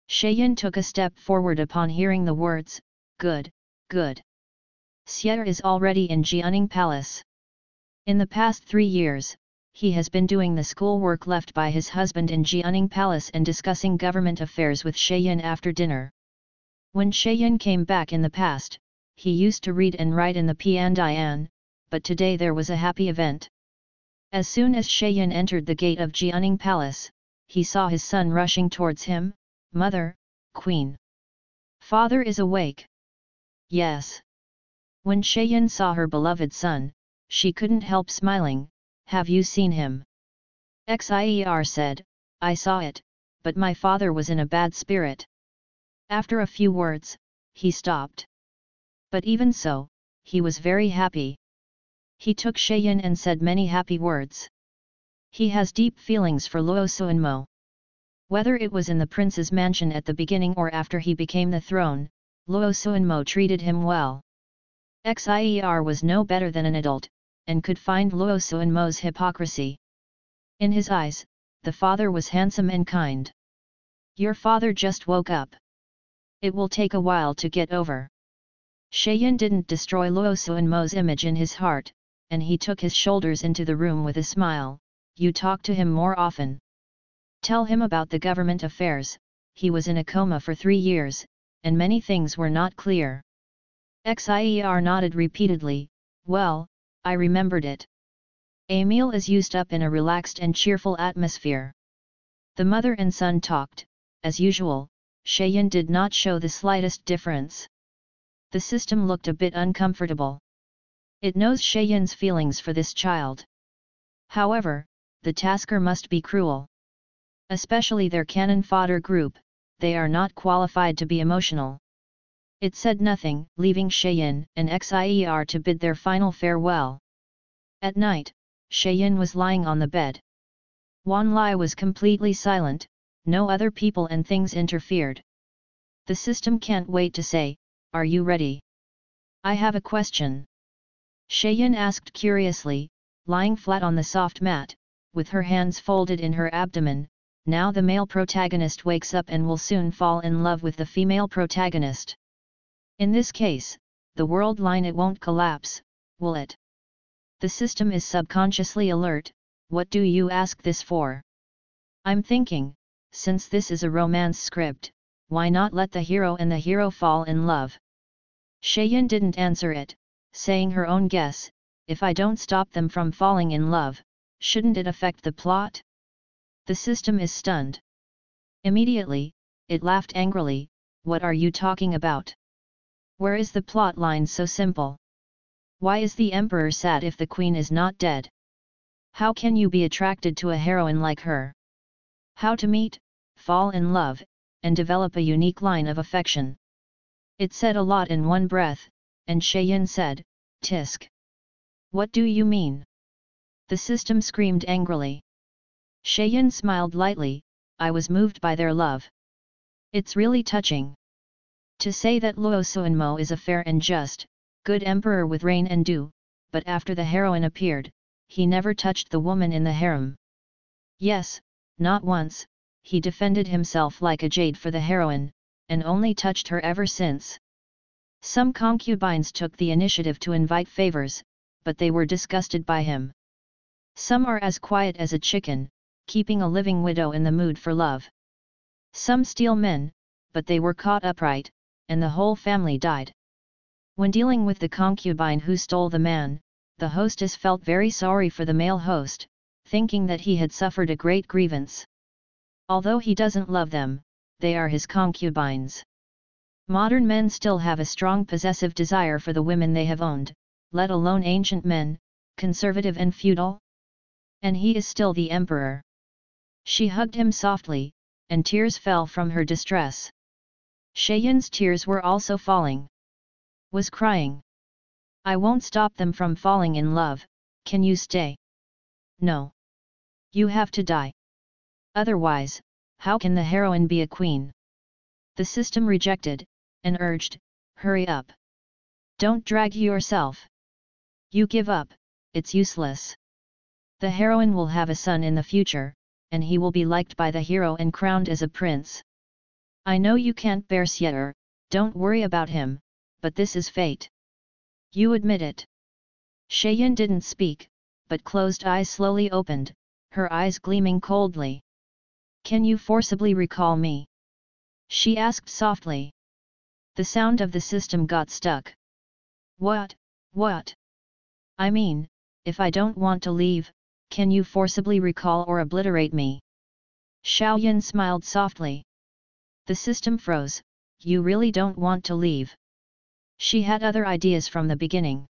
Sheyin took a step forward upon hearing the words, good, good. Xier is already in Jianing Palace. In the past 3 years, he has been doing the schoolwork left by his husband in Jianing Palace and discussing government affairs with Sheyin after dinner. When Sheyin came back in the past, he used to read and write in the Piandian, but today there was a happy event. As soon as Sheyin entered the gate of Jianing Palace, he saw his son rushing towards him. Mother, Queen. Father is awake. Yes. When Sheyin saw her beloved son, she couldn't help smiling. Have you seen him? Xier said, I saw it, but my father was in a bad spirit. After a few words, he stopped. But even so, he was very happy. He took Sheyin and said many happy words. He has deep feelings for Luo Suanmo. Whether it was in the prince's mansion at the beginning or after he became the throne, Luo Suanmo treated him well. Xier was no better than an adult, and could find Luo Suanmo's hypocrisy. In his eyes, the father was handsome and kind. Your father just woke up. It will take a while to get over. Sheyin didn't destroy Luo Suanmo's image in his heart, and he took his shoulders into the room with a smile. You talk to him more often. Tell him about the government affairs. He was in a coma for 3 years, and many things were not clear. Xier nodded repeatedly. Well, I remembered it. Emil is used up in a relaxed and cheerful atmosphere. The mother and son talked. As usual, Sheyin did not show the slightest difference. The system looked a bit uncomfortable. It knows Sheyin's feelings for this child. However, the tasker must be cruel. Especially their cannon fodder group, they are not qualified to be emotional. It said nothing, leaving Sheyin and Xier to bid their final farewell. At night, Sheyin was lying on the bed. Wan Lai was completely silent, no other people and things interfered. The system can't wait to say, are you ready? I have a question. Sheyin asked curiously, lying flat on the soft mat, with her hands folded in her abdomen. Now the male protagonist wakes up and will soon fall in love with the female protagonist. In this case, the world line it won't collapse, will it? The system is subconsciously alert. What do you ask this for? I'm thinking, since this is a romance script, why not let the hero and the hero fall in love? Sheyin didn't answer it, saying her own guess, if I don't stop them from falling in love, shouldn't it affect the plot? The system is stunned. Immediately, it laughed angrily. what are you talking about? Where is the plot line so simple? Why is the emperor sad if the queen is not dead? How can you be attracted to a heroine like her? How to meet, fall in love, and develop a unique line of affection? It said a lot in one breath, and Shayin said, "Tisk. What do you mean?" The system screamed angrily. Shayin smiled lightly, "I was moved by their love. It's really touching. To say that Luo Suanmo is a fair and just, good emperor with reign and due, but after the heroine appeared, he never touched the woman in the harem. Yes, not once, he defended himself like a jade for the heroine, and only touched her ever since. Some concubines took the initiative to invite favors, but they were disgusted by him. Some are as quiet as a chicken, keeping a living widow in the mood for love. Some steal men, but they were caught upright, and the whole family died." When dealing with the concubine who stole the man, the hostess felt very sorry for the male host, thinking that he had suffered a great grievance. Although he doesn't love them, they are his concubines. Modern men still have a strong possessive desire for the women they have owned, let alone ancient men, conservative and feudal. And he is still the emperor. She hugged him softly, and tears fell from her distress. Shayin's tears were also falling. Was crying. "I won't stop them from falling in love, can you stay?" "No. You have to die. Otherwise, how can the heroine be a queen?" The system rejected, and urged, "Hurry up. Don't drag yourself. You give up, it's useless. The heroine will have a son in the future, and he will be liked by the hero and crowned as a prince. I know you can't bear Sieter, don't worry about him, but this is fate. You admit it." Shayin didn't speak, but closed eyes slowly opened, her eyes gleaming coldly. "Can you forcibly recall me?" she asked softly. The sound of the system got stuck. What? I mean, if I don't want to leave, can you forcibly recall or obliterate me?" Xiaoyan smiled softly. The system froze. "You really don't want to leave?" She had other ideas from the beginning.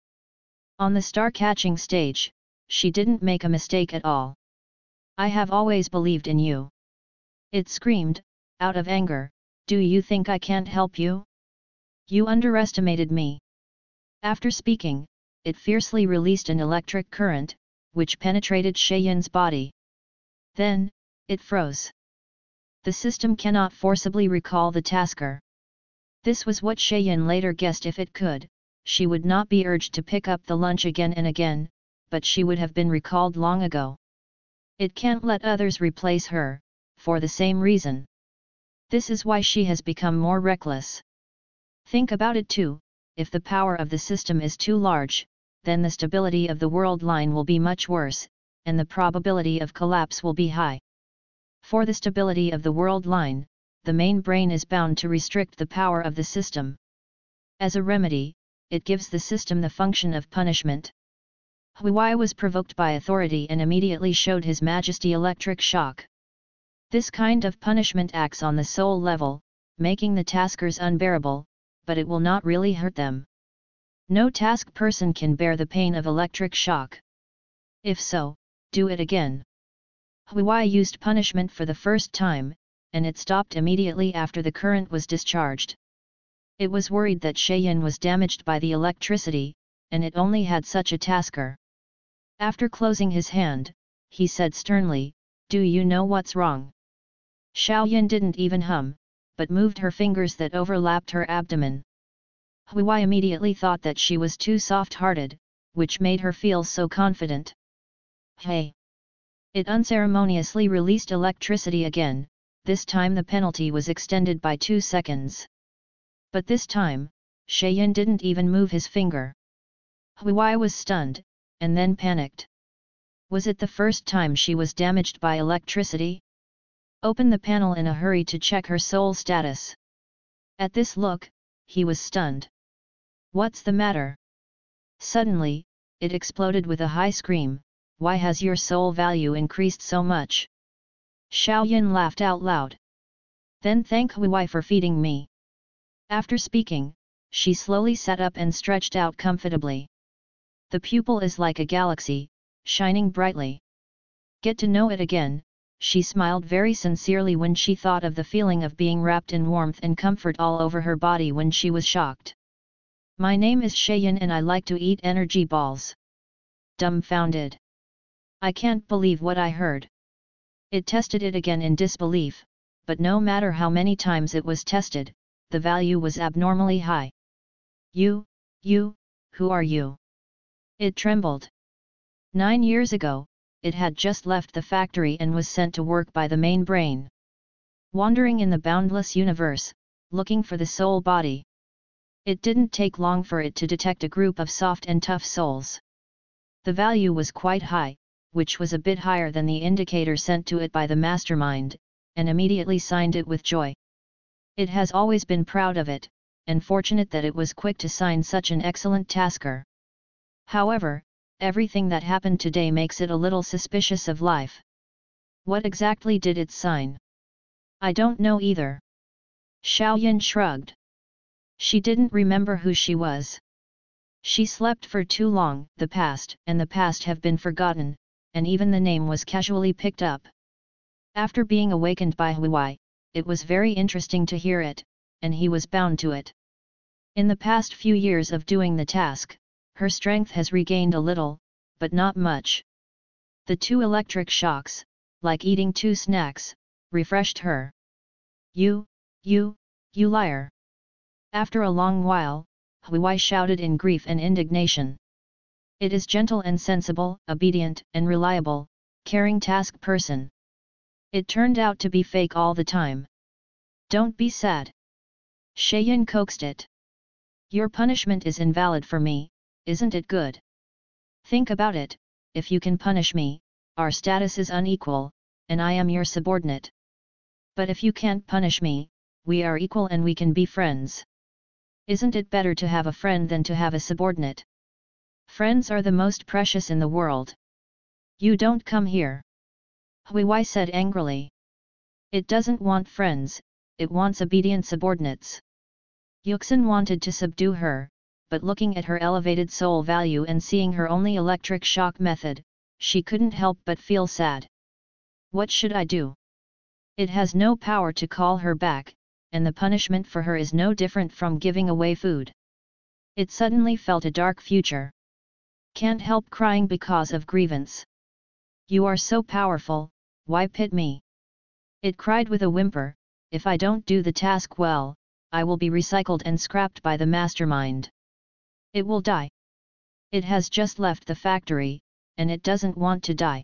On the star-catching stage, she didn't make a mistake at all. "I have always believed in you." It screamed, out of anger, "Do you think I can't help you? You underestimated me." After speaking, it fiercely released an electric current, which penetrated Shayan's body. Then, it froze. The system cannot forcibly recall the tasker. This was what Shayan later guessed. If it could, she would not be urged to pick up the lunch again and again, but she would have been recalled long ago. It can't let others replace her, for the same reason. This is why she has become more reckless. Think about it too, if the power of the system is too large, then the stability of the world line will be much worse, and the probability of collapse will be high. For the stability of the world line, the main brain is bound to restrict the power of the system. As a remedy, it gives the system the function of punishment. Huai was provoked by authority and immediately showed His Majesty electric shock. This kind of punishment acts on the soul level, making the taskers unbearable, but it will not really hurt them. No task person can bear the pain of electric shock. If so, do it again. Huai used punishment for the first time, and it stopped immediately after the current was discharged. It was worried that Shayan was damaged by the electricity, and it only had such a tasker. After closing his hand, he said sternly, "Do you know what's wrong?" Xiaoyan didn't even hum, but moved her fingers that overlapped her abdomen. Huai immediately thought that she was too soft-hearted, which made her feel so confident. "Hey!" It unceremoniously released electricity again, this time the penalty was extended by 2 seconds. But this time, Shayan didn't even move his finger. Huai was stunned, and then panicked. Was it the first time she was damaged by electricity? Open the panel in a hurry to check her soul status. At this look, he was stunned. "What's the matter?" Suddenly, it exploded with a high scream. "Why has your soul value increased so much?" Xiaoyan laughed out loud. "Then thank Huai for feeding me." After speaking, she slowly sat up and stretched out comfortably. The pupil is like a galaxy, shining brightly. Get to know it again. She smiled very sincerely when she thought of the feeling of being wrapped in warmth and comfort all over her body when she was shocked. My name is Shayan and I like to eat energy balls. Dumbfounded. I can't believe what I heard. It tested it again in disbelief, but no matter how many times it was tested, the value was abnormally high. You, who are you? It trembled. 9 years ago, it had just left the factory and was sent to work by the main brain. Wandering in the boundless universe, looking for the soul body. It didn't take long for it to detect a group of soft and tough souls. The value was quite high, which was a bit higher than the indicator sent to it by the mastermind, and immediately signed it with joy. It has always been proud of it, and fortunate that it was quick to sign such an excellent tasker. However, everything that happened today makes it a little suspicious of life. What exactly did it sign? I don't know either. Xiaoyan shrugged. She didn't remember who she was. She slept for too long. The past have been forgotten, and even the name was casually picked up. After being awakened by Huai, it was very interesting to hear it, and he was bound to it. In the past few years of doing the task, her strength has regained a little, but not much. The 2 electric shocks, like eating 2 snacks, refreshed her. You liar! After a long while, Huai shouted in grief and indignation. It is gentle and sensible, obedient and reliable, caring task person. It turned out to be fake all the time. Don't be sad. Shayan coaxed it. Your punishment is invalid for me, isn't it good? Think about it, if you can punish me, our status is unequal, and I am your subordinate. But if you can't punish me, we are equal and we can be friends. Isn't it better to have a friend than to have a subordinate? Friends are the most precious in the world. You don't come here. Huai said angrily. It doesn't want friends, it wants obedient subordinates. Yuxin wanted to subdue her, but looking at her elevated soul value and seeing her only electric shock method, she couldn't help but feel sad. What should I do? It has no power to call her back, and the punishment for her is no different from giving away food. It suddenly felt a dark future. Can't help crying because of grievance. You are so powerful, why pit me? It cried with a whimper, if I don't do the task well, I will be recycled and scrapped by the mastermind. It will die. It has just left the factory, and it doesn't want to die.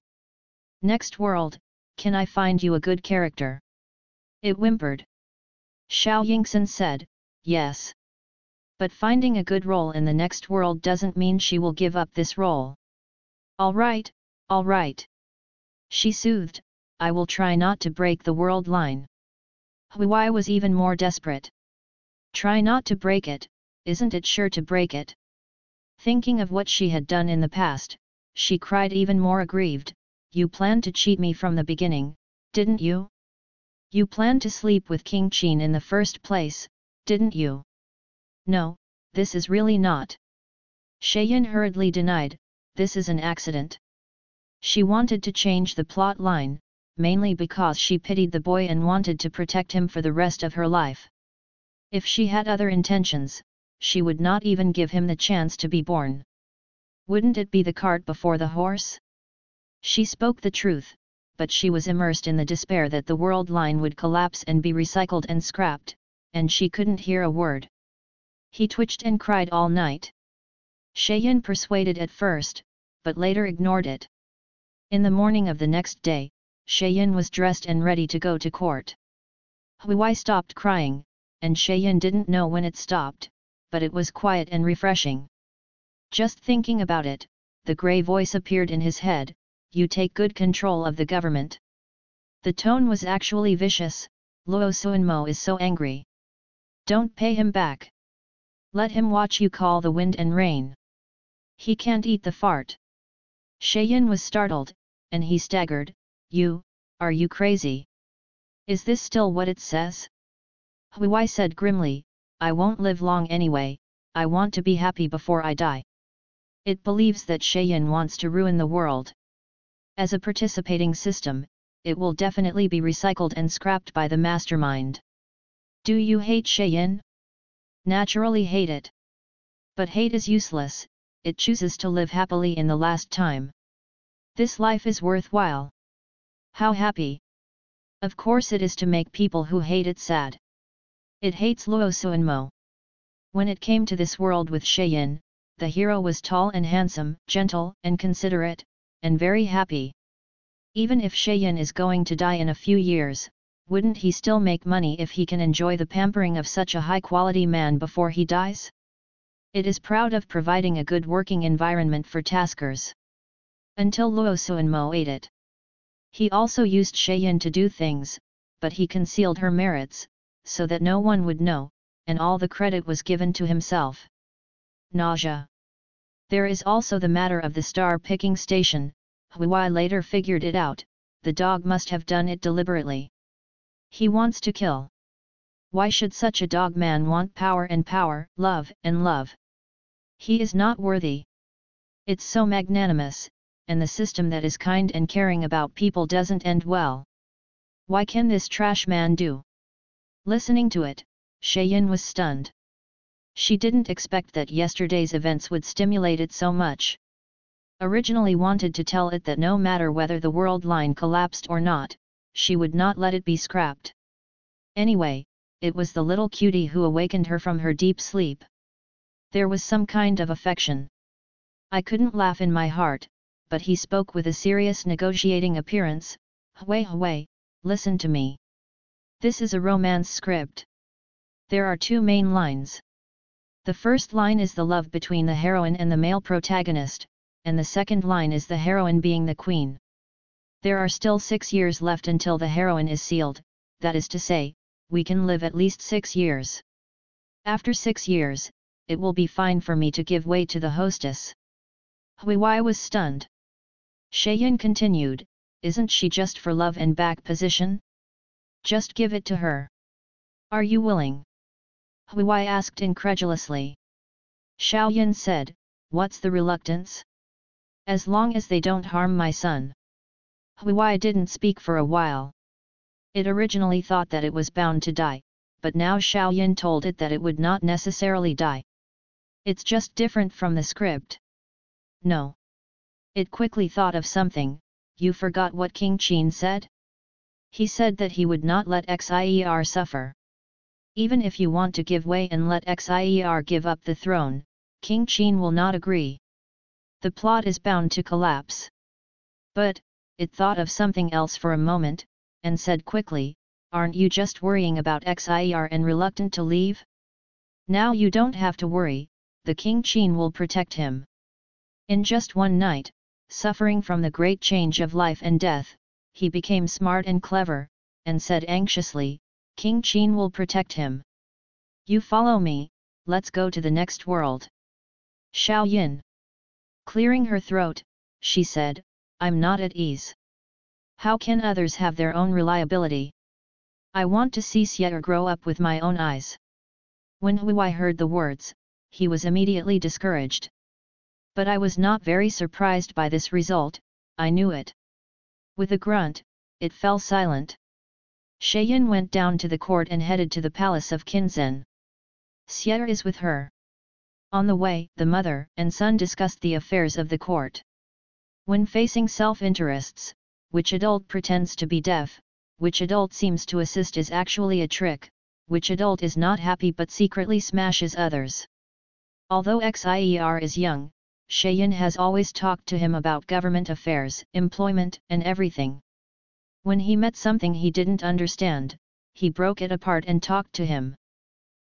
Next world, can I find you a good character? It whimpered. Xiao Yingxin said, yes. But finding a good role in the next world doesn't mean she will give up this role. All right. She soothed, I will try not to break the world line. Huai was even more desperate. Try not to break it, isn't it sure to break it? Thinking of what she had done in the past, she cried even more aggrieved, you planned to cheat me from the beginning, didn't you? You planned to sleep with King Qin in the first place, didn't you? No, this is really not. Shayan hurriedly denied, this is an accident. She wanted to change the plot line, mainly because she pitied the boy and wanted to protect him for the rest of her life. If she had other intentions, she would not even give him the chance to be born. Wouldn't it be the cart before the horse? She spoke the truth, but she was immersed in the despair that the world line would collapse and be recycled and scrapped, and she couldn't hear a word. He twitched and cried all night. Shayan persuaded at first, but later ignored it. In the morning of the next day, Shayan was dressed and ready to go to court. Huai stopped crying, and Shayan didn't know when it stopped, but it was quiet and refreshing. Just thinking about it, the grey voice appeared in his head, you take good control of the government. The tone was actually vicious, Luo Suanmo is so angry. Don't pay him back. Let him watch you call the wind and rain. He can't eat the fart. Shayan was startled, and he staggered, are you crazy? Is this still what it says? Huai said grimly, I won't live long anyway, I want to be happy before I die. It believes that Sheyin wants to ruin the world. As a participating system, it will definitely be recycled and scrapped by the mastermind. Do you hate Sheyin? Naturally hate it. But hate is useless, it chooses to live happily in the last time. This life is worthwhile. How happy! Of course it is to make people who hate it sad. It hates Luo Suanmo. When it came to this world with Sheyin, the hero was tall and handsome, gentle and considerate, and very happy. Even if Sheyin is going to die in a few years, wouldn't he still make money if he can enjoy the pampering of such a high-quality man before he dies? It is proud of providing a good working environment for taskers. Until Luo Suanmo ate it. He also used Sheyin to do things, but he concealed her merits, so that no one would know, and all the credit was given to himself. Nausea. There is also the matter of the star-picking station. Huai later figured it out, the dog must have done it deliberately. He wants to kill. Why should such a dog man want power and power, love and love? He is not worthy. It's so magnanimous, and the system that is kind and caring about people doesn't end well. Why can this trash man do? Listening to it, Sheyin was stunned. She didn't expect that yesterday's events would stimulate it so much. Originally wanted to tell it that no matter whether the world line collapsed or not, she would not let it be scrapped. Anyway, it was the little cutie who awakened her from her deep sleep. There was some kind of affection. I couldn't laugh in my heart, but he spoke with a serious negotiating appearance. Hui, listen to me. This is a romance script. There are two main lines. The first line is the love between the heroine and the male protagonist, and the second line is the heroine being the queen. There are still 6 years left until the heroine is sealed, that is to say, we can live at least 6 years. After 6 years, it will be fine for me to give way to the hostess. Huai was stunned. Sheyin continued, isn't she just for love and back position? Just give it to her. Are you willing? Huai asked incredulously. Xiaoyan said, what's the reluctance? As long as they don't harm my son. Huai didn't speak for a while. It originally thought that it was bound to die, but now Xiaoyan told it that it would not necessarily die. It's just different from the script. No. It quickly thought of something. You forgot what King Qin said? He said that he would not let Xier suffer. Even if you want to give way and let Xier give up the throne, King Qin will not agree. The plot is bound to collapse. But, it thought of something else for a moment, and said quickly, aren't you just worrying about Xier and reluctant to leave? Now you don't have to worry, the King Qin will protect him. In just one night, suffering from the great change of life and death, he became smart and clever, and said anxiously, King Qin will protect him. You follow me, let's go to the next world. Xiaoyan. Clearing her throat, she said, I'm not at ease. How can others have their own reliability? I want to see Xier grow up with my own eyes. When Huai heard the words, he was immediately discouraged. But I was not very surprised by this result, I knew it. With a grunt, it fell silent. Sheyin went down to the court and headed to the palace of Qinzhen. Xier is with her. On the way, the mother and son discussed the affairs of the court. When facing self-interests, which adult pretends to be deaf, which adult seems to assist is actually a trick, which adult is not happy but secretly smashes others. Although Xier is young, Sheyin has always talked to him about government affairs, employment and everything. When he met something he didn't understand, he broke it apart and talked to him.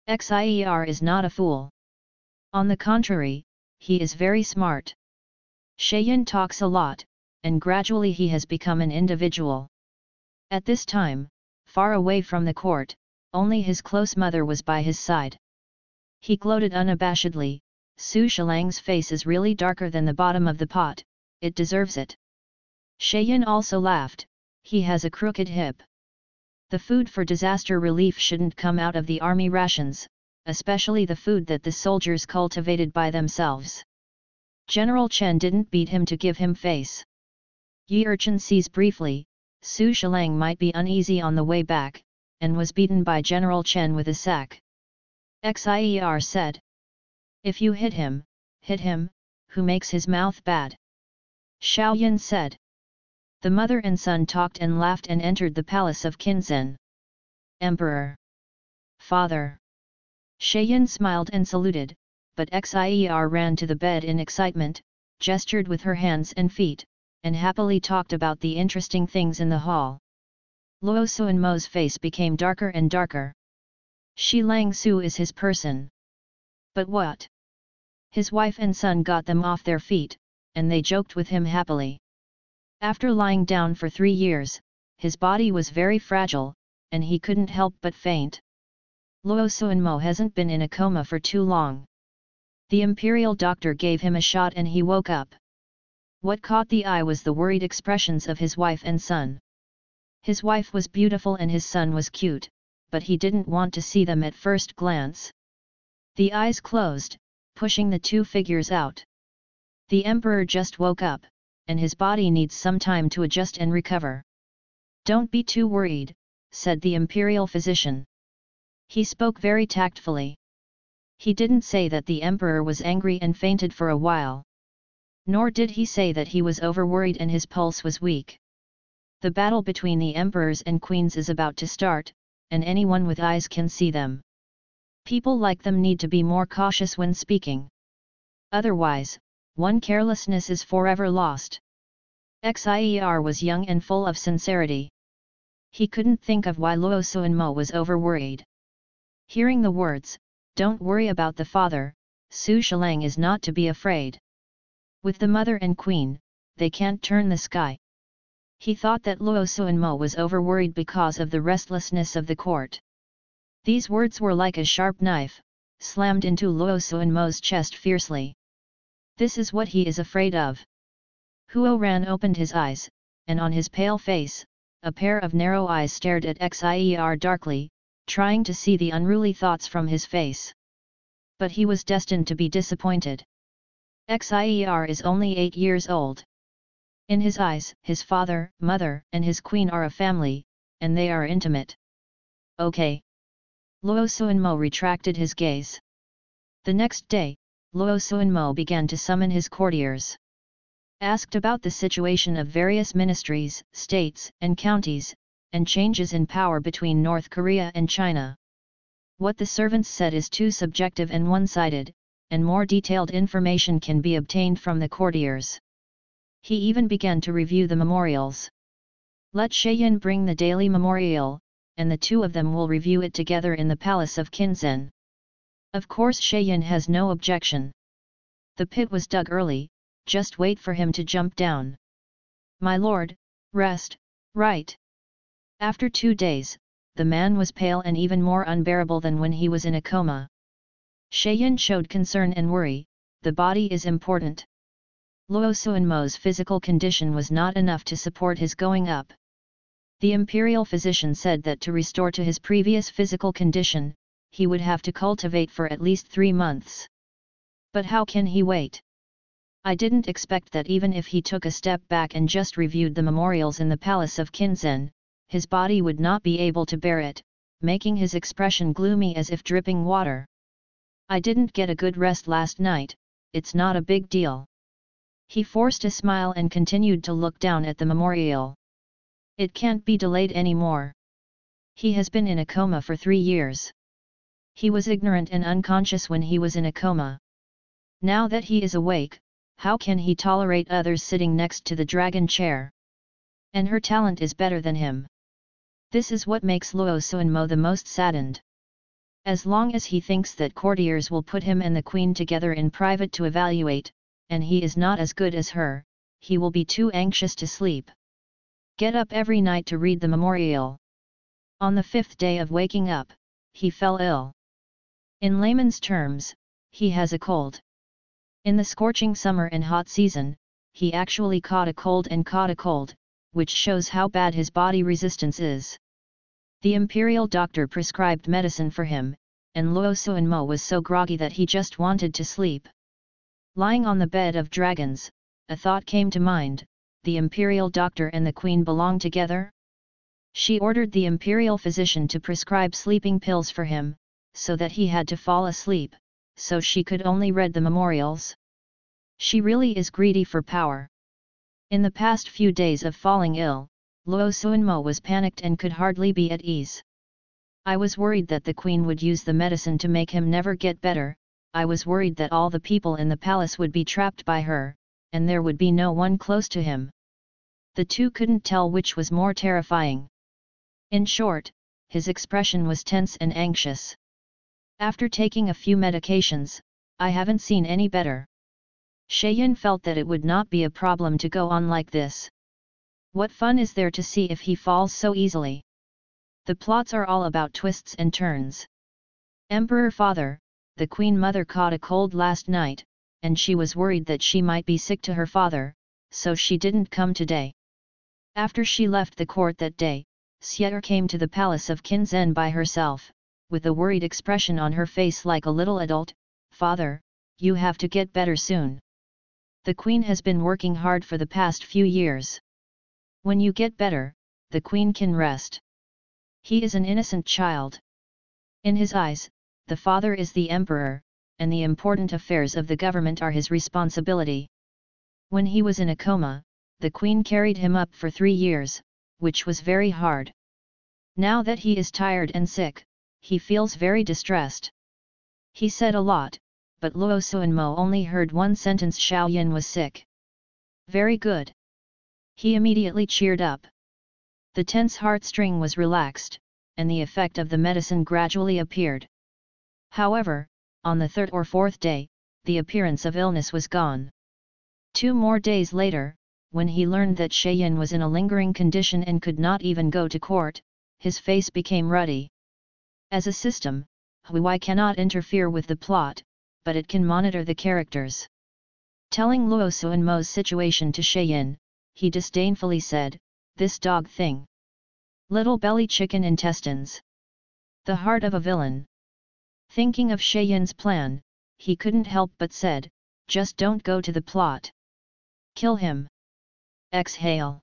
Xier is not a fool. On the contrary, he is very smart. Sheyin talks a lot, and gradually he has become an individual. At this time, far away from the court, only his close mother was by his side. He gloated unabashedly, Su Shilang's face is really darker than the bottom of the pot, it deserves it. Sheyin also laughed, he has a crooked hip. The food for disaster relief shouldn't come out of the army rations, especially the food that the soldiers cultivated by themselves. General Chen didn't beat him to give him face. Yi Urchin sees briefly, Su Shilang might be uneasy on the way back, and was beaten by General Chen with a sack. Xier said. If you hit him, who makes his mouth bad? Xiaoyan said. The mother and son talked and laughed and entered the palace of Qinzhen. Emperor. Father. Shayan smiled and saluted, but Xier ran to the bed in excitement, gestured with her hands and feet, and happily talked about the interesting things in the hall. Luo Suanmo's face became darker and darker. Shi Lang Su is his person. But what? His wife and son got them off their feet, and they joked with him happily. After lying down for 3 years, his body was very fragile, and he couldn't help but faint. Luo Suanmo hasn't been in a coma for too long. The imperial doctor gave him a shot and he woke up. What caught the eye was the worried expressions of his wife and son. His wife was beautiful and his son was cute, but he didn't want to see them at first glance. The eyes closed, pushing the two figures out. The emperor just woke up, and his body needs some time to adjust and recover. Don't be too worried, said the imperial physician. He spoke very tactfully. He didn't say that the emperor was angry and fainted for a while. Nor did he say that he was overworried and his pulse was weak. The battle between the emperors and queens is about to start, and anyone with eyes can see them. People like them need to be more cautious when speaking. Otherwise, one carelessness is forever lost. Xier was young and full of sincerity. He couldn't think of why Luo Suanmo was overworried. Hearing the words, "Don't worry about the father, Su Shilang is not to be afraid. With the mother and queen, they can't turn the sky." He thought that Luo Suanmo was overworried because of the restlessness of the court. These words were like a sharp knife, slammed into Luo Suanmo's chest fiercely. This is what he is afraid of. Huo Ran opened his eyes, and on his pale face, a pair of narrow eyes stared at Xier darkly, trying to see the unruly thoughts from his face. But he was destined to be disappointed. Xier is only 8 years old. In his eyes, his father, mother, and his queen are a family, and they are intimate. Okay. Luo Suanmo retracted his gaze. The next day, Luo Suanmo began to summon his courtiers. Asked about the situation of various ministries, states, and counties, and changes in power between North Korea and China. What the servants said is too subjective and one-sided, and more detailed information can be obtained from the courtiers. He even began to review the memorials. Let Shayan bring the daily memorial, and the two of them will review it together in the palace of Qinzhen. Of course Shayan has no objection. The pit was dug early, just wait for him to jump down. My lord, rest, right. After 2 days, the man was pale and even more unbearable than when he was in a coma. Shayan showed concern and worry, the body is important. Luo Suanmo's physical condition was not enough to support his going up. The imperial physician said that to restore to his previous physical condition, he would have to cultivate for at least 3 months. But how can he wait? I didn't expect that even if he took a step back and just reviewed the memorials in the palace of Qinzhen, his body would not be able to bear it, making his expression gloomy as if dripping water. I didn't get a good rest last night, it's not a big deal. He forced a smile and continued to look down at the memorial. It can't be delayed anymore. He has been in a coma for 3 years. He was ignorant and unconscious when he was in a coma. Now that he is awake, how can he tolerate others sitting next to the dragon chair? And her talent is better than him. This is what makes Luo Suanmo the most saddened. As long as he thinks that courtiers will put him and the queen together in private to evaluate, and he is not as good as her, he will be too anxious to sleep. Get up every night to read the memorial. On the 5th day of waking up, he fell ill. In layman's terms, he has a cold. In the scorching summer and hot season, he actually caught a cold, which shows how bad his body resistance is. The imperial doctor prescribed medicine for him, and Luo Suanmo was so groggy that he just wanted to sleep. Lying on the bed of dragons, a thought came to mind: the imperial doctor and the queen belong together? She ordered the imperial physician to prescribe sleeping pills for him, so that he had to fall asleep, so she could only read the memorials. She really is greedy for power. In the past few days of falling ill, Luo Suanmo was panicked and could hardly be at ease. I was worried that the queen would use the medicine to make him never get better. I was worried that all the people in the palace would be trapped by her, and there would be no one close to him. The two couldn't tell which was more terrifying. In short, his expression was tense and anxious. After taking a few medications, I haven't seen any better. Shayin felt that it would not be a problem to go on like this. What fun is there to see if he falls so easily? The plots are all about twists and turns. Emperor Fodder, the Queen Mother caught a cold last night, and she was worried that she might be sick to her father, so she didn't come today. After she left the court that day, Xie came to the palace of Qinzhen by herself, with a worried expression on her face like a little adult. "Father, you have to get better soon. The queen has been working hard for the past few years. When you get better, the queen can rest." He is an innocent child. In his eyes, the father is the emperor, and the important affairs of the government are his responsibility. When he was in a coma, the queen carried him up for 3 years, which was very hard. Now that he is tired and sick, he feels very distressed. He said a lot, but Luo Suanmo only heard one sentence: Xiaoyan was sick. Very good. He immediately cheered up. The tense heartstring was relaxed, and the effect of the medicine gradually appeared. However, on the 3rd or 4th day, the appearance of illness was gone. 2 more days later, when he learned that Shayin was in a lingering condition and could not even go to court, his face became ruddy. As a system, Hui cannot interfere with the plot, but it can monitor the characters. Telling Luo Suanmo's situation to Shayin, he disdainfully said, "This dog thing. Little belly chicken intestines. The heart of a villain." Thinking of Shayin's plan, he couldn't help but said, "Just don't go to the plot. Kill him." Exhale.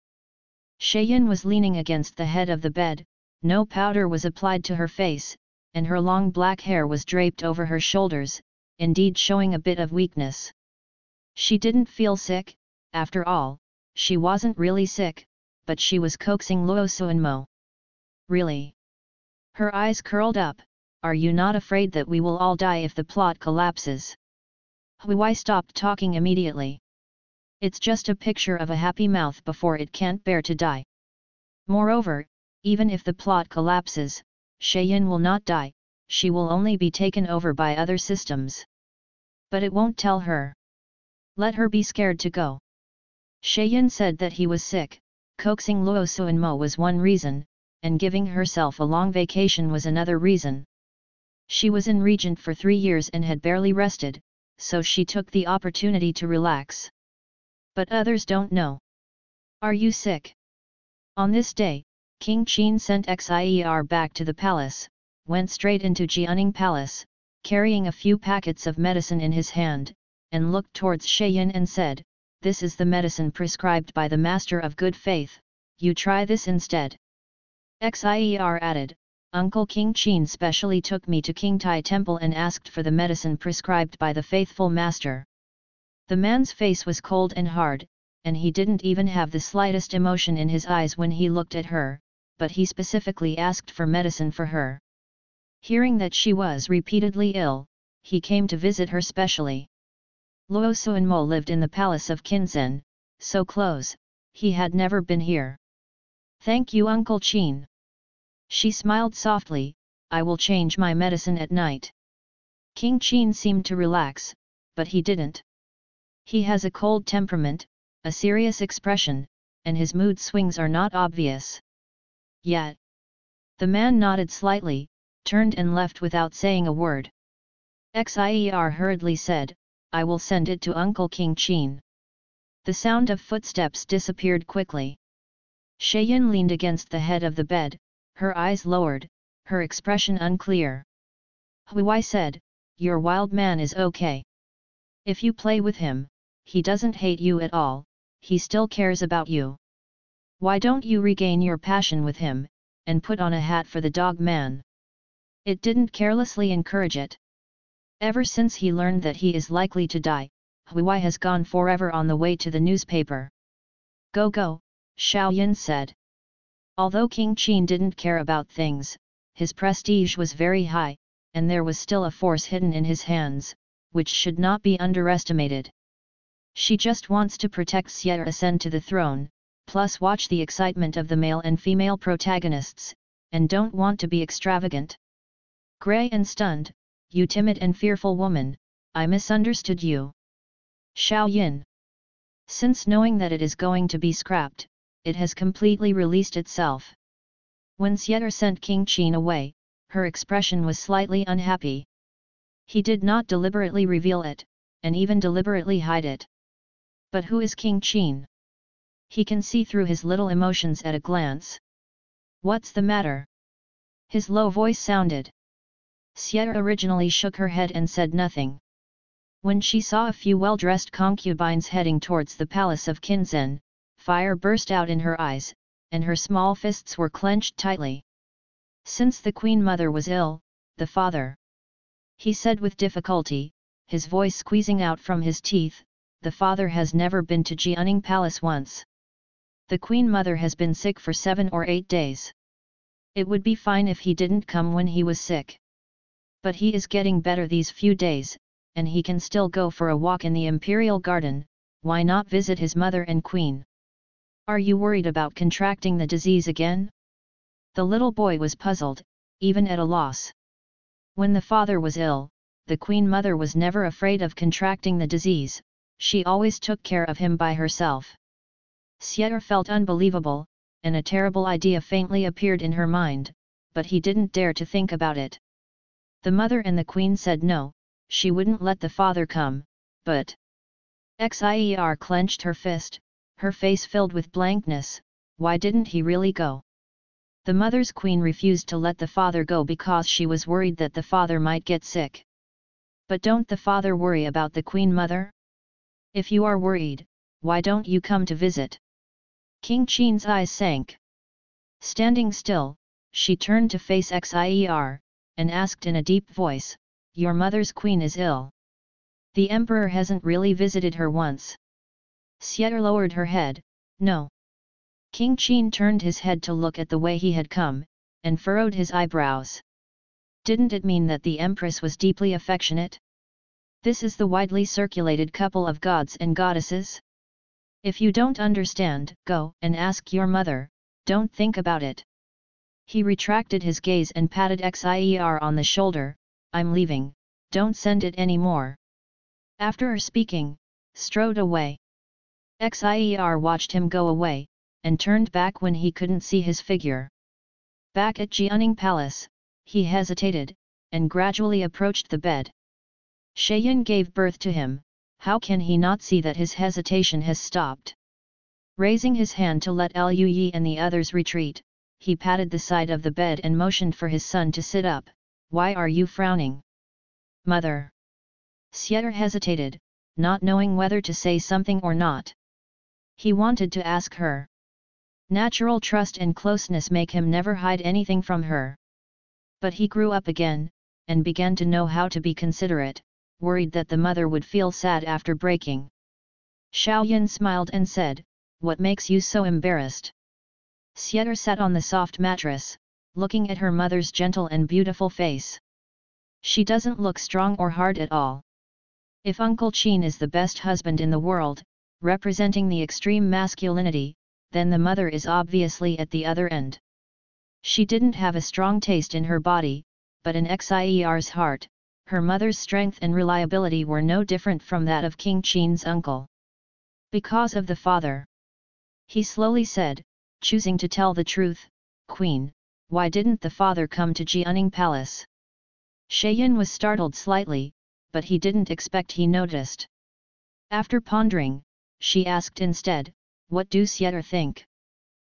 Shayin was leaning against the head of the bed, no powder was applied to her face, and her long black hair was draped over her shoulders, indeed showing a bit of weakness. She didn't feel sick. After all, she wasn't really sick, but she was coaxing Luo Suanmo. "Really?" Her eyes curled up. "Are you not afraid that we will all die if the plot collapses?" Hui stopped talking immediately. "It's just a picture of a happy mouth before it can't bear to die. Moreover, even if the plot collapses, Shayin will not die, she will only be taken over by other systems. But it won't tell her. Let her be scared to go." Shayin said that he was sick. Coaxing Luo Suanmo was one reason, and giving herself a long vacation was another reason. She was in Regent for 3 years and had barely rested, so she took the opportunity to relax. But others don't know. "Are you sick?" On this day, King Qin sent Xier back to the palace, went straight into Jianing Palace, carrying a few packets of medicine in his hand, and looked towards Shayin and said, "This is the medicine prescribed by the Master of Good Faith, you try this instead." Xier added, "Uncle King Qin specially took me to King Tai Temple and asked for the medicine prescribed by the faithful master." The man's face was cold and hard, and he didn't even have the slightest emotion in his eyes when he looked at her, but he specifically asked for medicine for her. Hearing that she was repeatedly ill, he came to visit her specially. Luo Suanmo lived in the palace of Qinzhen, so close, he had never been here. "Thank you, Uncle Qin." She smiled softly, "I will change my medicine at night." King Qin seemed to relax, but he didn't. He has a cold temperament, a serious expression, and his mood swings are not obvious. Yet. The man nodded slightly, turned and left without saying a word. Xier hurriedly said, "I will send it to Uncle King Qin." The sound of footsteps disappeared quickly. Shayin leaned against the head of the bed, her eyes lowered, her expression unclear. Huai said, your wild man is okay. If you play with him, he doesn't hate you at all, he still cares about you. Why don't you regain your passion with him, and put on a hat for the dog man? It didn't carelessly encourage it. Ever since he learned that he is likely to die, Huai has gone forever on the way to the newspaper. Go go, Xiaoyan said. Although King Qin didn't care about things, his prestige was very high, and there was still a force hidden in his hands, which should not be underestimated. She just wants to protect Xie ascend to the throne, plus watch the excitement of the male and female protagonists, and don't want to be extravagant. Grey and stunned, you timid and fearful woman, I misunderstood you. Xiaoyan. Since knowing that it is going to be scrapped, it has completely released itself. When Xie sent King Qin away, her expression was slightly unhappy. He did not deliberately reveal it, and even deliberately hide it. But who is King Qin? He can see through his little emotions at a glance. What's the matter? His low voice sounded. Xie originally shook her head and said nothing. When she saw a few well-dressed concubines heading towards the palace of Qinzhen, fire burst out in her eyes, and her small fists were clenched tightly. Since the Queen Mother was ill, the father, he said with difficulty, his voice squeezing out from his teeth, the father has never been to Jianing Palace once. The Queen Mother has been sick for 7 or 8 days. It would be fine if he didn't come when he was sick. But he is getting better these few days, and he can still go for a walk in the Imperial Garden, why not visit his mother and queen? Are you worried about contracting the disease again? The little boy was puzzled, even at a loss. When the father was ill, the Queen Mother was never afraid of contracting the disease, she always took care of him by herself. Xie felt unbelievable, and a terrible idea faintly appeared in her mind, but he didn't dare to think about it. The mother and the queen said no, she wouldn't let the father come, but... Xier clenched her fist, her face filled with blankness, why didn't he really go? The mother's queen refused to let the father go because she was worried that the father might get sick. But don't the father worry about the Queen Mother? If you are worried, why don't you come to visit? King Qin's eyes sank. Standing still, she turned to face Xier, and asked in a deep voice, your mother's queen is ill. The emperor hasn't really visited her once. Xie lowered her head, no. King Qin turned his head to look at the way he had come, and furrowed his eyebrows. Didn't it mean that the empress was deeply affectionate? This is the widely circulated couple of gods and goddesses? If you don't understand, go and ask your mother, don't think about it. He retracted his gaze and patted Xier on the shoulder, I'm leaving, don't send it anymore. After speaking, strode away. Xier watched him go away, and turned back when he couldn't see his figure. Back at Jianing Palace, he hesitated, and gradually approached the bed. Shayan gave birth to him, how can he not see that his hesitation has stopped? Raising his hand to let Liu Yi and the others retreat, he patted the side of the bed and motioned for his son to sit up, why are you frowning? Mother. Xie hesitated, not knowing whether to say something or not. He wanted to ask her. Natural trust and closeness make him never hide anything from her. But he grew up again, and began to know how to be considerate, worried that the mother would feel sad after breaking. Xiaoyan smiled and said, what makes you so embarrassed? Xie sat on the soft mattress, looking at her mother's gentle and beautiful face. She doesn't look strong or hard at all. If Uncle Qin is the best husband in the world, representing the extreme masculinity, then the mother is obviously at the other end. She didn't have a strong taste in her body, but in Xier's heart, her mother's strength and reliability were no different from that of King Qin's uncle. Because of the father. He slowly said, choosing to tell the truth, Queen, why didn't the father come to Jianing Palace? Shayan was startled slightly, but he didn't expect he noticed. After pondering, she asked instead, what do Xie think?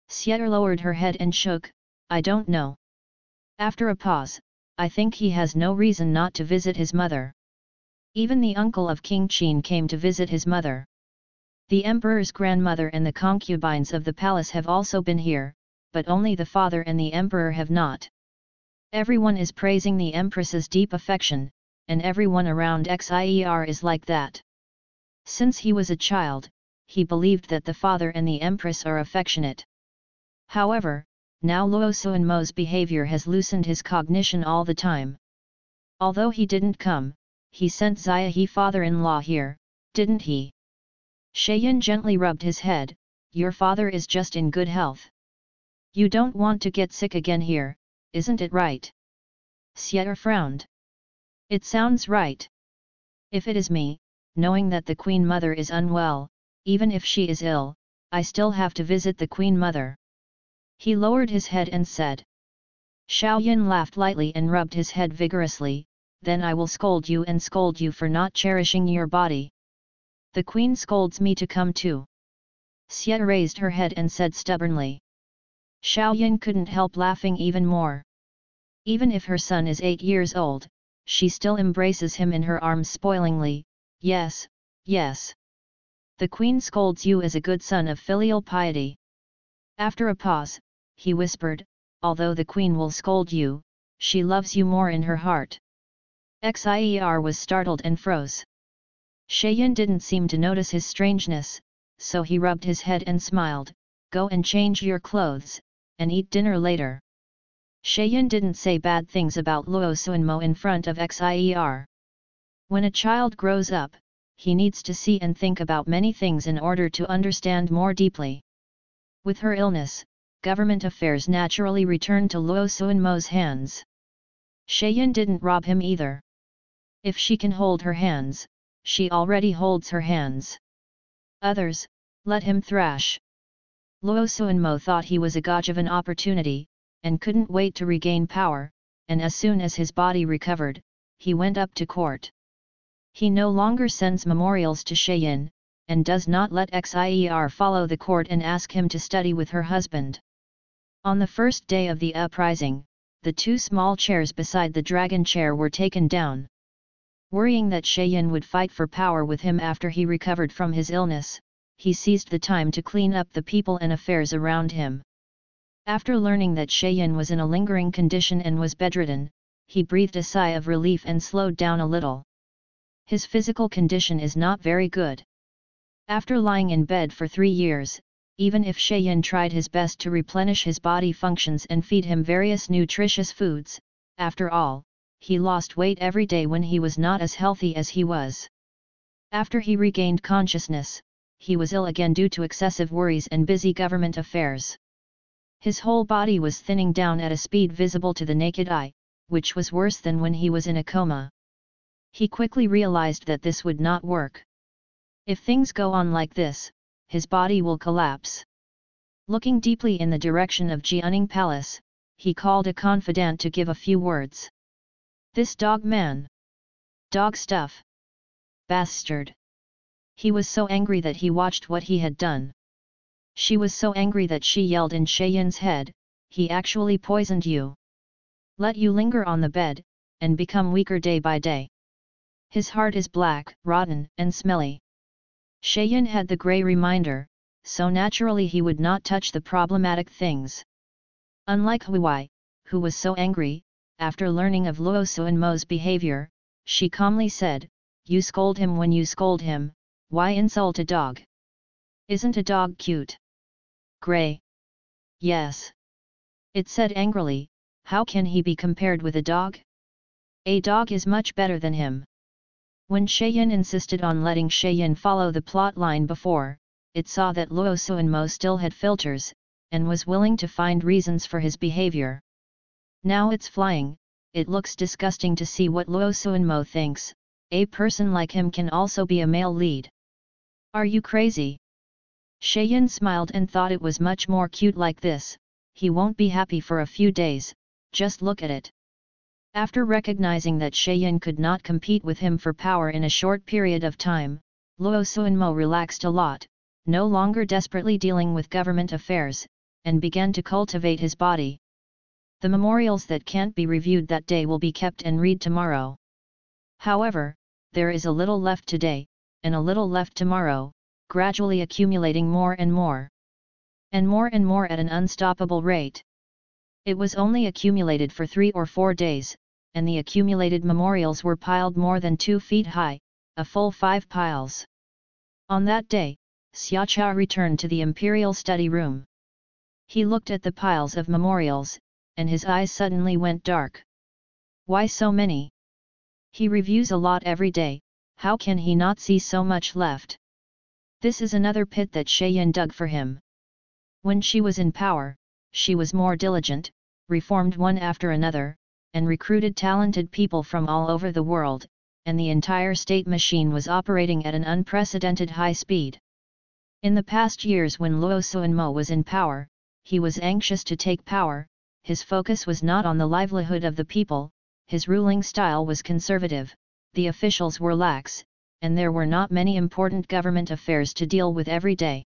Xie lowered her head and shook, I don't know. After a pause, I think he has no reason not to visit his mother. Even the uncle of King Qin came to visit his mother. The emperor's grandmother and the concubines of the palace have also been here, but only the father and the emperor have not. Everyone is praising the empress's deep affection, and everyone around Xier is like that. Since he was a child, he believed that the father and the empress are affectionate. However, now Luo Xuanmo's behavior has loosened his cognition all the time. Although he didn't come, he sent Xia he father-in-law here, didn't he? Shayin gently rubbed his head. Your father is just in good health. You don't want to get sick again here, isn't it right? Xia frowned. It sounds right. If it is me, knowing that the Queen Mother is unwell, even if she is ill, I still have to visit the Queen Mother. He lowered his head and said. Xiaoyan laughed lightly and rubbed his head vigorously. Then I will scold you for not cherishing your body. The Queen scolds me to come too. Xia raised her head and said stubbornly. Xiaoyan couldn't help laughing even more. Even if her son is 8 years old, she still embraces him in her arms spoilingly. Yes, yes. The Queen scolds you as a good son of filial piety. After a pause, he whispered, although the Queen will scold you, she loves you more in her heart. Xier was startled and froze. Shayin didn't seem to notice his strangeness, so he rubbed his head and smiled. Go and change your clothes, and eat dinner later. Shayin didn't say bad things about Luo Xuanmo in front of Xier. When a child grows up, he needs to see and think about many things in order to understand more deeply. With her illness, government affairs naturally returned to Luo Xuanmo's hands. Shayin didn't rob him either. If she can hold her hands, she already holds her hands. Others, let him thrash. Luo Xuanmo thought he was a gauge of an opportunity, and couldn't wait to regain power, and as soon as his body recovered, he went up to court. He no longer sends memorials to Shayin, and does not let Xier follow the court and ask him to study with her husband. On the first day of the uprising, the 2 small chairs beside the dragon chair were taken down. Worrying that Shayin would fight for power with him after he recovered from his illness, he seized the time to clean up the people and affairs around him. After learning that Shayin was in a lingering condition and was bedridden, he breathed a sigh of relief and slowed down a little. His physical condition is not very good. After lying in bed for 3 years, even if Shayin tried his best to replenish his body functions and feed him various nutritious foods, after all, he lost weight every day when he was not as healthy as he was. After he regained consciousness, he was ill again due to excessive worries and busy government affairs. His whole body was thinning down at a speed visible to the naked eye, which was worse than when he was in a coma. He quickly realized that this would not work. If things go on like this, his body will collapse. Looking deeply in the direction of Jianing Palace, he called a confidant to give a few words. This dog man. Dog stuff. Bastard. He was so angry that he watched what he had done. She was so angry that she yelled in Shayin's head, he actually poisoned you. Let you linger on the bed, and become weaker day by day. His heart is black, rotten, and smelly. Shayin had the grey reminder, so naturally he would not touch the problematic things. Unlike Huai, who was so angry, after learning of Luo Xuanmo's behavior, she calmly said, you scold him when you scold him, why insult a dog? Isn't a dog cute? Grey. Yes. It said angrily, how can he be compared with a dog? A dog is much better than him. When Shayin insisted on letting Shayin follow the plot line before, it saw that Luo Xuanmo still had filters, and was willing to find reasons for his behavior. Now it's flying, it looks disgusting to see what Luo Xuanmo thinks, a person like him can also be a male lead. Are you crazy? Shayin smiled and thought it was much more cute like this, he won't be happy for a few days, just look at it. After recognizing that Shayin could not compete with him for power in a short period of time, Luo Xuanmo relaxed a lot, no longer desperately dealing with government affairs, and began to cultivate his body. The memorials that can't be reviewed that day will be kept and read tomorrow. However, there is a little left today, and a little left tomorrow, gradually accumulating more and more. And more at an unstoppable rate. It was only accumulated for 3 or 4 days, and the accumulated memorials were piled more than 2 feet high, a full 5 piles. On that day, Xiaoqiao returned to the imperial study room. He looked at the piles of memorials, and his eyes suddenly went dark. Why so many? He reviews a lot every day, how can he not see so much left? This is another pit that Shayin dug for him. When she was in power, she was more diligent, reformed one after another, and recruited talented people from all over the world, and the entire state machine was operating at an unprecedented high speed. In the past years when Luo Suanmo was in power, he was anxious to take power, his focus was not on the livelihood of the people, his ruling style was conservative, the officials were lax, and there were not many important government affairs to deal with every day.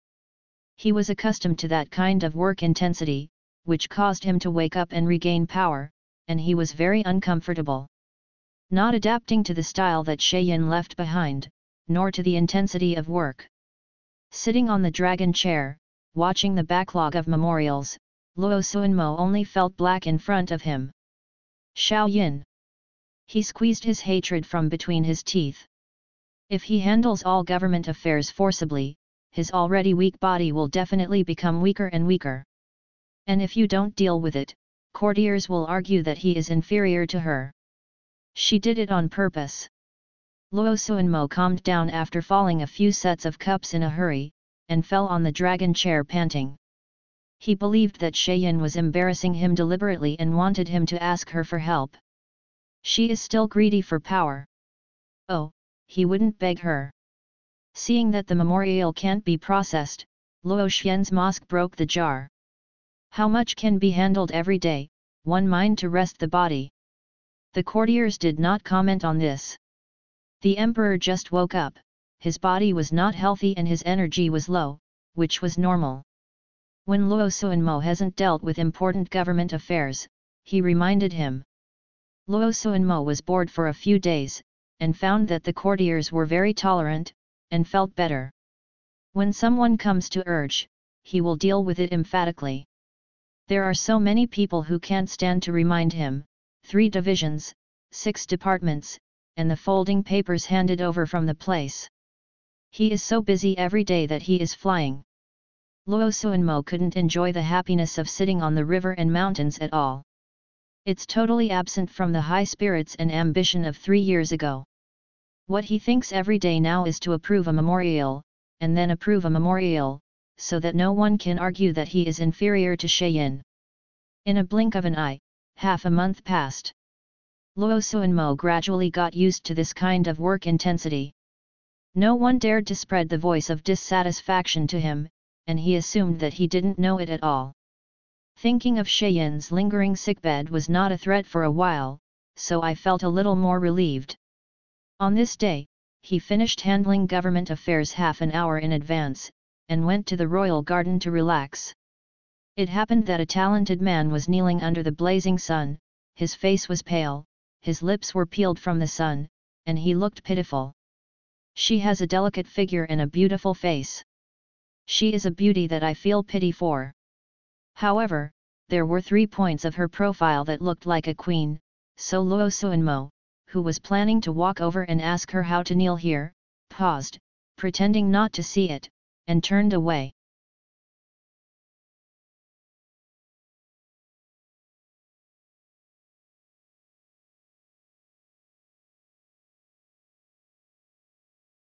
He was accustomed to that kind of work intensity, which caused him to wake up and regain power, and he was very uncomfortable. Not adapting to the style that Shayin left behind, nor to the intensity of work. Sitting on the dragon chair, watching the backlog of memorials, Luo Suanmo only felt black in front of him. Xiao Yin. He squeezed his hatred from between his teeth. If he handles all government affairs forcibly, his already weak body will definitely become weaker and weaker. And if you don't deal with it, courtiers will argue that he is inferior to her. She did it on purpose. Luo Suanmo calmed down after falling a few sets of cups in a hurry, and fell on the dragon chair panting. He believed that Shayin was embarrassing him deliberately and wanted him to ask her for help. She is still greedy for power. Oh, he wouldn't beg her. Seeing that the memorial can't be processed, Luo Xian's mosque broke the jar. How much can be handled every day, one mind to rest the body? The courtiers did not comment on this. The emperor just woke up, his body was not healthy and his energy was low, which was normal. When Luo Suanmo hasn't dealt with important government affairs, he reminded him. Luo Suanmo was bored for a few days, and found that the courtiers were very tolerant, and felt better. When someone comes to urge, he will deal with it emphatically. There are so many people who can't stand to remind him, 3 divisions, 6 departments, and the folding papers handed over from the place. He is so busy every day that he is flying. Luo Suanmo couldn't enjoy the happiness of sitting on the river and mountains at all. It's totally absent from the high spirits and ambition of 3 years ago. What he thinks every day now is to approve a memorial, and then approve a memorial, so that no one can argue that he is inferior to Shayin. In a blink of an eye, half a month passed. Luo Suanmo gradually got used to this kind of work intensity. No one dared to spread the voice of dissatisfaction to him, and he assumed that he didn't know it at all. Thinking of Shayin's lingering sickbed was not a threat for a while, so I felt a little more relieved. On this day, he finished handling government affairs half an hour in advance, and went to the royal garden to relax. It happened that a talented man was kneeling under the blazing sun, his face was pale, his lips were peeled from the sun, and he looked pitiful. She has a delicate figure and a beautiful face. She is a beauty that I feel pity for. However, there were 3 points of her profile that looked like a queen, so Luo Suanmo, who was planning to walk over and ask her how to kneel here, paused, pretending not to see it, and turned away.